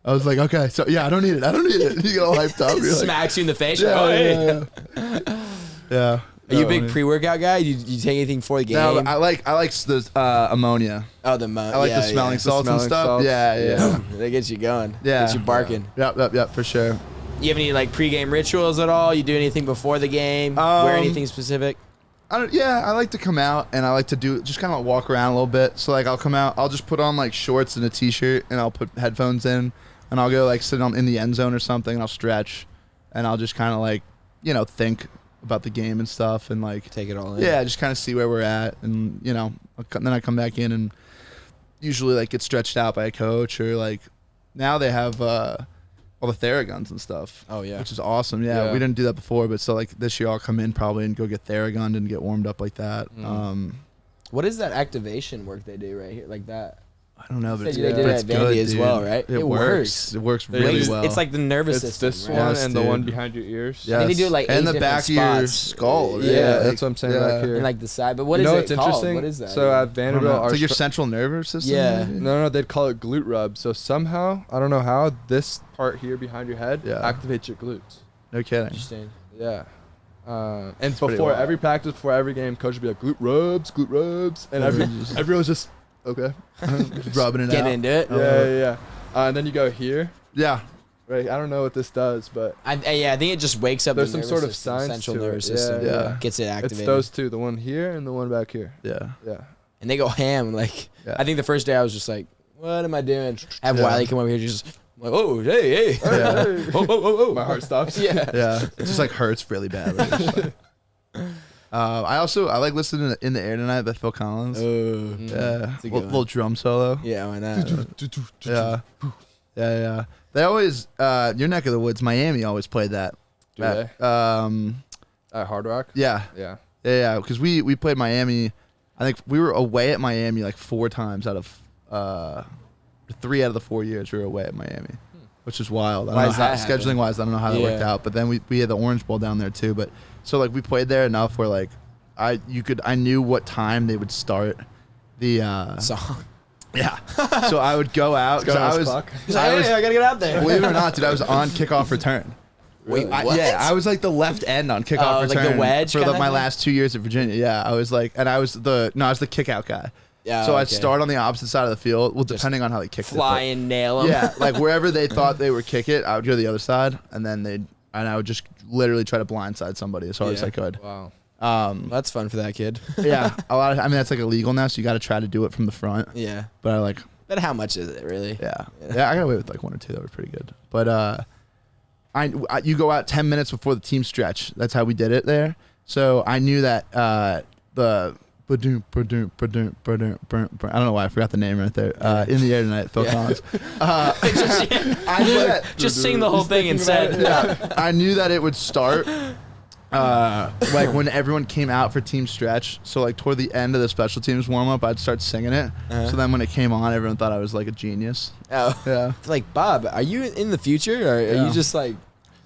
Speaker 2: I was like, "Okay, so yeah, I don't need it. I don't need it." You get all hyped up. You're like,
Speaker 3: Smacks you in the face.
Speaker 2: yeah,
Speaker 3: Oh, hey.
Speaker 2: yeah.
Speaker 3: Are you a
Speaker 2: No,
Speaker 3: big
Speaker 2: man.
Speaker 3: pre-workout guy? You take anything before the game?
Speaker 2: No, I like the ammonia.
Speaker 3: oh, the
Speaker 2: I like the smelling
Speaker 3: yeah.
Speaker 2: salts and
Speaker 1: smelling
Speaker 2: stuff.
Speaker 1: salts.
Speaker 2: Yeah.
Speaker 3: That gets you going.
Speaker 2: Yeah.
Speaker 3: Gets you barking.
Speaker 2: Yep, for sure.
Speaker 3: You have any like pre-game rituals at all? You do anything before the game? Wear
Speaker 2: Um,
Speaker 3: anything specific?
Speaker 2: I like to come out and I like to do just kind of walk around a little bit. So like I'll come out, I'll just put on like shorts and a t-shirt and I'll put headphones in and I'll go like sit in the end zone or something and I'll stretch and I'll just kind of like, think about the game and stuff and like
Speaker 3: Take it all in.
Speaker 2: yeah, just kind of see where we're at and then I come back in and usually like get stretched out by a coach or like now they have all the Theraguns and stuff.
Speaker 3: Oh, yeah.
Speaker 2: Which is awesome. Yeah,
Speaker 1: Yeah.
Speaker 2: we didn't do that before, but so like this year I'll come in probably and go get Theragunned and get warmed up like that.
Speaker 3: What is that activation work they do right here, like that?
Speaker 2: I don't know, but
Speaker 3: Said
Speaker 2: it's,
Speaker 3: they did
Speaker 2: but
Speaker 3: it
Speaker 2: it's
Speaker 3: at
Speaker 2: good,
Speaker 3: Vandy as
Speaker 2: dude.
Speaker 3: well, right?
Speaker 2: It
Speaker 3: It
Speaker 2: works.
Speaker 3: works.
Speaker 2: It works
Speaker 1: They
Speaker 2: really
Speaker 1: use-
Speaker 2: well.
Speaker 3: It's like the nervous
Speaker 1: It's
Speaker 3: system.
Speaker 1: this
Speaker 3: right?
Speaker 1: one
Speaker 2: Yes,
Speaker 1: and the
Speaker 2: dude.
Speaker 1: one behind your ears.
Speaker 2: Yes.
Speaker 3: And they do, like,
Speaker 2: and
Speaker 3: 8
Speaker 2: the back of
Speaker 3: different
Speaker 2: your
Speaker 3: spots.
Speaker 2: skull.
Speaker 3: Yeah,
Speaker 1: that's what I'm saying right here.
Speaker 3: And like the side, but what
Speaker 1: you
Speaker 3: is
Speaker 1: know
Speaker 3: it
Speaker 1: what's
Speaker 3: called?
Speaker 1: interesting?
Speaker 3: What is that?
Speaker 1: So at
Speaker 2: I don't
Speaker 1: Vanderbilt,
Speaker 2: know.
Speaker 1: our
Speaker 2: It's like your
Speaker 1: str-
Speaker 2: central nervous system.
Speaker 3: Yeah.
Speaker 2: maybe?
Speaker 1: no, they'd call it glute rub. So somehow, I don't know how, this part here behind your head
Speaker 2: Yeah.
Speaker 1: activates your glutes.
Speaker 2: No kidding.
Speaker 3: Interesting.
Speaker 1: Yeah. And
Speaker 2: pretty
Speaker 1: before
Speaker 2: wild.
Speaker 1: every practice, before every game, coach would be like, glute rubs. And everyone's just, okay.
Speaker 2: Just rubbing it
Speaker 3: Get
Speaker 2: out.
Speaker 3: into it.
Speaker 1: Yeah. And then you go here.
Speaker 2: Yeah.
Speaker 1: Right. I don't know what this does, but
Speaker 3: I think it just wakes up
Speaker 1: There's
Speaker 3: the
Speaker 1: some sort of
Speaker 3: nervous system,
Speaker 1: science
Speaker 3: central
Speaker 1: to it.
Speaker 3: nervous
Speaker 1: Yeah,
Speaker 3: system.
Speaker 2: yeah.
Speaker 3: Gets it activated.
Speaker 1: it's those two, the one here and the one back here.
Speaker 2: Yeah.
Speaker 1: Yeah.
Speaker 3: And they go ham. Like
Speaker 2: Yeah.
Speaker 3: I think the first day I was just like, what am I doing? Have
Speaker 2: Yeah.
Speaker 3: Wiley come over here just like, oh, hey.
Speaker 2: Yeah.
Speaker 3: Oh.
Speaker 1: My heart stops.
Speaker 3: Yeah.
Speaker 2: Yeah. It just like hurts really badly. Just, like- I like listening to In the Air Tonight by Phil Collins.
Speaker 3: Oh.
Speaker 2: Yeah.
Speaker 3: It's a good
Speaker 2: Little drum solo.
Speaker 3: Yeah, why not?
Speaker 2: Yeah. They always your neck of the woods, Miami always played that.
Speaker 1: Do
Speaker 2: At,
Speaker 1: At Hard Rock.
Speaker 2: yeah.
Speaker 1: Yeah.
Speaker 2: Because we played Miami. I think we were away at Miami like 4 times out of 3 out of the 4 years we were away at Miami, which is wild. I
Speaker 3: Why
Speaker 2: don't
Speaker 3: does
Speaker 2: know how,
Speaker 3: that happen?
Speaker 2: scheduling wise, I don't know how that worked
Speaker 3: Yeah.
Speaker 2: out. But then we had the Orange Bowl down there too. But so like we played there enough where like I knew what time they would start the
Speaker 3: Song.
Speaker 2: yeah. So I would go out.
Speaker 1: Go
Speaker 2: 'cause
Speaker 1: on
Speaker 2: I
Speaker 1: his
Speaker 2: was
Speaker 1: clock.
Speaker 3: He's like, hey, I gotta get out there.
Speaker 2: believe it or not, dude, I was on kickoff return.
Speaker 3: Wait, what?
Speaker 2: Yeah, I was like the left end on kickoff
Speaker 3: Oh, like the
Speaker 2: return
Speaker 3: wedge
Speaker 2: for
Speaker 3: kinda
Speaker 2: my
Speaker 3: thing?
Speaker 2: last 2 years at Virginia. Yeah, I was like, and I was the kick out guy.
Speaker 3: Yeah,
Speaker 2: So I'd
Speaker 3: okay.
Speaker 2: start on the opposite side of the field. Well, depending on how they kicked
Speaker 3: Fly
Speaker 2: it.
Speaker 3: and nail them.
Speaker 2: Yeah, like wherever they thought they would kick it, I would go to the other side, and I would just literally try to blindside somebody as hard as I could.
Speaker 1: Wow.
Speaker 3: That's fun for that kid.
Speaker 2: Yeah, I mean that's like illegal now, so you got to try to do it from the front.
Speaker 3: Yeah.
Speaker 2: But
Speaker 3: But how much is it really?
Speaker 2: yeah, I got away with like 1 or 2 that were pretty good. But you go out 10 minutes before the team stretch. That's how we did it there. So I knew that the I don't know why I forgot the name right there. In the air tonight, Phil Collins. I knew that.
Speaker 3: Just sing the whole thing and said.
Speaker 2: Yeah, I knew that it would start like when everyone came out for team stretch. So like toward the end of the special teams warm up, I'd start singing it. So then when it came on, everyone thought I was like a genius.
Speaker 3: Oh.
Speaker 2: Yeah.
Speaker 3: It's like, Bob, are you in the future, or are you just like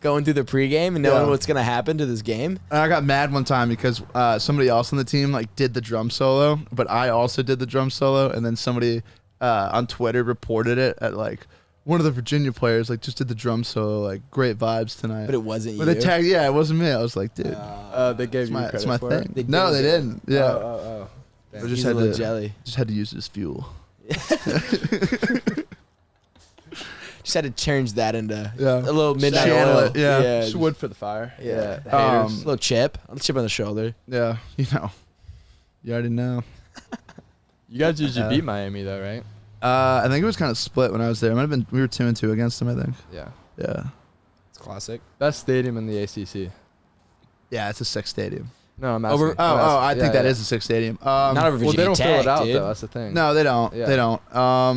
Speaker 3: going through the pregame and knowing what's gonna happen to this game?
Speaker 2: And I got mad one time because somebody else on the team like did the drum solo, but I also did the drum solo, and then somebody on Twitter reported it at like one of the Virginia players like just did the drum solo, like great vibes tonight.
Speaker 3: But it wasn't
Speaker 2: But
Speaker 3: you.
Speaker 2: they tagged, yeah, it wasn't me. I was like, dude,
Speaker 1: They gave you
Speaker 2: it's
Speaker 1: credit
Speaker 2: my
Speaker 1: for
Speaker 2: thing.
Speaker 1: it?
Speaker 2: No, they didn't. Yeah,
Speaker 1: Oh.
Speaker 2: I
Speaker 3: He's
Speaker 2: just
Speaker 3: a
Speaker 2: had
Speaker 3: little
Speaker 2: to
Speaker 3: jelly.
Speaker 2: just had to use it as fuel.
Speaker 3: Just had to change that into
Speaker 2: Yeah.
Speaker 3: a little midnight
Speaker 2: Channel
Speaker 3: oil.
Speaker 2: it, yeah.
Speaker 1: Just wood for the fire.
Speaker 3: Yeah.
Speaker 1: Haters.
Speaker 3: A little chip on the shoulder.
Speaker 2: Yeah, you already know.
Speaker 1: You guys usually beat Miami though, right?
Speaker 2: I think it was kind of split when I was there. It might have been we were 2-2 against them. I think.
Speaker 1: Yeah.
Speaker 2: Yeah.
Speaker 3: It's classic.
Speaker 1: Best stadium in the ACC.
Speaker 2: Yeah, it's a 6 stadium.
Speaker 1: No, I'm asking.
Speaker 2: I think that is a 6 stadium.
Speaker 3: Not over Virginia
Speaker 1: Well, they don't
Speaker 3: Tech,
Speaker 1: fill it out
Speaker 3: dude.
Speaker 1: though. That's the thing.
Speaker 2: No, they don't.
Speaker 1: Yeah.
Speaker 2: They don't.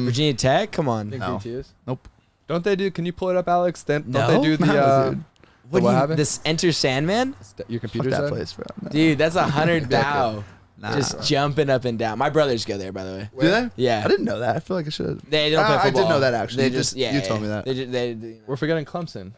Speaker 3: Virginia Tech, come on.
Speaker 1: Think
Speaker 2: No.
Speaker 1: VT is?
Speaker 2: Nope.
Speaker 1: Don't they do? Can you pull it up, Alex? Don't
Speaker 3: No?
Speaker 1: they do the
Speaker 2: No, dude.
Speaker 1: what
Speaker 3: do you,
Speaker 1: happened?
Speaker 3: this Enter Sandman?
Speaker 1: Your
Speaker 2: Fuck
Speaker 1: computer
Speaker 2: that
Speaker 1: said?
Speaker 2: place, bro. No.
Speaker 3: Dude, that's 100 thou.
Speaker 2: Nah.
Speaker 3: Just jumping up and down. My brothers go there, by the way.
Speaker 2: Do they?
Speaker 3: Yeah.
Speaker 2: I didn't know that. I feel like I should.
Speaker 3: They don't play
Speaker 2: I
Speaker 3: football.
Speaker 2: did know that actually.
Speaker 3: They
Speaker 2: You
Speaker 3: just, yeah.
Speaker 2: you told me that.
Speaker 3: They
Speaker 1: We're forgetting Clemson.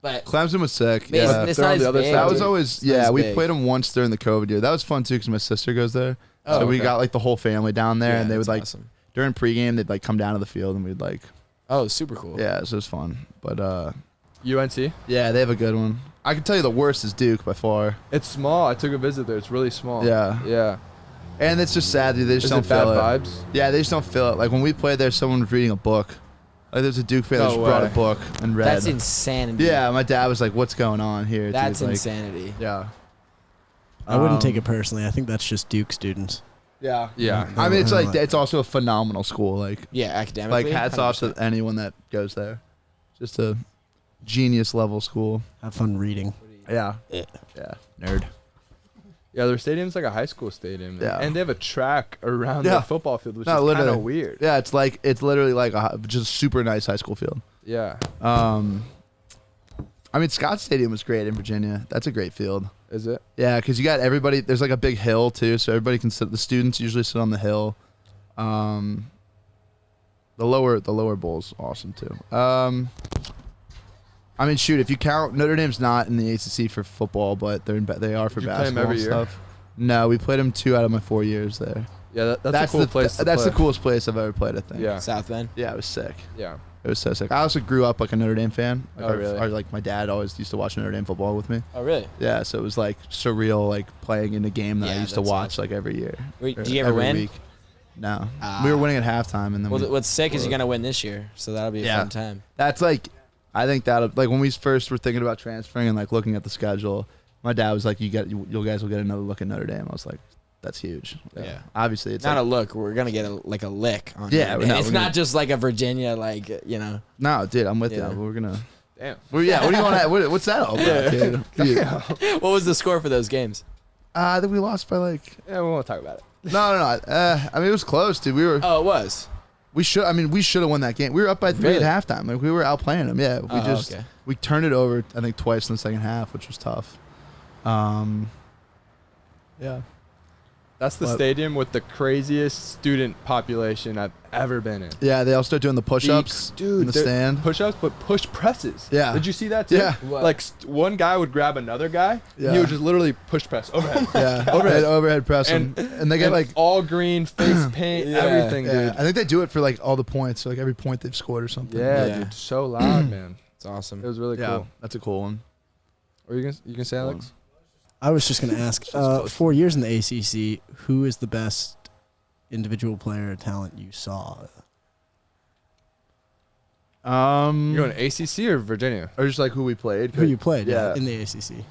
Speaker 3: but
Speaker 2: Clemson was sick.
Speaker 3: But it's-
Speaker 2: Yeah.
Speaker 3: it's
Speaker 1: they're
Speaker 3: not
Speaker 1: on the
Speaker 3: as
Speaker 1: other
Speaker 3: big,
Speaker 1: side.
Speaker 2: That was
Speaker 3: dude.
Speaker 2: always
Speaker 3: It's not as
Speaker 2: we
Speaker 3: big.
Speaker 2: played them once during the COVID year. That was fun too because my sister goes there.
Speaker 1: Oh,
Speaker 2: So we
Speaker 1: okay.
Speaker 2: got like the whole family down there,
Speaker 3: Yeah,
Speaker 2: and they would
Speaker 3: that's
Speaker 2: like
Speaker 3: awesome.
Speaker 2: during pregame they'd like come down to the field and we'd like
Speaker 3: Oh, super cool.
Speaker 2: so it was fun. But
Speaker 1: UNC.
Speaker 2: yeah, they have a good one. I can tell you the worst is Duke by far.
Speaker 1: It's small. I took a visit there. It's really small.
Speaker 2: Yeah.
Speaker 1: Yeah.
Speaker 2: And it's just sad, dude. They just
Speaker 1: Is
Speaker 2: don't
Speaker 1: it bad
Speaker 2: fill it.
Speaker 1: vibes?
Speaker 2: Yeah, they just don't feel it. Like when we played there, someone was reading a book. Like there's a Duke fan that
Speaker 1: No
Speaker 2: just brought a
Speaker 1: way.
Speaker 2: book and read.
Speaker 3: That's insanity.
Speaker 2: Yeah, my dad was like, "What's going on here?"
Speaker 3: That's
Speaker 2: dude? Like,
Speaker 3: insanity.
Speaker 2: Yeah.
Speaker 6: I wouldn't take it personally. I think that's just Duke students.
Speaker 2: Yeah.
Speaker 1: Yeah.
Speaker 2: I mean, it's
Speaker 6: I don't
Speaker 2: like
Speaker 6: know.
Speaker 2: it's also a phenomenal school. Like
Speaker 3: Yeah, academically.
Speaker 2: hats off to
Speaker 3: 100%.
Speaker 2: anyone that goes there. Just a genius level school.
Speaker 6: Have fun reading.
Speaker 2: Yeah. Yeah. Nerd.
Speaker 1: Yeah, their stadium's like a high school stadium.
Speaker 2: Yeah.
Speaker 1: And they have a track around
Speaker 2: Yeah.
Speaker 1: the football field, which
Speaker 2: No,
Speaker 1: is kind
Speaker 2: literally.
Speaker 1: of weird.
Speaker 2: Yeah, it's literally like just a super nice high school field.
Speaker 1: Yeah.
Speaker 2: I mean, Scott Stadium was great in Virginia. That's a great field.
Speaker 1: Is it?
Speaker 2: Yeah, because you got everybody. There's like a big hill too, so everybody can sit. The students usually sit on the hill. The lower bowl's awesome too. I mean, shoot, if you count Notre Dame's not in the ACC for football, but they are for
Speaker 1: Did you play 'em
Speaker 2: basketball
Speaker 1: every
Speaker 2: and
Speaker 1: year?
Speaker 2: stuff. No, we played them 2 out of my 4 years there.
Speaker 1: Yeah, that's a cool place to
Speaker 2: That's
Speaker 1: play.
Speaker 2: the coolest place I've ever played. I think.
Speaker 1: Yeah.
Speaker 3: South Bend.
Speaker 2: Yeah, it was sick.
Speaker 1: Yeah.
Speaker 2: It was so sick. I also grew up like a Notre Dame fan. Like
Speaker 1: Oh, really?
Speaker 2: like my dad always used to watch Notre Dame football with me.
Speaker 3: Oh, really?
Speaker 2: Yeah, so it was like surreal, like playing in a game that I
Speaker 3: Yeah,
Speaker 2: used to
Speaker 3: that's
Speaker 2: watch
Speaker 3: awesome.
Speaker 2: like every year.
Speaker 3: Wait,
Speaker 2: or
Speaker 3: do you ever
Speaker 2: every
Speaker 3: win?
Speaker 2: Week. No, we were winning at halftime, and then
Speaker 3: Well, what's sick is you're going to win this year, so that'll be a
Speaker 2: Yeah.
Speaker 3: fun time.
Speaker 2: That's like, I think that like when we first were thinking about transferring and like looking at the schedule, my dad was like, you guys will get another look at Notre Dame. I was like, that's huge.
Speaker 3: Yeah.
Speaker 2: Obviously, it's
Speaker 3: Not
Speaker 2: like,
Speaker 3: a look. We're going to get a lick on
Speaker 2: Yeah,
Speaker 3: it.
Speaker 2: no,
Speaker 3: It's
Speaker 2: we're
Speaker 3: not
Speaker 2: gonna-
Speaker 3: just like a Virginia, like, you know.
Speaker 2: no, dude, I'm with
Speaker 3: Yeah.
Speaker 2: you. We're gonna.
Speaker 1: Damn.
Speaker 2: Well, yeah. What do you want to? What's that all about, dude? Yeah.
Speaker 3: What was the score for those games?
Speaker 2: I think we lost by like.
Speaker 1: Yeah, we won't talk about it.
Speaker 2: No. I mean, it was close, dude. We were.
Speaker 3: Oh, it was.
Speaker 2: We should have won that game. We were up by 3
Speaker 3: Really?
Speaker 2: at halftime. Like we were outplaying them. Yeah,
Speaker 3: Oh, okay.
Speaker 2: we turned it over. I think twice in the second half, which was tough. Yeah.
Speaker 1: That's the
Speaker 2: What?
Speaker 1: stadium with the craziest student population I've ever been in.
Speaker 2: Yeah, they all start doing the push-ups
Speaker 1: Dude,
Speaker 2: in the
Speaker 1: they're-
Speaker 2: stand.
Speaker 1: Push-ups, but push presses.
Speaker 2: Yeah.
Speaker 1: Did you see that too?
Speaker 2: Yeah.
Speaker 3: What?
Speaker 1: Like one guy would grab another guy, and
Speaker 2: Yeah.
Speaker 1: he would just literally push press overhead.
Speaker 2: Yeah,
Speaker 1: Overhead.
Speaker 2: overhead press, and they get
Speaker 1: And
Speaker 2: like.
Speaker 1: all green face paint,
Speaker 3: Yeah.
Speaker 1: everything,
Speaker 2: Yeah,
Speaker 1: dude.
Speaker 2: I think they do it for like all the points, so like every point they've scored or something.
Speaker 1: Yeah,
Speaker 3: Yeah.
Speaker 1: dude, so loud, man.
Speaker 3: It's awesome.
Speaker 1: It was really
Speaker 2: yeah,
Speaker 1: cool.
Speaker 2: that's a cool one.
Speaker 1: Or you can say, Alex?
Speaker 6: I was just going to ask, 4 years in the ACC, who is the best individual player talent you saw?
Speaker 1: You're going ACC or Virginia?
Speaker 2: Or just like who we played.
Speaker 6: Who you played?
Speaker 2: Yeah.
Speaker 6: In the ACC.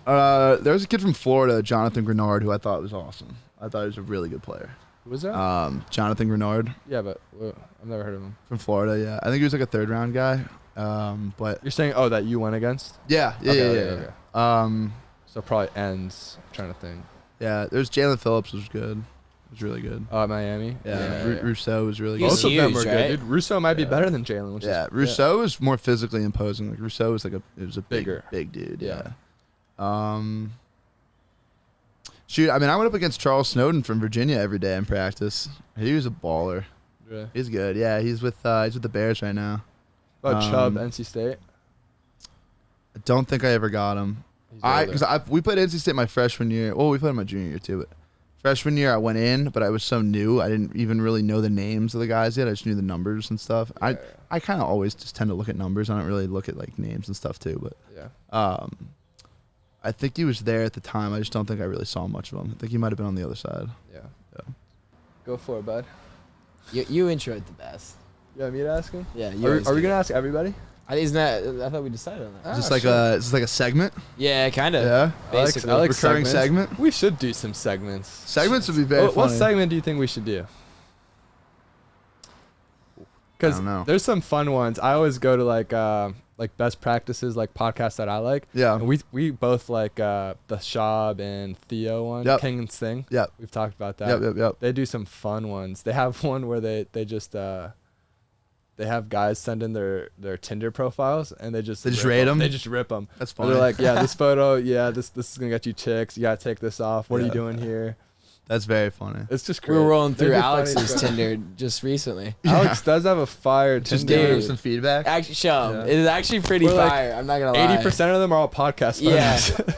Speaker 2: There was a kid from Florida, Jonathan Grenard, who I thought was awesome. I thought he was a really good player.
Speaker 1: Who was that?
Speaker 2: Jonathan Grenard
Speaker 1: Yeah, but I've never heard of him.
Speaker 2: from Florida. Yeah, I think he was like a 3rd round guy. But
Speaker 1: You're saying, that you went against?
Speaker 2: yeah.
Speaker 1: Okay.
Speaker 2: Um,
Speaker 1: So probably ends. I'm trying to think.
Speaker 2: yeah. There's Jalen Phillips was good. Was really good.
Speaker 1: Oh, at Miami?
Speaker 2: Rousseau was really
Speaker 3: He's
Speaker 2: good.
Speaker 1: Both of them
Speaker 3: huge,
Speaker 1: were
Speaker 3: right?
Speaker 1: good, dude. Rousseau might be better than Jalen, which is
Speaker 2: Rousseau was more physically imposing. Like Rousseau was like a
Speaker 1: Bigger.
Speaker 2: big dude.
Speaker 1: Yeah.
Speaker 2: Shoot, I mean, I went up against Charles Snowden from Virginia every day in practice. He was a baller.
Speaker 1: Really?
Speaker 2: He's good. Yeah, he's with the Bears right now.
Speaker 1: About Chubb, NC State.
Speaker 2: I don't think I ever got him.
Speaker 1: He's older.
Speaker 2: Because we played NC State my freshman year. Well, we played him my junior year too. But freshman year I went in, but I was so new, I didn't even really know the names of the guys yet. I just knew the numbers and stuff. I kind of always just tend to look at numbers. I don't really look at like names and stuff too. But
Speaker 1: Yeah.
Speaker 2: I think he was there at the time. I just don't think I really saw much of him. I think he might have been on the other side.
Speaker 1: Yeah. Go for it, bud.
Speaker 3: You intro it the best.
Speaker 1: You want me to ask him?
Speaker 3: Yeah.
Speaker 1: Are we going to ask everybody?
Speaker 3: Isn't that? I thought we decided on that.
Speaker 2: Is this like a segment?
Speaker 3: Yeah, kind of.
Speaker 2: Yeah.
Speaker 3: Basically.
Speaker 1: I like
Speaker 2: recurring
Speaker 1: segments.
Speaker 2: segment.
Speaker 1: We should do some segments.
Speaker 2: Segments would be very
Speaker 1: What
Speaker 2: funny.
Speaker 1: segment do you think we should do?
Speaker 2: I
Speaker 1: Because
Speaker 2: don't know.
Speaker 1: there's some fun ones. I always go to like best practices, like podcasts that I like.
Speaker 2: Yeah.
Speaker 1: And we both like the Shab and Theo one,
Speaker 2: Yep.
Speaker 1: King and Sting.
Speaker 2: Yep.
Speaker 1: We've talked about that.
Speaker 2: Yep.
Speaker 1: They do some fun ones. They have one where they just they have guys send in their Tinder profiles and they just
Speaker 2: rate them.
Speaker 1: They just rip them.
Speaker 2: That's
Speaker 1: They're
Speaker 2: funny.
Speaker 1: like, yeah, this photo, this is gonna get you chicks. You gotta take this off. What are you doing here?
Speaker 2: That's very funny.
Speaker 1: It's just
Speaker 3: We
Speaker 1: great.
Speaker 3: were rolling
Speaker 1: They
Speaker 3: through
Speaker 1: do funny
Speaker 3: Alex's
Speaker 1: stuff.
Speaker 3: Tinder just recently.
Speaker 1: Alex does have a fire
Speaker 2: Just
Speaker 1: Tinder.
Speaker 2: giving him some feedback.
Speaker 3: Actually, show him.
Speaker 1: Yeah.
Speaker 3: It is actually pretty
Speaker 1: We're like
Speaker 3: fire. I'm not gonna lie.
Speaker 1: 80% of them are all podcast
Speaker 3: Yeah.
Speaker 1: photos.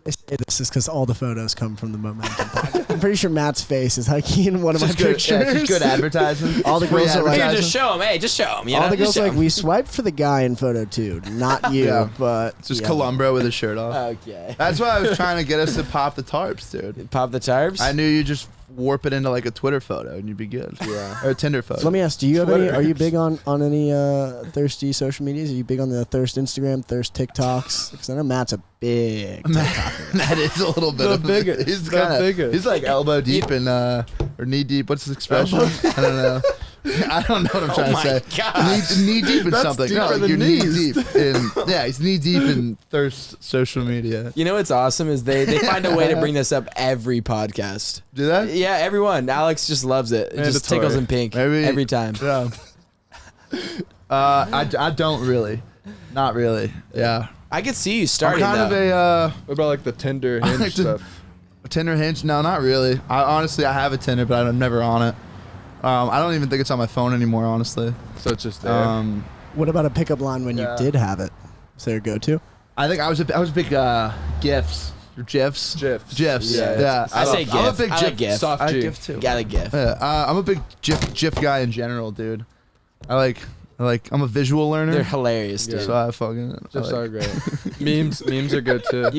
Speaker 6: I say this is because all the photos come from the Momentum podcast. I'm pretty sure Matt's face is hiking in one of my
Speaker 2: Just good,
Speaker 6: pictures.
Speaker 2: yeah, just good advertising.
Speaker 6: All the
Speaker 2: Free
Speaker 6: girls are like-
Speaker 3: Dude,
Speaker 2: advertising.
Speaker 3: just show him. Hey, just show him. You
Speaker 6: All
Speaker 3: know?
Speaker 6: the girls
Speaker 3: Just show
Speaker 6: are like,
Speaker 3: him.
Speaker 6: we swiped for the guy in photo 2, not you,
Speaker 2: Yeah.
Speaker 6: but
Speaker 2: It's just
Speaker 6: yeah.
Speaker 2: Columbro with his shirt off.
Speaker 3: Okay.
Speaker 2: That's why I was trying to get us to pop the tarps, dude.
Speaker 3: Pop the tires.
Speaker 2: I knew you just warp it into like a Twitter photo and you'd be good.
Speaker 1: Yeah.
Speaker 2: Or a Tinder photo.
Speaker 6: So let me ask, do you have any?
Speaker 1: Twitter.
Speaker 6: Are you big on any thirsty social medias? Are you big on the Thirst Instagram, Thirst TikToks? Because I know Matt's a big TikToker.
Speaker 2: That is a little bit
Speaker 1: The
Speaker 2: of
Speaker 1: biggest.
Speaker 2: He's
Speaker 1: The
Speaker 2: kind of.
Speaker 1: biggest.
Speaker 2: He's like elbow deep in or knee deep. What's his expression? I don't know. I don't know what I'm trying to say.
Speaker 3: gosh.
Speaker 2: Knee deep in
Speaker 1: That's
Speaker 2: something.
Speaker 1: deeper
Speaker 2: No,
Speaker 1: than
Speaker 2: you're knee
Speaker 1: knees.
Speaker 2: deep in. Yeah, he's knee deep in thirst social media.
Speaker 3: You know what's awesome is they find a way to bring this up every podcast.
Speaker 2: Do that?
Speaker 3: Yeah, everyone. Alex just loves it. It just
Speaker 1: Mandatory.
Speaker 3: tickles him pink
Speaker 2: Maybe-
Speaker 3: every time.
Speaker 2: Yeah. I don't really. Not really. Yeah.
Speaker 3: I could see you
Speaker 2: I'm
Speaker 3: starting
Speaker 2: kind
Speaker 3: though.
Speaker 2: of a.
Speaker 1: What about like the Tinder
Speaker 2: I
Speaker 1: Hinge
Speaker 2: like to-
Speaker 1: stuff?
Speaker 2: Tinder Hinge? No, not really. I have a Tinder, but I'm never on it. I don't even think it's on my phone anymore, honestly.
Speaker 1: So it's just there.
Speaker 6: What about a pickup line when
Speaker 1: Yeah.
Speaker 6: you did have it? Is there a go-to?
Speaker 2: I think I was a big GIFs or GIFs.
Speaker 1: GIFs.
Speaker 2: Yeah.
Speaker 3: I say
Speaker 2: I'm a
Speaker 3: GIF.
Speaker 2: big
Speaker 3: I like GIF.
Speaker 1: Soft
Speaker 2: I
Speaker 1: G.
Speaker 2: GIF too.
Speaker 3: Got a gift.
Speaker 2: Yeah, I'm a big GIF guy in general, dude. I'm a visual learner.
Speaker 3: They're hilarious, dude.
Speaker 2: So I fucking
Speaker 1: GIFs
Speaker 2: I
Speaker 1: are
Speaker 2: like-
Speaker 1: great. memes are good too.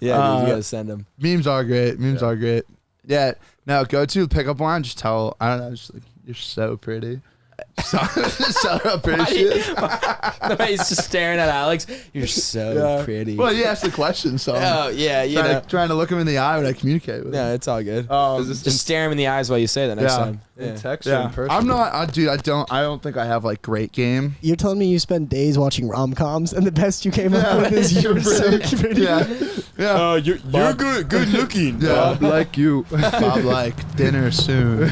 Speaker 3: Yeah, dude, you gotta send them.
Speaker 2: memes are great. Memes are great. Yeah. Now go to pickup line. Just tell. I don't know. Just like you're so pretty. So pretty shit.
Speaker 3: The way he's just staring at Alex. You're so pretty.
Speaker 2: Well, you asked the question, so I'm
Speaker 3: Oh yeah, you know.
Speaker 2: trying to look him in the eye when I communicate with him.
Speaker 3: No, it's all good.
Speaker 1: Is this
Speaker 3: Just stare him in the eyes while you say that next
Speaker 2: Yeah.
Speaker 3: time.
Speaker 1: in text or
Speaker 2: Yeah,
Speaker 1: in person?
Speaker 2: I'm not, dude. I don't think I have like great game.
Speaker 6: You're telling me you spend days watching rom-coms and the best you came up with is you're so pretty.
Speaker 2: Yeah,
Speaker 1: You're good looking.
Speaker 2: Yeah.
Speaker 1: Bob like you.
Speaker 2: Bob like dinner soon.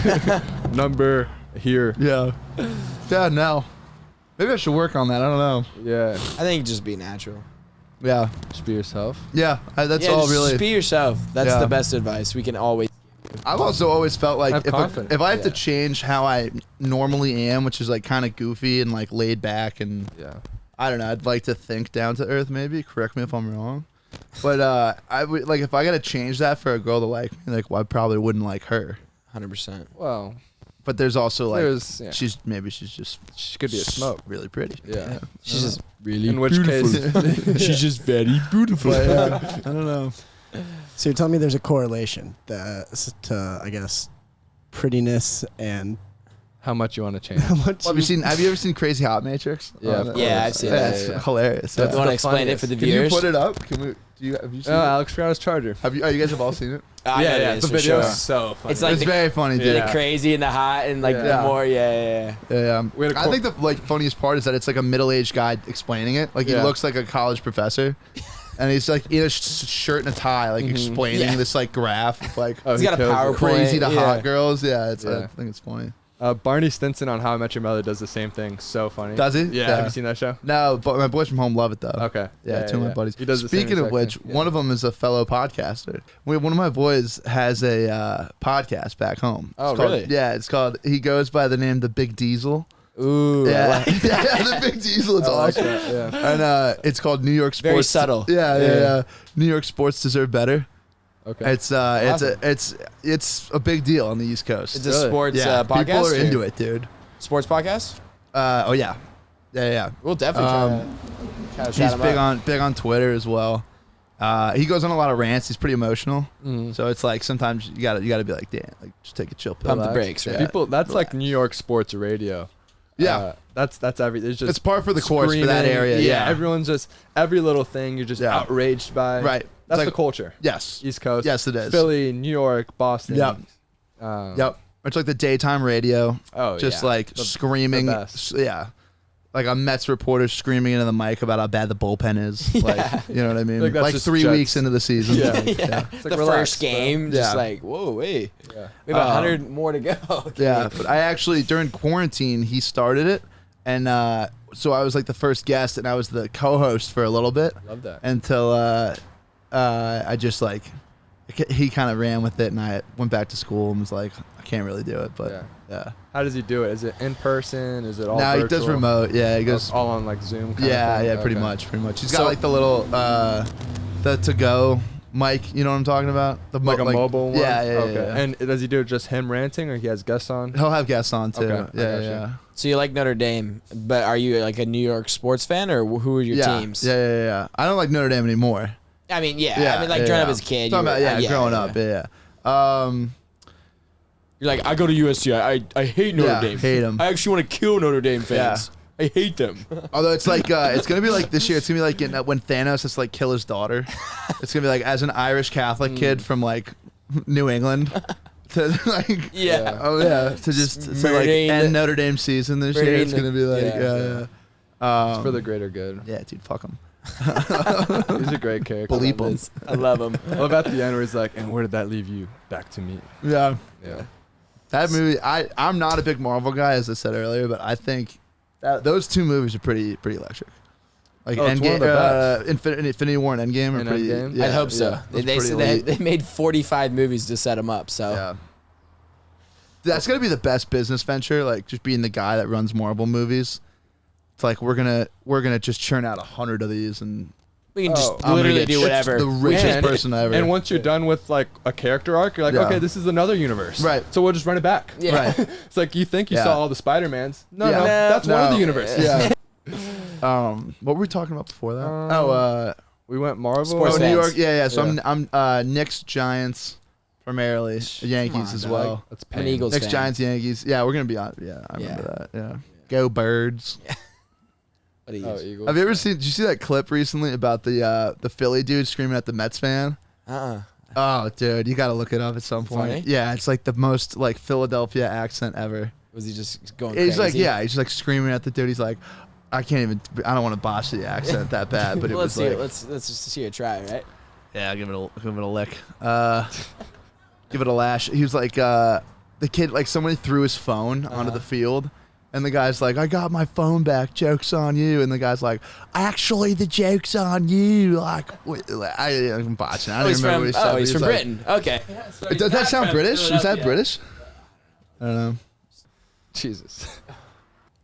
Speaker 1: Number here.
Speaker 2: Yeah, no. Maybe I should work on that. I don't know.
Speaker 1: Yeah.
Speaker 3: I think just be natural.
Speaker 2: Yeah,
Speaker 1: Just be yourself.
Speaker 2: yeah. That's
Speaker 3: yeah,
Speaker 2: all
Speaker 3: just,
Speaker 2: really.
Speaker 3: Just be yourself. That's
Speaker 2: Yeah.
Speaker 3: the best advice we can always.
Speaker 2: I've also always felt like
Speaker 1: Have confidence.
Speaker 2: if I have to change how I normally am, which is like kind of goofy and like laid back, and
Speaker 1: Yeah.
Speaker 2: I don't know, I'd like to think down to earth. Maybe correct me if I'm wrong, but I would like if I got to change that for a girl to like me, like well, I probably wouldn't like her.
Speaker 3: 100%.
Speaker 1: Well,
Speaker 2: But there's also like
Speaker 1: yeah.
Speaker 2: she's just
Speaker 1: she could be a smoke.
Speaker 2: really pretty.
Speaker 1: Yeah.
Speaker 3: She's just really
Speaker 1: In which
Speaker 3: beautiful.
Speaker 1: case,
Speaker 3: She's just very beautiful.
Speaker 2: But, I don't know.
Speaker 6: So you're telling me there's a correlation to, I guess, prettiness and
Speaker 1: How much you want to change?
Speaker 6: how much.
Speaker 2: Well, have you ever seen Crazy Hot Matrix?
Speaker 1: Yeah,
Speaker 3: Yeah, I've seen that.
Speaker 2: It's hilarious.
Speaker 3: You
Speaker 2: Yeah.
Speaker 3: want to
Speaker 1: the
Speaker 3: explain it
Speaker 1: funniest.
Speaker 3: for the
Speaker 2: Can you
Speaker 3: viewers?
Speaker 2: put it up? Have you seen it?
Speaker 1: Alex forgot his charger.
Speaker 2: You guys have all seen it?
Speaker 3: I know it is,
Speaker 1: the
Speaker 3: for
Speaker 1: video
Speaker 3: sure.
Speaker 1: is so funny.
Speaker 3: It's like
Speaker 2: It's very funny, dude.
Speaker 3: the crazy and the hot and like the
Speaker 1: Yeah.
Speaker 3: more, yeah.
Speaker 2: Yeah,
Speaker 1: We had a
Speaker 2: I think the funniest part is that it's like a middle-aged guy explaining it. Like he
Speaker 1: Yeah.
Speaker 2: looks like a college professor, and he's like in a shirt and a tie, like explaining
Speaker 3: Yeah.
Speaker 2: this like graph of like
Speaker 1: Oh,
Speaker 3: He's
Speaker 1: he
Speaker 3: got a
Speaker 1: kills it.
Speaker 3: PowerPoint.
Speaker 2: crazy to
Speaker 3: yeah.
Speaker 2: hot girls. Yeah, I
Speaker 1: Yeah.
Speaker 2: think it's funny.
Speaker 1: Barney Stinson on How I Met Your Mother does the same thing. So funny.
Speaker 2: Does he?
Speaker 1: Yeah.
Speaker 2: Yeah.
Speaker 1: Have you seen that show?
Speaker 2: No, but my boys from home love it though.
Speaker 1: Okay.
Speaker 2: Yeah, two of my buddies.
Speaker 1: He does the same
Speaker 2: Speaking of
Speaker 1: exact
Speaker 2: which,
Speaker 1: thing.
Speaker 2: one of them is a fellow podcaster. One of my boys has a podcast back home.
Speaker 3: Oh,
Speaker 2: It's called-
Speaker 3: really?
Speaker 2: Yeah, it's called. He goes by the name the Big Diesel.
Speaker 1: Ooh.
Speaker 2: Yeah, yeah, the Big Diesel. It's
Speaker 1: I like
Speaker 2: awesome.
Speaker 1: that, yeah.
Speaker 2: And it's called New York Sports.
Speaker 3: Very subtle.
Speaker 2: Yeah. New York Sports deserve better.
Speaker 1: Okay.
Speaker 2: It's it's a big deal on the East Coast.
Speaker 3: It's a
Speaker 1: Really?
Speaker 3: sports
Speaker 2: yeah,
Speaker 3: podcast.
Speaker 2: people are
Speaker 3: or-
Speaker 2: into it, dude.
Speaker 3: Sports podcast?
Speaker 2: Oh yeah.
Speaker 3: We'll definitely try to shout
Speaker 2: He's
Speaker 3: him
Speaker 2: big on Twitter as well. He goes on a lot of rants. He's pretty emotional.
Speaker 1: Mhm.
Speaker 2: So it's like sometimes you gotta be like, damn, like just take a chill pill.
Speaker 3: Pump the brakes, right?
Speaker 1: People, that's like New York sports radio.
Speaker 2: Yeah.
Speaker 1: That's everything. It's just
Speaker 2: It's par for the course for that
Speaker 1: screaming.
Speaker 2: area. Yeah.
Speaker 1: Everyone's just every little thing you're just
Speaker 2: Yeah.
Speaker 1: outraged by.
Speaker 2: Right.
Speaker 1: That's
Speaker 2: It's
Speaker 1: the
Speaker 2: like-
Speaker 1: culture.
Speaker 2: Yes.
Speaker 1: East Coast.
Speaker 2: Yes, it is.
Speaker 1: Philly, New York, Boston.
Speaker 2: Yep.
Speaker 1: Um,
Speaker 2: Yep. It's like the daytime radio.
Speaker 1: Oh,
Speaker 2: Just
Speaker 1: yeah.
Speaker 2: like
Speaker 1: The
Speaker 2: screaming.
Speaker 1: best.
Speaker 2: Yeah. Like a Mets reporter screaming into the mic about how bad the bullpen is. Like, you know what I mean?
Speaker 1: Like that's
Speaker 2: Like
Speaker 1: just
Speaker 2: 3
Speaker 1: Jets.
Speaker 2: weeks into the season.
Speaker 1: Yeah.
Speaker 2: Like,
Speaker 3: yeah.
Speaker 1: It's like,
Speaker 3: the
Speaker 1: relax,
Speaker 3: first
Speaker 1: bro.
Speaker 3: game,
Speaker 2: Yeah.
Speaker 3: just like, whoa, wait.
Speaker 1: Yeah.
Speaker 3: We have 100 more to go.
Speaker 2: Yeah, but I actually during quarantine he started it, and so I was like the first guest, and I was the co-host for a little bit
Speaker 1: Love that.
Speaker 2: until I just like he kind of ran with it, and I went back to school and was like, I can't really do it, but yeah.
Speaker 1: How does he do it? Is it in person? Is it all
Speaker 2: No, he does
Speaker 1: virtual?
Speaker 2: remote. Yeah, he
Speaker 1: Oh,
Speaker 2: goes.
Speaker 1: all on like Zoom. Kind
Speaker 2: Yeah,
Speaker 1: of thing?
Speaker 2: yeah, pretty
Speaker 1: Okay.
Speaker 2: much. He's got
Speaker 3: So-
Speaker 2: like the little the to go mic. You know what I'm talking about? The
Speaker 1: Like a mobile one.
Speaker 2: Yeah,
Speaker 1: Okay.
Speaker 2: yeah.
Speaker 1: And does he do just him ranting, or he has guests on?
Speaker 2: He'll have guests on too.
Speaker 1: Okay, I
Speaker 2: Yeah,
Speaker 1: gotcha.
Speaker 2: yeah.
Speaker 3: So you like Notre Dame, but are you like a New York sports fan, or who are your
Speaker 2: Yeah,
Speaker 3: teams?
Speaker 2: yeah. I don't like Notre Dame anymore.
Speaker 3: I mean, I mean, like growing up as a kid.
Speaker 2: Talking
Speaker 3: you
Speaker 2: about,
Speaker 3: were-
Speaker 2: growing up. Yeah.
Speaker 3: You're like, I go to USC. I hate Notre
Speaker 2: Yeah,
Speaker 3: Dame.
Speaker 2: hate 'em.
Speaker 3: I actually want to kill Notre Dame fans. I hate them.
Speaker 2: Although it's like it's gonna be like this year. It's gonna be like when Thanos has to like kill his daughter. It's gonna be like as an Irish Catholic kid from like New England to like
Speaker 3: Yeah.
Speaker 2: oh yeah to just to like
Speaker 3: Murdering
Speaker 2: end
Speaker 3: the-
Speaker 2: Notre Dame season this year.
Speaker 3: murdering
Speaker 2: It's
Speaker 3: the-
Speaker 2: gonna be like
Speaker 3: yeah.
Speaker 1: It's for the greater good.
Speaker 2: yeah, dude, fuck him.
Speaker 1: He's a great character.
Speaker 2: Bleep him.
Speaker 3: I love them.
Speaker 1: I love at the end where he's like, "And where did that leave you? Back to me."
Speaker 2: Yeah,
Speaker 1: Yeah.
Speaker 2: that movie. I'm not a big Marvel guy, as I said earlier, but I think that those two movies are pretty electric. Like
Speaker 1: Oh, it's one of the
Speaker 2: Infinity War and Endgame are
Speaker 1: And
Speaker 2: pretty.
Speaker 1: Endgame?
Speaker 2: Yeah,
Speaker 3: I'd hope so.
Speaker 2: yeah, those
Speaker 3: They
Speaker 2: are pretty
Speaker 3: said they,
Speaker 2: elite.
Speaker 3: they made 45 movies to set them up. So
Speaker 2: Yeah. That's gonna be the best business venture, like just being the guy that runs Marvel movies. It's like we're gonna just churn out 100 of these, and
Speaker 3: we can just
Speaker 1: Oh,
Speaker 2: I'm gonna
Speaker 3: literally
Speaker 2: get
Speaker 3: do whatever.
Speaker 2: the richest
Speaker 1: And-
Speaker 2: person ever.
Speaker 1: And once you're done with like a character arc, you're like,
Speaker 2: Yeah.
Speaker 1: okay, this is another universe.
Speaker 2: Right.
Speaker 1: So we'll just run it back.
Speaker 3: Yeah.
Speaker 2: Right.
Speaker 1: It's like you think you
Speaker 2: Yeah.
Speaker 1: saw all the Spider-Mans. No,
Speaker 2: Yeah.
Speaker 1: no, that's one of the
Speaker 2: No.
Speaker 1: universes.
Speaker 2: Yeah. what were we talking about before that?
Speaker 1: We went Marvel.
Speaker 3: Sports
Speaker 2: New
Speaker 3: fans.
Speaker 2: York. Yeah. So
Speaker 1: Yeah.
Speaker 2: I'm Knicks, Giants, primarily Yankees
Speaker 3: on,
Speaker 2: as
Speaker 3: dog.
Speaker 2: well.
Speaker 1: That's
Speaker 3: I'm an
Speaker 1: pain.
Speaker 3: Eagles
Speaker 2: Knicks,
Speaker 3: fan.
Speaker 2: Giants, Yankees. Yeah, we're gonna be on. Yeah, I remember that. Yeah. Go Birds.
Speaker 3: What do you
Speaker 1: Oh,
Speaker 3: use?
Speaker 1: Eagles.
Speaker 2: Have you ever seen? Did you see that clip recently about the Philly dude screaming at the Mets fan? Oh, dude, you got to look it up at some point.
Speaker 3: Funny?
Speaker 2: Yeah, it's like the most like Philadelphia accent ever.
Speaker 3: Was he just going
Speaker 2: He's
Speaker 3: crazy?
Speaker 2: like, yeah, he's just like screaming at the dude. He's like, I don't want to botch the accent that bad, but it
Speaker 3: Well,
Speaker 2: was
Speaker 3: let's see.
Speaker 2: like,
Speaker 3: Let's just see a try, right?
Speaker 2: yeah, give it a lick. Give it a lash. He was like, the kid, like somebody threw his phone onto the field. And the guy's like, I got my phone back. Joke's on you. And the guy's like, actually, the joke's on you. Like, I'm botching. I don't
Speaker 3: he's
Speaker 2: remember what he said. but
Speaker 3: he's from
Speaker 2: like-
Speaker 3: Britain. Okay.
Speaker 2: Does that sound British? Is that British? I don't know.
Speaker 1: Jesus.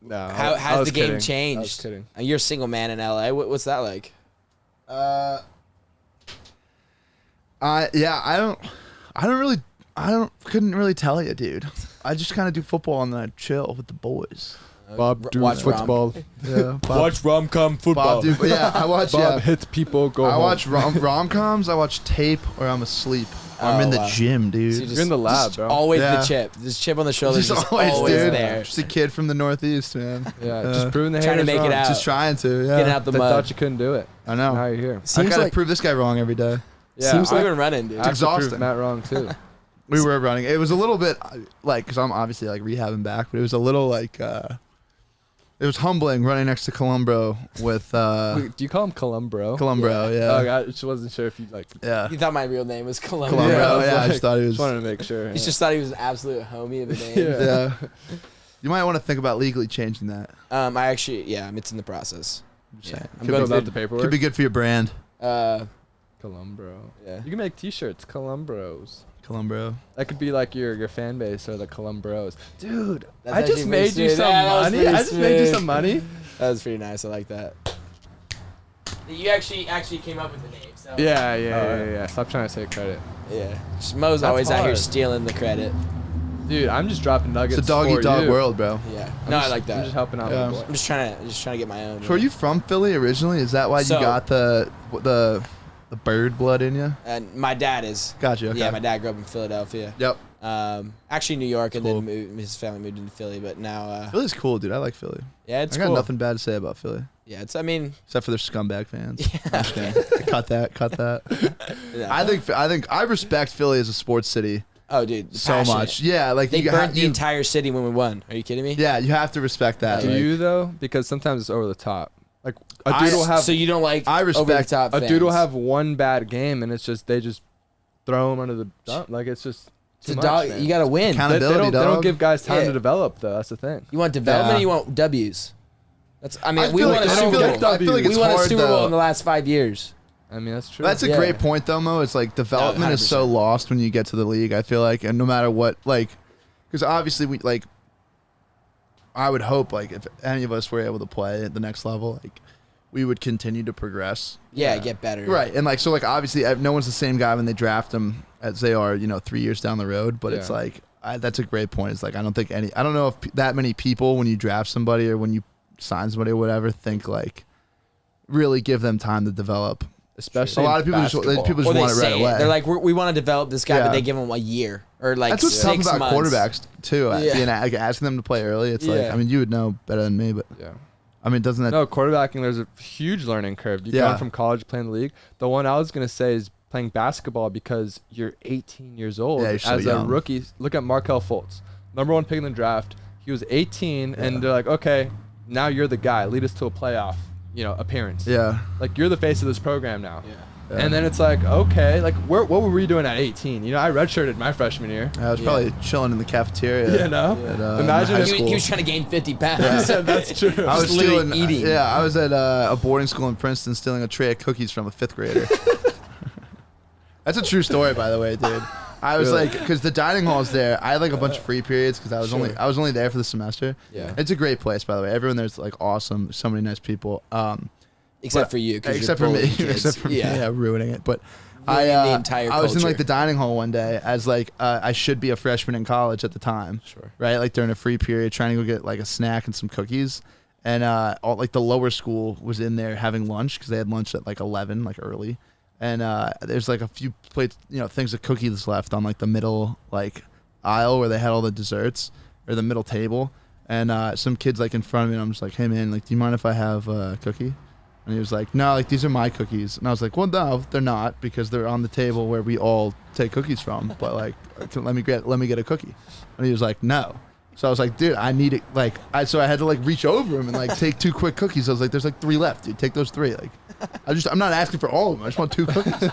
Speaker 1: No.
Speaker 3: How
Speaker 1: I
Speaker 3: has
Speaker 1: was
Speaker 3: the game
Speaker 1: kidding. I was
Speaker 3: changed?
Speaker 1: kidding.
Speaker 3: You're a single man in LA. What's that like?
Speaker 2: Couldn't really tell you, dude. I just kind of do football and then I chill with the boys.
Speaker 1: Bob do
Speaker 3: watch
Speaker 1: football.
Speaker 2: Yeah,
Speaker 3: Watch rom-com football.
Speaker 2: Bob, dude. Yeah, I watch.
Speaker 1: Bob
Speaker 2: Yeah,
Speaker 1: hits people. Go
Speaker 2: I
Speaker 1: home.
Speaker 2: watch rom-coms. I watch tape or I'm asleep. I'm in the
Speaker 3: wow.
Speaker 2: gym, dude.
Speaker 3: So you
Speaker 1: You're in the lab, bro.
Speaker 3: Always
Speaker 2: Yeah.
Speaker 3: the chip. This chip on the shoulder is
Speaker 2: Just
Speaker 3: just
Speaker 2: always,
Speaker 3: always
Speaker 2: dude.
Speaker 3: there.
Speaker 2: Just a kid from the Northeast, man.
Speaker 1: Yeah, just proving the
Speaker 3: Trying to
Speaker 1: haters
Speaker 3: make it
Speaker 1: wrong.
Speaker 3: out.
Speaker 2: Just trying to. Yeah.
Speaker 3: Getting out the
Speaker 1: They
Speaker 3: mud.
Speaker 1: thought you couldn't do it.
Speaker 2: I know.
Speaker 1: Now you're here.
Speaker 2: I
Speaker 6: Seems
Speaker 2: gotta
Speaker 6: like
Speaker 2: prove this guy wrong every day.
Speaker 1: Yeah,
Speaker 6: Seems
Speaker 3: We've
Speaker 6: like-
Speaker 3: been running, dude.
Speaker 1: I have to prove
Speaker 2: exhausting.
Speaker 1: Matt wrong too.
Speaker 2: We were running. It was a little bit like, because I'm obviously like rehabbing back, but it was a little like, it was humbling running next to Columbro with
Speaker 1: Wait, do you call him Columbro?
Speaker 2: Columbro. Yeah.
Speaker 1: Oh, I just wasn't sure if you like.
Speaker 2: Yeah.
Speaker 3: He thought my real name was Columbus.
Speaker 2: Columbro.
Speaker 1: I was
Speaker 2: Yeah, I
Speaker 1: like-
Speaker 2: just thought he was.
Speaker 1: Just wanted to make sure.
Speaker 3: He just thought he was an absolute homie of a name.
Speaker 1: Yeah.
Speaker 2: Yeah. You might want to think about legally changing that.
Speaker 3: I actually, it's in the process.
Speaker 2: saying.
Speaker 3: Yeah. I'm
Speaker 1: Could
Speaker 3: going
Speaker 1: fill out
Speaker 3: through.
Speaker 1: the paperwork.
Speaker 2: Could be good for your brand.
Speaker 1: Columbro.
Speaker 3: Yeah.
Speaker 1: You can make T-shirts, Columbros.
Speaker 2: Columbro.
Speaker 1: That could be like your fan base or the Columbros. Dude,
Speaker 3: That's
Speaker 1: I just
Speaker 3: actually
Speaker 1: made
Speaker 3: pretty
Speaker 1: you
Speaker 3: sweet.
Speaker 1: some
Speaker 3: Yeah, that was
Speaker 1: money.
Speaker 3: pretty
Speaker 1: I just made you
Speaker 3: sweet.
Speaker 1: some money.
Speaker 3: That was pretty nice. I like that. You actually came up with the name. So.
Speaker 1: Yeah. Stop trying to take credit.
Speaker 3: Yeah. Mo's
Speaker 1: That's
Speaker 3: always out here
Speaker 1: hard.
Speaker 3: stealing the credit.
Speaker 1: Dude, I'm just dropping nuggets.
Speaker 2: It's a dog eat
Speaker 1: for
Speaker 2: dog
Speaker 1: you.
Speaker 2: world, bro.
Speaker 3: Yeah.
Speaker 1: I'm
Speaker 3: No,
Speaker 1: just-
Speaker 3: I like that.
Speaker 1: I'm just helping out
Speaker 2: Yeah.
Speaker 1: my boy.
Speaker 3: I'm just trying to get my own.
Speaker 2: So are you from Philly originally? Is that why
Speaker 3: So-
Speaker 2: you got the bird blood in you?
Speaker 3: And my dad is.
Speaker 2: Gotcha. Okay.
Speaker 3: Yeah, my dad grew up in Philadelphia.
Speaker 2: Yep.
Speaker 3: Actually New York, and
Speaker 2: Cool.
Speaker 3: then his family moved into Philly. But now,
Speaker 2: Philly's cool, dude. I like Philly.
Speaker 3: yeah, it's
Speaker 2: I got
Speaker 3: cool.
Speaker 2: nothing bad to say about Philly,
Speaker 3: Yeah, it's. I mean,
Speaker 2: except for their scumbag fans.
Speaker 3: Yeah.
Speaker 2: I'm just kidding. Cut that.
Speaker 3: yeah.
Speaker 2: I think I respect Philly as a sports city
Speaker 3: Oh, dude,
Speaker 2: so
Speaker 3: passionate.
Speaker 2: much. Yeah, like
Speaker 3: They
Speaker 2: you
Speaker 3: burnt the entire city when we won. Are you kidding me?
Speaker 2: Yeah, you have to respect that.
Speaker 1: Do
Speaker 2: like-
Speaker 1: you though? Because sometimes it's over the top. Like a
Speaker 2: I-
Speaker 1: dude will have
Speaker 3: So you don't like
Speaker 2: I respect
Speaker 3: over the top
Speaker 1: a
Speaker 3: fans.
Speaker 1: dude will have one bad game and it's just they just throw him under the dump. Like it's just
Speaker 3: It's
Speaker 1: too
Speaker 3: a
Speaker 1: much.
Speaker 3: dog.
Speaker 1: man.
Speaker 3: You got to win.
Speaker 2: Count-
Speaker 1: They
Speaker 2: Accountability,
Speaker 1: don't
Speaker 2: dog.
Speaker 1: give guys time
Speaker 3: Yeah.
Speaker 1: to develop though. That's the thing.
Speaker 3: You want development.
Speaker 2: Yeah.
Speaker 3: Or you want W's. That's. I mean,
Speaker 2: I
Speaker 3: we
Speaker 2: feel
Speaker 3: won
Speaker 2: like-
Speaker 3: a
Speaker 2: I
Speaker 3: Super
Speaker 2: feel
Speaker 3: Bowl.
Speaker 2: like- I feel like
Speaker 3: We
Speaker 2: it's
Speaker 3: won a
Speaker 2: hard,
Speaker 3: Super Bowl
Speaker 2: though.
Speaker 3: in the last 5 years.
Speaker 1: I mean that's true.
Speaker 2: That's a
Speaker 3: Yeah.
Speaker 2: great point, though, Mo. It's like development is so
Speaker 3: 100%.
Speaker 2: lost when you get to the league. I feel like, and no matter what, like, because obviously we like, I would hope like if any of us were able to play at the next level, like, we would continue to progress.
Speaker 3: Yeah, get better.
Speaker 2: Right, and like so, like obviously, no one's the same guy when they draft them as they are, 3 years down the road. But it's
Speaker 1: Yeah.
Speaker 2: like that's a great point. It's like I don't know if that many people when you draft somebody or when you sign somebody or whatever think like really give them time to develop.
Speaker 1: Especially
Speaker 2: A lot
Speaker 1: in
Speaker 2: of people just
Speaker 1: basketball.
Speaker 2: people
Speaker 3: Or
Speaker 2: just
Speaker 3: they
Speaker 2: want it right
Speaker 3: say
Speaker 2: away.
Speaker 3: it. They're like, we want to develop this guy,
Speaker 2: Yeah.
Speaker 3: but they give him a year or like
Speaker 2: That's what's
Speaker 3: 6
Speaker 2: tough about
Speaker 3: months.
Speaker 2: quarterbacks too.
Speaker 3: Yeah.
Speaker 2: Being like asking them to play early, it's like
Speaker 3: Yeah.
Speaker 2: I mean you would know better than me, but
Speaker 1: Yeah.
Speaker 2: I mean doesn't that?
Speaker 1: No, quarterbacking, there's a huge learning curve. You
Speaker 2: Yeah.
Speaker 1: go from college to playing the league. The one I was going to say is playing basketball because you're 18 years old
Speaker 2: Yeah, you're so
Speaker 1: as
Speaker 2: young.
Speaker 1: a rookie. Look at Markelle Fultz, number 1 pick in the draft. He was 18, and they're like, okay, now you're the guy. Lead us to a playoff, appearance.
Speaker 2: Yeah,
Speaker 1: Like, you're the face of this program now.
Speaker 3: Yeah.
Speaker 2: Yeah.
Speaker 1: And then it's like, okay, like, what were we doing at 18? I redshirted my freshman year.
Speaker 2: I was probably chilling in the cafeteria.
Speaker 1: Imagine
Speaker 2: high
Speaker 1: if-
Speaker 2: school.
Speaker 3: He was trying to gain 50 pounds.
Speaker 1: That's true.
Speaker 2: I was
Speaker 3: Just literally
Speaker 2: stealing.
Speaker 3: eating.
Speaker 2: Yeah, I was at a boarding school in Princeton stealing a tray of cookies from a 5th grader. That's a true story, by the way, dude. I was
Speaker 1: Really?
Speaker 2: like, because the dining hall's there. I had like a bunch of free periods because I was only there for the semester.
Speaker 1: Yeah.
Speaker 2: It's a great place, by the way. Everyone there's like awesome. So many nice people.
Speaker 3: Except
Speaker 2: But-
Speaker 3: for you. 'Cause
Speaker 2: except
Speaker 3: you're
Speaker 2: for me,
Speaker 3: bullying kids.
Speaker 2: except for me, yeah, ruining it. But
Speaker 3: Ruining the entire
Speaker 2: I was in
Speaker 3: culture.
Speaker 2: like the dining hall one day as like I should be a freshman in college at the time,
Speaker 3: Sure.
Speaker 2: right? Like during a free period, trying to go get like a snack and some cookies, and all like the lower school was in there having lunch because they had lunch at like 11, like early, and there's like a few plates, things of cookies left on like the middle like aisle where they had all the desserts or the middle table, and some kids like in front of me, and I'm just like, hey man, like do you mind if I have a cookie? And he was like, no, like these are my cookies. And I was like, well, no, they're not because they're on the table where we all take cookies from. But like, let me get a cookie. And he was like, no. So I was like, dude, I need it. Like, so I had to like reach over him and like take 2 quick cookies. I was like, there's like 3 left, dude. Take those 3. Like, I'm not asking for all of them. I just want 2 cookies.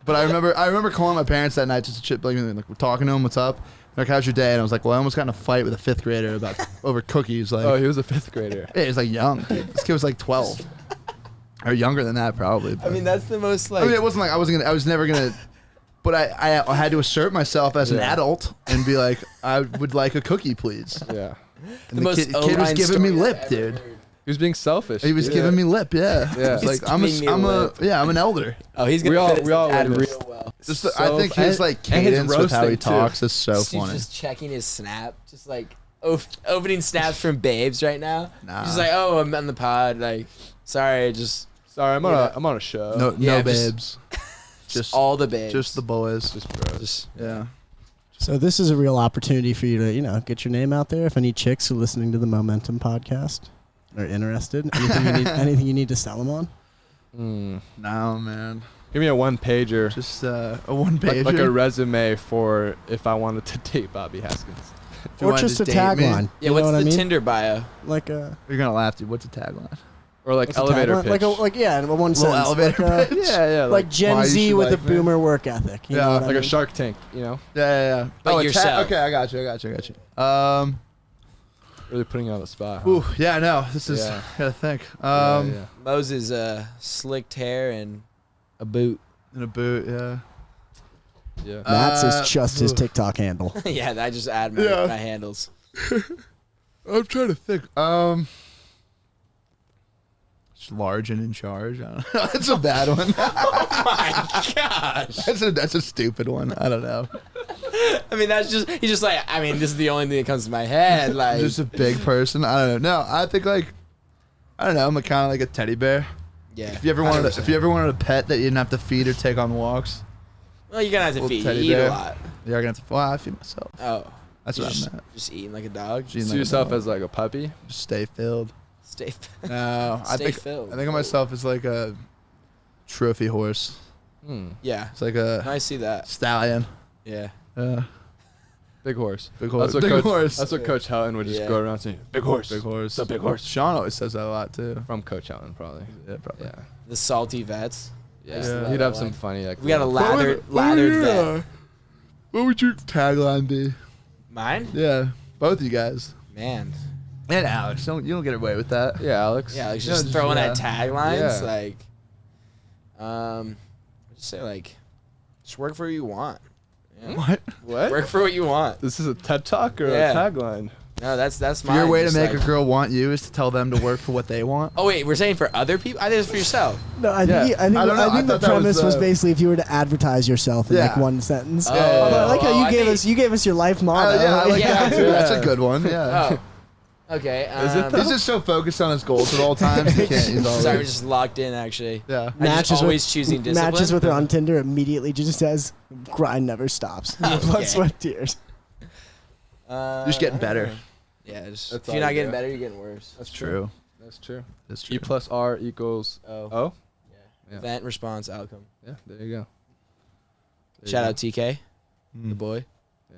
Speaker 2: But I remember calling my parents that night just to chip, like we're talking to them, what's up? They're like, how's your day? And I was like, well, I almost got in a fight with a 5th grader about over cookies. Like,
Speaker 1: Oh, he was a 5th grader.
Speaker 2: yeah, he's like young. Dude. This kid was like 12. Or younger than that, probably. But.
Speaker 3: I mean, that's the most like.
Speaker 2: I mean, it wasn't like I was never gonna. But I had to assert myself as an
Speaker 1: Yeah.
Speaker 2: adult and be like, I would like a cookie, please.
Speaker 1: Yeah.
Speaker 2: And the
Speaker 3: most
Speaker 2: kid was
Speaker 3: O-line
Speaker 2: giving me
Speaker 3: story
Speaker 2: lip,
Speaker 3: I've
Speaker 2: dude.
Speaker 3: ever heard.
Speaker 1: He was being selfish.
Speaker 2: He was
Speaker 1: dude.
Speaker 2: giving me lip, yeah.
Speaker 1: Yeah.
Speaker 2: It's like
Speaker 3: He's
Speaker 2: I'm
Speaker 3: giving me lip.
Speaker 2: an elder.
Speaker 3: Oh, he's gonna
Speaker 1: We all-
Speaker 3: fit his
Speaker 1: we all
Speaker 3: dad
Speaker 1: witnessed.
Speaker 3: real well.
Speaker 2: Just the,
Speaker 1: So
Speaker 2: I think his like
Speaker 1: and his
Speaker 2: cadence with how he
Speaker 1: roasting, too.
Speaker 2: talks is so
Speaker 3: He's
Speaker 2: funny.
Speaker 3: just checking his snap, just like opening snaps from babes right now.
Speaker 2: Nah.
Speaker 3: He's like, oh, I'm on the pod. Like, sorry, just
Speaker 1: Sorry, I'm
Speaker 3: Yeah.
Speaker 1: on a show.
Speaker 2: No
Speaker 3: Yeah, just-
Speaker 2: babes. Just
Speaker 3: all the babes.
Speaker 2: Just the boys.
Speaker 1: Just bros.
Speaker 3: Just-
Speaker 2: Yeah.
Speaker 6: So this is a real opportunity for you to, get your name out there. If any chicks are listening to the Momentum podcast are interested, anything you need to sell them on?
Speaker 2: No, man.
Speaker 1: Give me a one-pager.
Speaker 2: Just a one-pager.
Speaker 1: Like a resume for if I wanted to date Bobby Haskins.
Speaker 2: If you
Speaker 6: Or
Speaker 2: wanted
Speaker 6: just
Speaker 2: to
Speaker 6: a
Speaker 2: date me.
Speaker 6: tagline.
Speaker 3: Yeah,
Speaker 6: You know
Speaker 3: what's
Speaker 6: what
Speaker 3: the
Speaker 6: I mean?
Speaker 3: Tinder bio?
Speaker 6: Like a
Speaker 2: You're gonna laugh, dude. What's a tagline?
Speaker 1: Or like
Speaker 6: what's a
Speaker 1: elevator
Speaker 6: tagline?
Speaker 1: pitch.
Speaker 6: In one sentence.
Speaker 2: elevator
Speaker 6: like,
Speaker 2: pitch?
Speaker 1: Yeah,
Speaker 6: like Gen
Speaker 2: why you
Speaker 6: Z
Speaker 2: should
Speaker 6: with
Speaker 2: like
Speaker 6: a
Speaker 2: me.
Speaker 6: boomer work ethic. You know what I
Speaker 1: like a
Speaker 6: mean?
Speaker 1: Shark Tank,
Speaker 2: Yeah.
Speaker 3: But
Speaker 2: a
Speaker 3: yourself.
Speaker 2: okay, I got you.
Speaker 1: Really putting you on the spot. Huh?
Speaker 2: Ooh, yeah, no. This is.
Speaker 1: Yeah.
Speaker 2: Gotta think.
Speaker 1: Yeah.
Speaker 3: Moses slicked hair and a boot.
Speaker 2: In a boot. Yeah.
Speaker 1: Yeah.
Speaker 6: Matt's is just his
Speaker 2: oof.
Speaker 6: TikTok handle.
Speaker 3: Yeah, I just add my,
Speaker 2: Yeah.
Speaker 3: my handles.
Speaker 2: I'm trying to think. Just large and in charge. I don't know. That's a bad one.
Speaker 3: My gosh.
Speaker 2: That's a stupid one. I don't know.
Speaker 3: I mean, he's just like, I mean, this is the only thing that comes to my head. Like,
Speaker 2: Just a big person. I don't know. No, I think I don't know. I'm kind of like a teddy bear.
Speaker 3: yeah.
Speaker 2: If you ever wanted a pet that you didn't have to feed or take on walks,
Speaker 3: Well, you're gonna have to
Speaker 2: Little
Speaker 3: feed. You
Speaker 2: teddy
Speaker 3: eat
Speaker 2: bear.
Speaker 3: a lot.
Speaker 2: you're gonna have to. Well, I feed myself.
Speaker 3: Oh.
Speaker 2: That's
Speaker 3: You
Speaker 2: what
Speaker 3: just,
Speaker 2: I meant.
Speaker 3: just eating like a dog.
Speaker 2: Just eating
Speaker 1: See
Speaker 2: like a
Speaker 1: yourself
Speaker 2: dog.
Speaker 1: as like a puppy.
Speaker 2: Just stay filled.
Speaker 3: Stay.
Speaker 2: No,
Speaker 3: Stay filled.
Speaker 2: I think of myself as like a trophy horse.
Speaker 3: Yeah.
Speaker 2: It's like a
Speaker 3: I see that.
Speaker 2: stallion.
Speaker 3: Yeah.
Speaker 1: Big horse.
Speaker 2: Big horse.
Speaker 1: That's what
Speaker 2: Big
Speaker 1: Coach,
Speaker 2: horse.
Speaker 1: That's what Coach Helen would just
Speaker 3: Yeah.
Speaker 1: go around saying. Big horse.
Speaker 2: Big horse.
Speaker 1: It's a big horse.
Speaker 2: Sean always says that a lot too.
Speaker 1: From Coach Helen, probably.
Speaker 2: Yeah, probably.
Speaker 1: Yeah.
Speaker 3: The salty vets.
Speaker 1: Yeah.
Speaker 3: used to love
Speaker 1: He'd
Speaker 3: that
Speaker 1: have some
Speaker 3: line.
Speaker 1: funny like.
Speaker 3: We got a lathered vet.
Speaker 2: What would your tagline be?
Speaker 3: Mine?
Speaker 2: Yeah, both you guys.
Speaker 3: Man.
Speaker 2: And Alex, you don't get away with that.
Speaker 1: Yeah, Alex.
Speaker 3: Yeah, like
Speaker 2: Yeah,
Speaker 3: just
Speaker 2: just-
Speaker 3: throwing
Speaker 2: yeah.
Speaker 3: at taglines.
Speaker 1: Yeah.
Speaker 3: Like, just say like, just work for what you want. Yeah.
Speaker 2: What?
Speaker 1: What?
Speaker 3: Work for what you want.
Speaker 1: This is a TED Talk or
Speaker 3: Yeah.
Speaker 1: a tagline?
Speaker 3: No, that's my
Speaker 2: Your way to make a girl want you is to tell them to work for what they want.
Speaker 3: Oh wait, we're saying for other people? I think it's for yourself.
Speaker 6: No, I
Speaker 1: Yeah.
Speaker 6: think, I think,
Speaker 2: I don't know.
Speaker 6: I
Speaker 2: I
Speaker 6: think the
Speaker 2: thought that was,
Speaker 6: premise was,
Speaker 2: uh,
Speaker 6: basically if you were to advertise yourself in like
Speaker 2: Yeah.
Speaker 6: one sentence.
Speaker 3: Oh.
Speaker 6: Although I like how
Speaker 3: Oh,
Speaker 6: you
Speaker 3: I
Speaker 6: gave
Speaker 3: think-
Speaker 6: us your life motto.
Speaker 2: Yeah, I like
Speaker 3: Yeah.
Speaker 2: that too. That's a good one. Yeah.
Speaker 3: Oh. Okay.
Speaker 1: Is it
Speaker 2: He's just so focused on his goals at all times. He can't. He's always,
Speaker 3: Sorry, we're just locked in actually.
Speaker 2: yeah.
Speaker 3: I just always choosing discipline.
Speaker 6: Matches with her on Tinder immediately just says grind never stops.
Speaker 3: Okay.
Speaker 6: Blood, sweat, tears.
Speaker 2: You're just getting better.
Speaker 3: Yeah, just,
Speaker 1: That's
Speaker 3: if you're
Speaker 1: all
Speaker 3: not
Speaker 1: you
Speaker 3: getting
Speaker 1: do.
Speaker 3: better, you're getting worse.
Speaker 1: That's
Speaker 2: True.
Speaker 1: That's true.
Speaker 2: That's true.
Speaker 1: E plus R equals
Speaker 3: Oh.
Speaker 1: O.
Speaker 3: Yeah.
Speaker 1: Yeah.
Speaker 3: Event, response, outcome.
Speaker 1: Yeah, there you go. There
Speaker 3: Shout
Speaker 1: you
Speaker 3: out TK,
Speaker 2: Mm,
Speaker 3: the boy.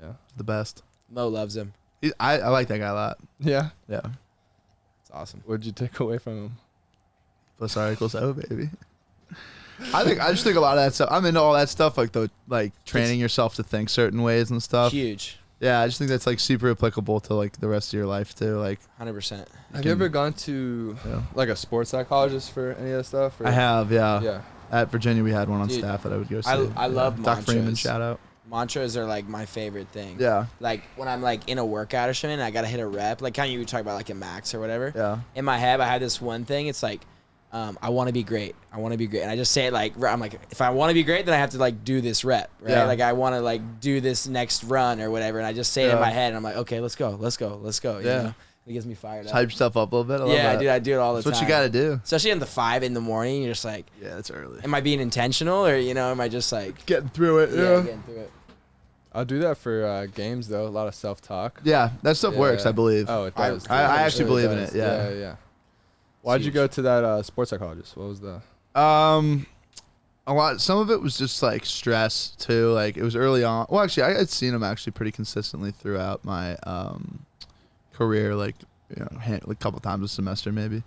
Speaker 1: go. Yeah.
Speaker 2: the best.
Speaker 3: Mo loves him.
Speaker 2: I like that guy a lot.
Speaker 1: Yeah.
Speaker 2: Yeah.
Speaker 3: It's awesome.
Speaker 1: What'd you take away from him?
Speaker 2: Plus R equals O, baby. I just think a lot of that stuff. I'm into all that stuff, like training yourself to think certain ways and stuff.
Speaker 3: Huge.
Speaker 2: Yeah, I just think that's like super applicable to like the rest of your life too. Like
Speaker 3: 100%.
Speaker 1: Have you ever gone to
Speaker 2: Yeah.
Speaker 1: like a sports psychologist for any of that stuff? Or?
Speaker 2: I have, yeah.
Speaker 1: Yeah.
Speaker 2: At Virginia, we had one on
Speaker 3: Dude,
Speaker 2: staff that I would go see.
Speaker 3: I love
Speaker 2: Doc Freeman,
Speaker 3: mantras.
Speaker 2: shout out.
Speaker 3: Mantras are like my favorite thing.
Speaker 2: Yeah,
Speaker 3: Like when I'm like in a workout or something, and I gotta hit a rep. Like kind of you talk about like a max or whatever.
Speaker 2: yeah.
Speaker 3: In my head, I have this one thing. It's like, I want to be great. I want to be great, and I just say it like I'm like, if I want to be great, then I have to like do this rep, right?
Speaker 2: Yeah.
Speaker 3: Like I want to like do this next run or whatever, and I just say it in
Speaker 2: Yeah.
Speaker 3: my head, and I'm like, okay, let's go. You
Speaker 2: Yeah.
Speaker 3: know? It gets me fired
Speaker 2: Just
Speaker 3: up.
Speaker 2: hype yourself up a little bit. I love
Speaker 3: Yeah,
Speaker 2: that.
Speaker 3: dude, I do it all the
Speaker 2: That's
Speaker 3: time.
Speaker 2: what you got to do.
Speaker 3: Especially in the 5 in the morning, you're just like,
Speaker 2: Yeah, it's early.
Speaker 3: am I being intentional or am I just like,
Speaker 2: Getting through it.
Speaker 3: yeah, getting through it?
Speaker 1: I'll do that for games though. A lot of self-talk.
Speaker 2: Yeah, that stuff works. I believe.
Speaker 1: Oh, it does.
Speaker 2: I actually
Speaker 1: It really
Speaker 2: believe in
Speaker 1: does.
Speaker 2: it, yeah.
Speaker 1: Yeah. Why'd you
Speaker 3: huge.
Speaker 1: go to that sports psychologist? What was the?
Speaker 2: A lot. Some of it was just like stress too. Like it was early on. Well, actually, I had seen him actually pretty consistently throughout my career. Like like a couple times a semester maybe.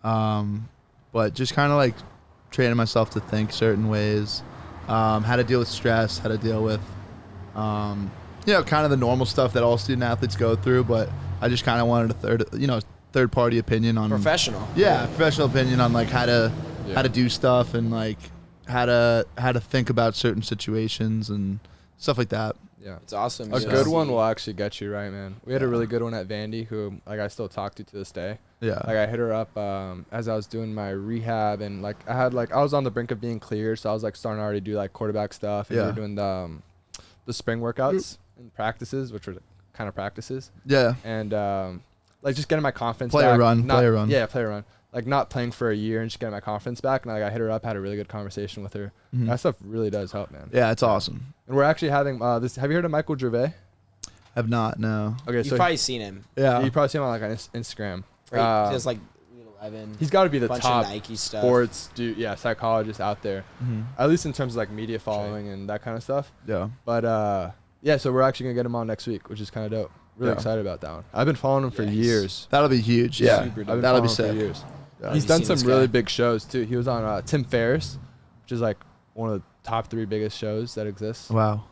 Speaker 2: But just kind of like training myself to think certain ways. How to deal with stress. How to deal with kind of the normal stuff that all student athletes go through. But I just kind of wanted a third party opinion on
Speaker 3: Professional.
Speaker 2: Yeah, professional opinion on like how to do stuff and like how to think about certain situations and stuff like that.
Speaker 1: Yeah.
Speaker 3: It's awesome.
Speaker 1: A
Speaker 3: to
Speaker 1: good
Speaker 3: see.
Speaker 1: one will actually get you right, man. We had a really good one at Vandy who like I still talk to this day.
Speaker 2: Yeah.
Speaker 1: Like I hit her up as I was doing my rehab and like I was on the brink of being cleared, so I was like starting to already do like quarterback stuff and we
Speaker 2: Yeah.
Speaker 1: were doing the spring workouts and practices, which were kind of practices.
Speaker 2: Yeah.
Speaker 1: And like just getting my confidence
Speaker 2: Play a
Speaker 1: back.
Speaker 2: run, play a run.
Speaker 1: Yeah, play a run. like not playing for a year and just getting my confidence back. And like I hit her up, had a really good conversation with her.
Speaker 2: Mhm.
Speaker 1: That stuff really does help, man.
Speaker 2: Yeah, it's awesome.
Speaker 1: And we're actually having this. Have you heard of Michael Gervais?
Speaker 2: Have not, no.
Speaker 1: Okay,
Speaker 3: You've
Speaker 1: so
Speaker 3: probably seen him.
Speaker 2: Yeah.
Speaker 1: you probably see him on like on Instagram.
Speaker 3: Right? He does like 11.
Speaker 1: He's got to be the
Speaker 3: bunch
Speaker 1: top
Speaker 3: of Nike stuff.
Speaker 1: sports dude, psychologist out there,
Speaker 2: Mhm.
Speaker 1: at least in terms of like media following and that kind of stuff.
Speaker 2: Yeah.
Speaker 1: But yeah, so we're actually gonna get him on next week, which is kind of dope. Really
Speaker 2: Yeah.
Speaker 1: excited about that one. I've been following him for years.
Speaker 2: That'll be huge.
Speaker 1: Yeah,
Speaker 2: Yeah.
Speaker 1: I've been
Speaker 2: That'll
Speaker 1: following
Speaker 2: be
Speaker 1: him
Speaker 2: sick.
Speaker 1: for years.
Speaker 2: Yeah.
Speaker 1: He's
Speaker 3: Have you
Speaker 1: done
Speaker 3: seen
Speaker 1: some
Speaker 3: this
Speaker 1: really
Speaker 3: guy?
Speaker 1: big shows too. He was on Tim Ferriss, which is like one of the top 3 biggest shows that exists.
Speaker 2: Wow.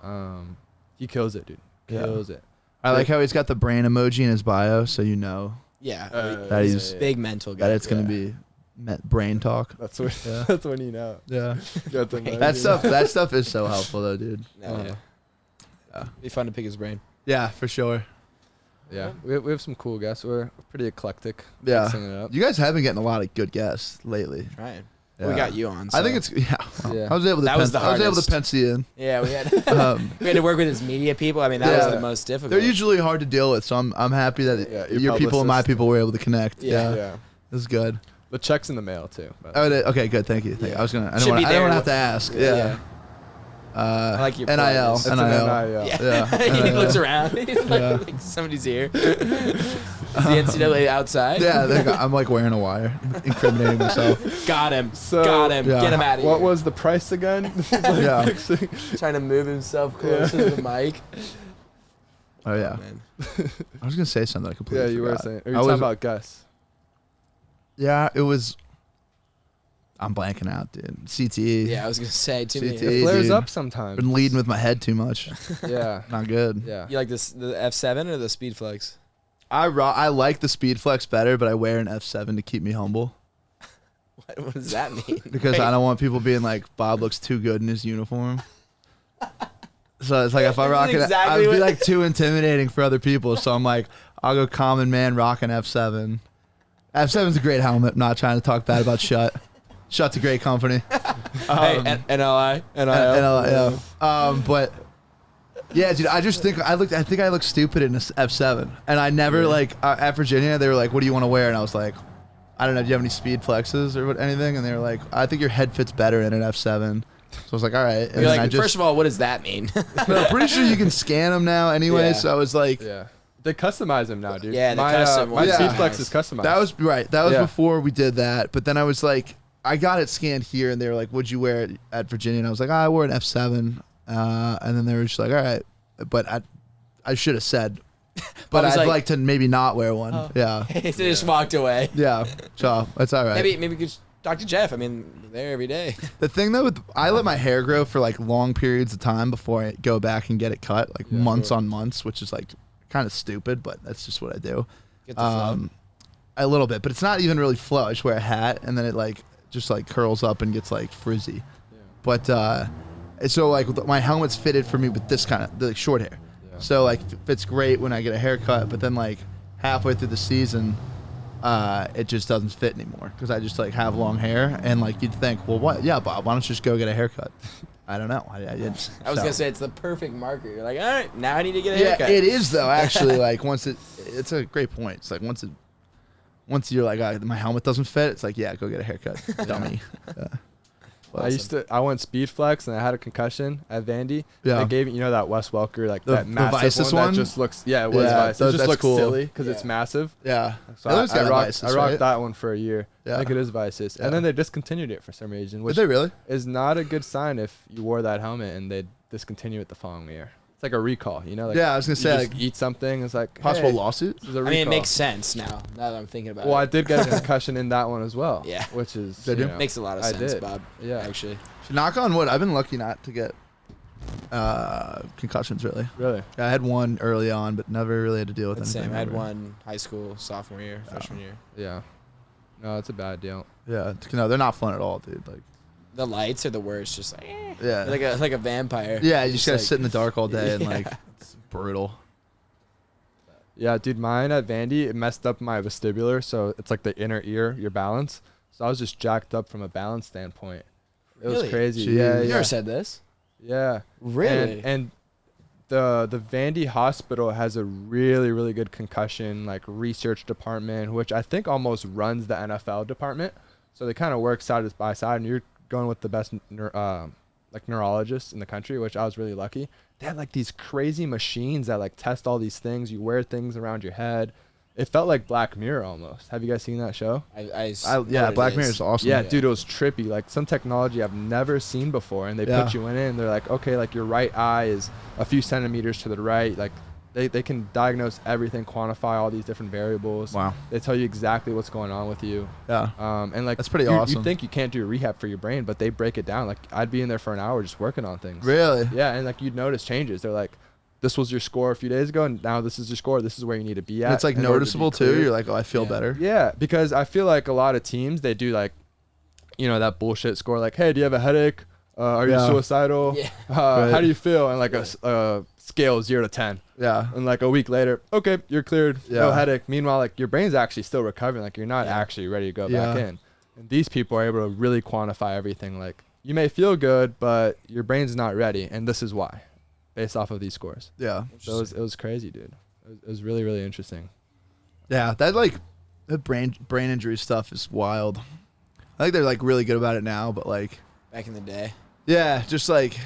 Speaker 1: He kills it, dude.
Speaker 2: Yeah.
Speaker 1: Kills it.
Speaker 2: I like how he's got the brain emoji in his bio, so you know
Speaker 3: Yeah.
Speaker 1: That
Speaker 3: he's
Speaker 2: is-
Speaker 3: a big mental guy.
Speaker 2: that it's gonna be brain talk.
Speaker 1: That's when
Speaker 2: Yeah.
Speaker 1: that's when you know.
Speaker 2: Yeah.
Speaker 1: Got the
Speaker 2: That stuff is so helpful though, dude.
Speaker 3: No, yeah.
Speaker 2: Yeah.
Speaker 3: Be fun to pick his brain.
Speaker 2: Yeah, for sure.
Speaker 1: Yeah, we have some cool guests. We're pretty eclectic.
Speaker 2: Yeah.
Speaker 1: Mixing it up.
Speaker 2: You guys have been getting a lot of good guests lately.
Speaker 3: Trying.
Speaker 2: Yeah.
Speaker 3: We got you on.
Speaker 2: I think
Speaker 3: so-
Speaker 2: it's well,
Speaker 1: Yeah.
Speaker 2: I was able to
Speaker 3: That was the
Speaker 2: I was able to
Speaker 3: hardest.
Speaker 2: pencil you in.
Speaker 3: Yeah, we had
Speaker 2: Um,
Speaker 3: we had to work with his media people. I mean, that
Speaker 2: Yeah.
Speaker 3: was the most difficult.
Speaker 2: they're usually hard to deal with, so I'm happy that
Speaker 1: Yeah,
Speaker 2: your people and my
Speaker 1: publicist.
Speaker 2: people were able to connect.
Speaker 3: Yeah.
Speaker 2: Yeah,
Speaker 1: Yeah.
Speaker 2: this is good.
Speaker 1: The check's in the mail too. by the
Speaker 2: Oh,
Speaker 1: way.
Speaker 2: okay, good. Thank you. Thank you. I was gonna. I
Speaker 3: Should
Speaker 2: don't
Speaker 3: be
Speaker 2: want
Speaker 3: there.
Speaker 2: to have to ask. Yeah.
Speaker 3: I like your
Speaker 2: NIL.
Speaker 3: politeness.
Speaker 1: It's an
Speaker 2: NIL.
Speaker 1: NIL.
Speaker 3: Yeah.
Speaker 2: Yeah.
Speaker 3: He looks around. He's like,
Speaker 2: Yeah.
Speaker 3: like somebody's here. Is the NCAA outside?
Speaker 2: Yeah, I'm like wearing a wire, incriminating myself.
Speaker 3: Got him.
Speaker 1: So-
Speaker 3: Got him.
Speaker 2: Yeah.
Speaker 3: Get him out of here.
Speaker 1: What was the price again?
Speaker 2: Yeah.
Speaker 3: Trying to move himself closer to the mic.
Speaker 2: Oh yeah.
Speaker 3: Man.
Speaker 2: I was gonna say something. I completely
Speaker 1: Yeah, you were
Speaker 2: forgot.
Speaker 1: saying. Are
Speaker 2: I
Speaker 1: you talking
Speaker 2: was-
Speaker 1: about Gus?
Speaker 2: Yeah, it was. I'm blanking out, dude. CTE.
Speaker 3: Yeah, I was gonna say too many.
Speaker 2: CTE.
Speaker 1: It flares
Speaker 2: dude.
Speaker 1: up sometimes.
Speaker 2: Been leading with my head too much.
Speaker 1: Yeah.
Speaker 2: Not good.
Speaker 1: Yeah.
Speaker 3: You like this the F7 or the Speed Flex?
Speaker 2: I like the Speed Flex better, but I wear an F7 to keep me humble
Speaker 3: What does that mean?
Speaker 2: because I don't want people being like, Bob looks too good in his uniform. So it's like if I
Speaker 3: This is
Speaker 2: rock it,
Speaker 3: exactly
Speaker 2: I'd be
Speaker 3: what-
Speaker 2: like too intimidating for other people. So I'm like, I'll go common man, rock an F7. F7's a great helmet. Not trying to talk bad about Shut. Shut's a great company.
Speaker 3: Hey, NLI, NIL.
Speaker 2: Yeah. But yeah, dude, I just think I think I look stupid in a F7, and I never like at Virginia. They were like, "What do you want to wear?" And I was like, "I don't know. Do you have any speed flexes or anything?" And they were like, "I think your head fits better in an F7." So I was like, "All right." And
Speaker 3: You're
Speaker 2: then
Speaker 3: like,
Speaker 2: I just,
Speaker 3: first of all, what does that mean?
Speaker 2: but I'm pretty sure you can scan them now anyway.
Speaker 3: Yeah.
Speaker 2: So I was like,
Speaker 1: Yeah. They customize them now, dude.
Speaker 3: Yeah, the
Speaker 1: my,
Speaker 3: custom
Speaker 1: my
Speaker 3: ones
Speaker 2: are
Speaker 1: Speed
Speaker 2: nice.
Speaker 1: Flex is customized.
Speaker 2: That was right. That was
Speaker 1: Yeah.
Speaker 2: before we did that. But then I was like, I got it scanned here, and they were like, "Would you wear it at Virginia?" And I was like, I wore an F7. And then they were just like, "All right," but I should have said, but
Speaker 3: was
Speaker 2: I'd
Speaker 3: like-
Speaker 2: like to maybe not wear one. Yeah,
Speaker 3: He just walked away.
Speaker 2: yeah. So that's all right.
Speaker 3: Maybe we could talk to Jeff. I mean, there every day.
Speaker 2: The thing though, I let my hair grow for like long periods of time before I go back and get it cut, like months on months, which is like kind of stupid, but that's just what I do.
Speaker 3: Get the flow.
Speaker 2: A little bit, but it's not even really flow. I just wear a hat, and then it like just like curls up and gets like frizzy. But so like my helmet's fitted for me with this kind of like short hair. So like fits great when I get a haircut, but then like halfway through the season, it just doesn't fit anymore because I just like have long hair, and like you'd think, well, what? Yeah, Bob, why don't you just go get a haircut? I don't know. I didn't.
Speaker 3: I was
Speaker 2: so.
Speaker 3: gonna say it's the perfect marker. You're like, all right, now I need to get a
Speaker 2: Yeah,
Speaker 3: haircut.
Speaker 2: it is though. Actually, like it's a great point. It's like once you're like, my helmet doesn't fit, it's like, yeah, go get a haircut, dummy. Yeah.
Speaker 1: I went Speed Flex and I had a concussion at Vandy.
Speaker 2: Yeah.
Speaker 1: They gave me, that Wes Welker, like
Speaker 2: The
Speaker 1: that massive
Speaker 2: Vices
Speaker 1: one,
Speaker 2: one?
Speaker 1: that just looks, yeah, it was
Speaker 2: Yeah,
Speaker 1: Vice. It just
Speaker 2: that's
Speaker 1: looks
Speaker 2: cool.
Speaker 1: silly because it's
Speaker 3: Yeah.
Speaker 1: massive.
Speaker 2: Yeah.
Speaker 1: So
Speaker 2: Those got
Speaker 1: I rocked
Speaker 2: Vices, right?
Speaker 1: that one for a year.
Speaker 2: Yeah.
Speaker 1: I think it is Vices.
Speaker 2: Yeah.
Speaker 1: And then they discontinued it for some reason,
Speaker 2: Did
Speaker 1: which
Speaker 2: they really?
Speaker 1: is not a good sign if you wore that helmet and they discontinue it the following year. It's like a recall, like
Speaker 2: Yeah, I was gonna
Speaker 1: you
Speaker 2: say,
Speaker 1: just
Speaker 2: like,
Speaker 1: eat something, it's like
Speaker 2: Possible
Speaker 1: hey,
Speaker 2: lawsuit.
Speaker 1: this is a
Speaker 3: I
Speaker 1: recall.
Speaker 3: mean, it makes sense now that I'm thinking about
Speaker 1: Well, I
Speaker 3: it.
Speaker 1: did get a concussion in that one as well.
Speaker 3: Yeah.
Speaker 1: Which is
Speaker 2: Did you?
Speaker 3: Makes a lot of
Speaker 1: I
Speaker 3: sense,
Speaker 1: did.
Speaker 3: Bob.
Speaker 1: Yeah.
Speaker 3: Actually.
Speaker 2: Knock on wood. I've been lucky not to get concussions really.
Speaker 1: Really?
Speaker 2: I had one early on, but never really had to deal with
Speaker 3: That's
Speaker 2: anything.
Speaker 3: same. I had
Speaker 2: ever.
Speaker 3: one high school, sophomore year, freshman year.
Speaker 1: Yeah. No, it's a bad deal.
Speaker 2: Yeah, no, they're not fun at all, dude. Like,
Speaker 3: The lights are the worst. Just like,
Speaker 2: yeah,
Speaker 3: like a vampire.
Speaker 2: yeah. You just gotta
Speaker 3: like-
Speaker 2: sit in the dark all day and
Speaker 3: Yeah.
Speaker 2: like, it's brutal.
Speaker 1: Yeah, dude, mine at Vandy, it messed up my vestibular, so it's like the inner ear, your balance. So I was just jacked up from a balance standpoint. It was
Speaker 3: Really?
Speaker 1: crazy.
Speaker 2: Jeez.
Speaker 1: Yeah,
Speaker 3: You
Speaker 1: yeah.
Speaker 3: never said this.
Speaker 1: Yeah.
Speaker 3: Really?
Speaker 1: And the Vandy Hospital has a really, really good concussion like research department, which I think almost runs the NFL department. So they kind of work side by side, and you're going with the best neurologists in the country, which I was really lucky. They had like these crazy machines that like test all these things. You wear things around your head. It felt like Black Mirror almost. Have you guys seen that show?
Speaker 2: Yeah, Black Mirror is awesome.
Speaker 1: Yeah, dude, it was trippy. Like some technology I've never seen before, and they put you in it, and they're like, okay, like your right eye is a few centimeters to the right. Like they can diagnose everything, quantify all these different variables.
Speaker 2: Wow.
Speaker 1: They tell you exactly what's going on with you.
Speaker 2: Yeah.
Speaker 1: And like
Speaker 2: that's pretty
Speaker 1: you
Speaker 2: awesome.
Speaker 1: You think you can't do rehab for your brain, but they break it down. Like I'd be in there for an hour just working on things.
Speaker 2: Really?
Speaker 1: Yeah, and like you'd notice changes. They're like, this was your score a few days ago, and now this is your score. This is where you need to be at.
Speaker 2: And it's like noticeable too. You're like, oh, I feel better.
Speaker 1: Yeah, because I feel like a lot of teams, they do like, that bullshit score. Like, hey, do you have a headache? Are you suicidal?
Speaker 3: Yeah.
Speaker 1: How do you feel? And like a scale 0 to 10.
Speaker 2: Yeah.
Speaker 1: And like a week later, okay, you're cleared.
Speaker 2: Yeah.
Speaker 1: No headache. Meanwhile, like your brain's actually still recovering. Like you're not actually ready to go back in. And these people are able to really quantify everything. Like you may feel good, but your brain's not ready, and this is why, based off of these scores.
Speaker 2: Yeah.
Speaker 1: So it was crazy, dude. It was really, really interesting.
Speaker 2: Yeah, that brain injury stuff is wild. I think they're like really good about it now, but like
Speaker 3: back in the day.
Speaker 2: Yeah, just like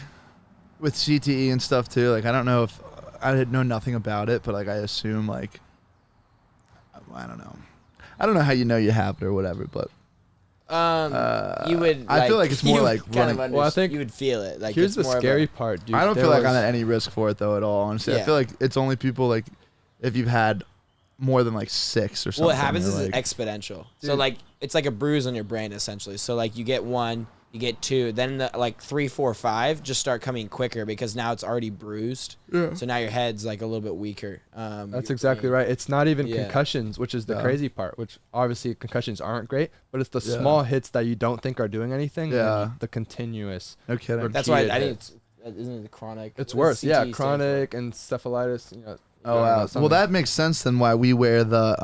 Speaker 2: with CTE and stuff too. Like I don't know if I know nothing about it, but like I assume like I don't know. I don't know how you know you have it or whatever, but
Speaker 3: you would.
Speaker 2: I feel like it's more like running.
Speaker 1: Well, I think
Speaker 3: you would feel it. Like
Speaker 1: here's
Speaker 3: it's
Speaker 1: the
Speaker 3: more
Speaker 1: scary part, dude.
Speaker 2: I don't feel like I'm at any risk for it though at all. Honestly, I feel like it's only people like if you've had more than like 6 or something.
Speaker 3: What happens is
Speaker 2: like,
Speaker 3: exponential. So like it's like a bruise on your brain essentially. So like you get 1, you get 2, then like 3, 4, 5 just start coming quicker because now it's already bruised. Yeah. So now your head's like a little bit weaker.
Speaker 1: That's exactly right. It's not even concussions, which is the crazy part. Which obviously concussions aren't great, but it's the small hits that you don't think are doing anything.
Speaker 2: Yeah.
Speaker 1: The continuous.
Speaker 2: No kidding.
Speaker 3: That's why I think isn't it the chronic?
Speaker 1: It's worse. Yeah, chronic encephalitis.
Speaker 2: Oh wow. Well, that makes sense then why we wear the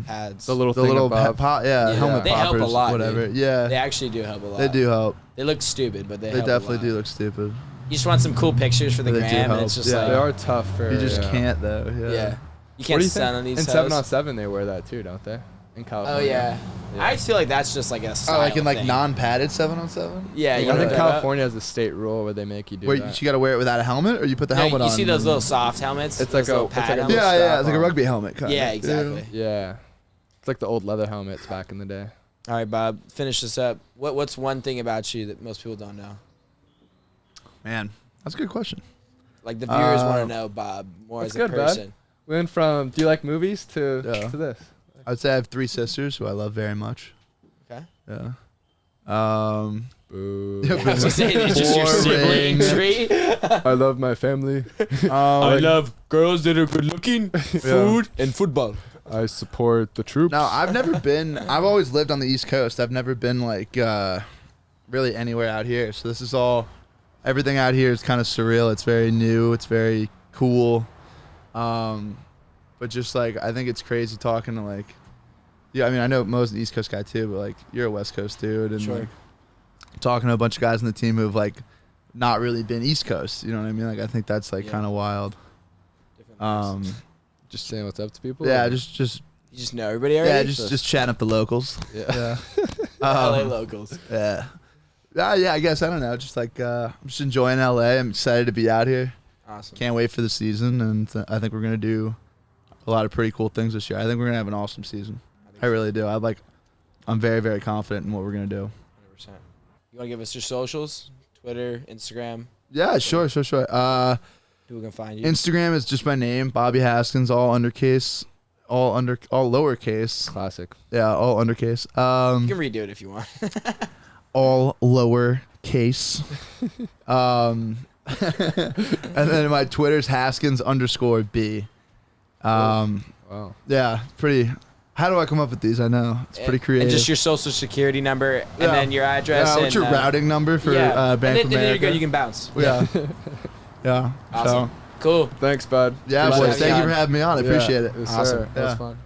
Speaker 3: pads,
Speaker 1: the little
Speaker 2: helmet
Speaker 3: they
Speaker 2: poppers,
Speaker 3: help a lot,
Speaker 2: whatever.
Speaker 3: Dude.
Speaker 2: Yeah,
Speaker 3: they actually do help a lot.
Speaker 2: They do help.
Speaker 3: They look stupid, but they
Speaker 2: help definitely do look stupid.
Speaker 3: You just want some cool pictures for the gram, and it's just like
Speaker 1: they are tough for.
Speaker 2: You just can't though. Yeah.
Speaker 3: You can't stand on these.
Speaker 1: In 7-on-7 they wear that too, don't they? In California.
Speaker 3: Oh yeah. I feel like that's just like a style.
Speaker 2: Oh, like in like
Speaker 3: thing.
Speaker 2: non-padded 7-on-7.
Speaker 3: Yeah,
Speaker 1: I think California has a state rule where they make you do that.
Speaker 2: You got to wear it without a helmet, or you put the helmet on.
Speaker 3: You see those little soft helmets?
Speaker 1: It's like a
Speaker 3: pad
Speaker 1: helmet.
Speaker 2: Yeah, it's like a rugby helmet. Kind
Speaker 3: yeah,
Speaker 2: of.
Speaker 3: exactly.
Speaker 1: Yeah, it's like the old leather helmets back in the day.
Speaker 3: All right, Bob, finish this up. What's one thing about you that most people don't know?
Speaker 2: Man, that's a good question.
Speaker 3: Like the viewers want to know Bob more as a person.
Speaker 1: Bud. We went from do you like movies to this.
Speaker 2: I'd say I have 3 sisters who I love very much.
Speaker 3: Okay.
Speaker 2: Yeah.
Speaker 1: Boo.
Speaker 3: I was saying it's just your sibling tree.
Speaker 1: I love my family.
Speaker 3: I love girls that are good looking, food, and football.
Speaker 1: I support the troops.
Speaker 2: No, I've always lived on the East Coast. I've never been like really anywhere out here. So this is everything out here is kind of surreal. It's very new. It's very cool. But just like, I think it's crazy talking to like, I mean, I know Mo's an East Coast guy too, but like you're a West Coast dude. And like talking to a bunch of guys on the team who've like not really been East Coast. You know what I mean? Like, I think that's like kind of wild.
Speaker 1: Just saying what's up to people.
Speaker 2: Yeah,
Speaker 1: or?
Speaker 2: just
Speaker 3: you just know everybody already.
Speaker 2: Yeah, just chatting up the locals.
Speaker 1: Yeah.
Speaker 3: LA locals.
Speaker 2: Yeah. Yeah, I guess I don't know. Just like I'm just enjoying LA. I'm excited to be out here.
Speaker 3: Awesome.
Speaker 2: Can't wait for the season, and I think we're gonna do a lot of pretty cool things this year. I think we're gonna have an awesome season. I really do. I'm very, very confident in what we're gonna do.
Speaker 3: 100%. You want to give us your socials? Twitter, Instagram.
Speaker 2: Yeah, sure.
Speaker 3: People can find you.
Speaker 2: Instagram is just my name, Bobby Haskins, all lowercase.
Speaker 1: Classic.
Speaker 2: Yeah, all undercase.
Speaker 3: You can redo it if you want.
Speaker 2: All lowercase. And then my Twitter's Haskins_B.
Speaker 1: Wow.
Speaker 2: Yeah, pretty. How do I come up with these? I know it's pretty creative.
Speaker 3: And just your social security number, and then your address.
Speaker 2: Yeah, what's your routing number for Bank of America?
Speaker 3: And then you're good. You can bounce.
Speaker 2: Yeah. Yeah.
Speaker 3: Awesome.
Speaker 2: So,
Speaker 3: cool.
Speaker 1: Thanks, bud.
Speaker 2: Yeah, boys. Thank you for having me on. I appreciate it.
Speaker 1: Yes,
Speaker 2: Awesome.
Speaker 1: Sir. That was fun.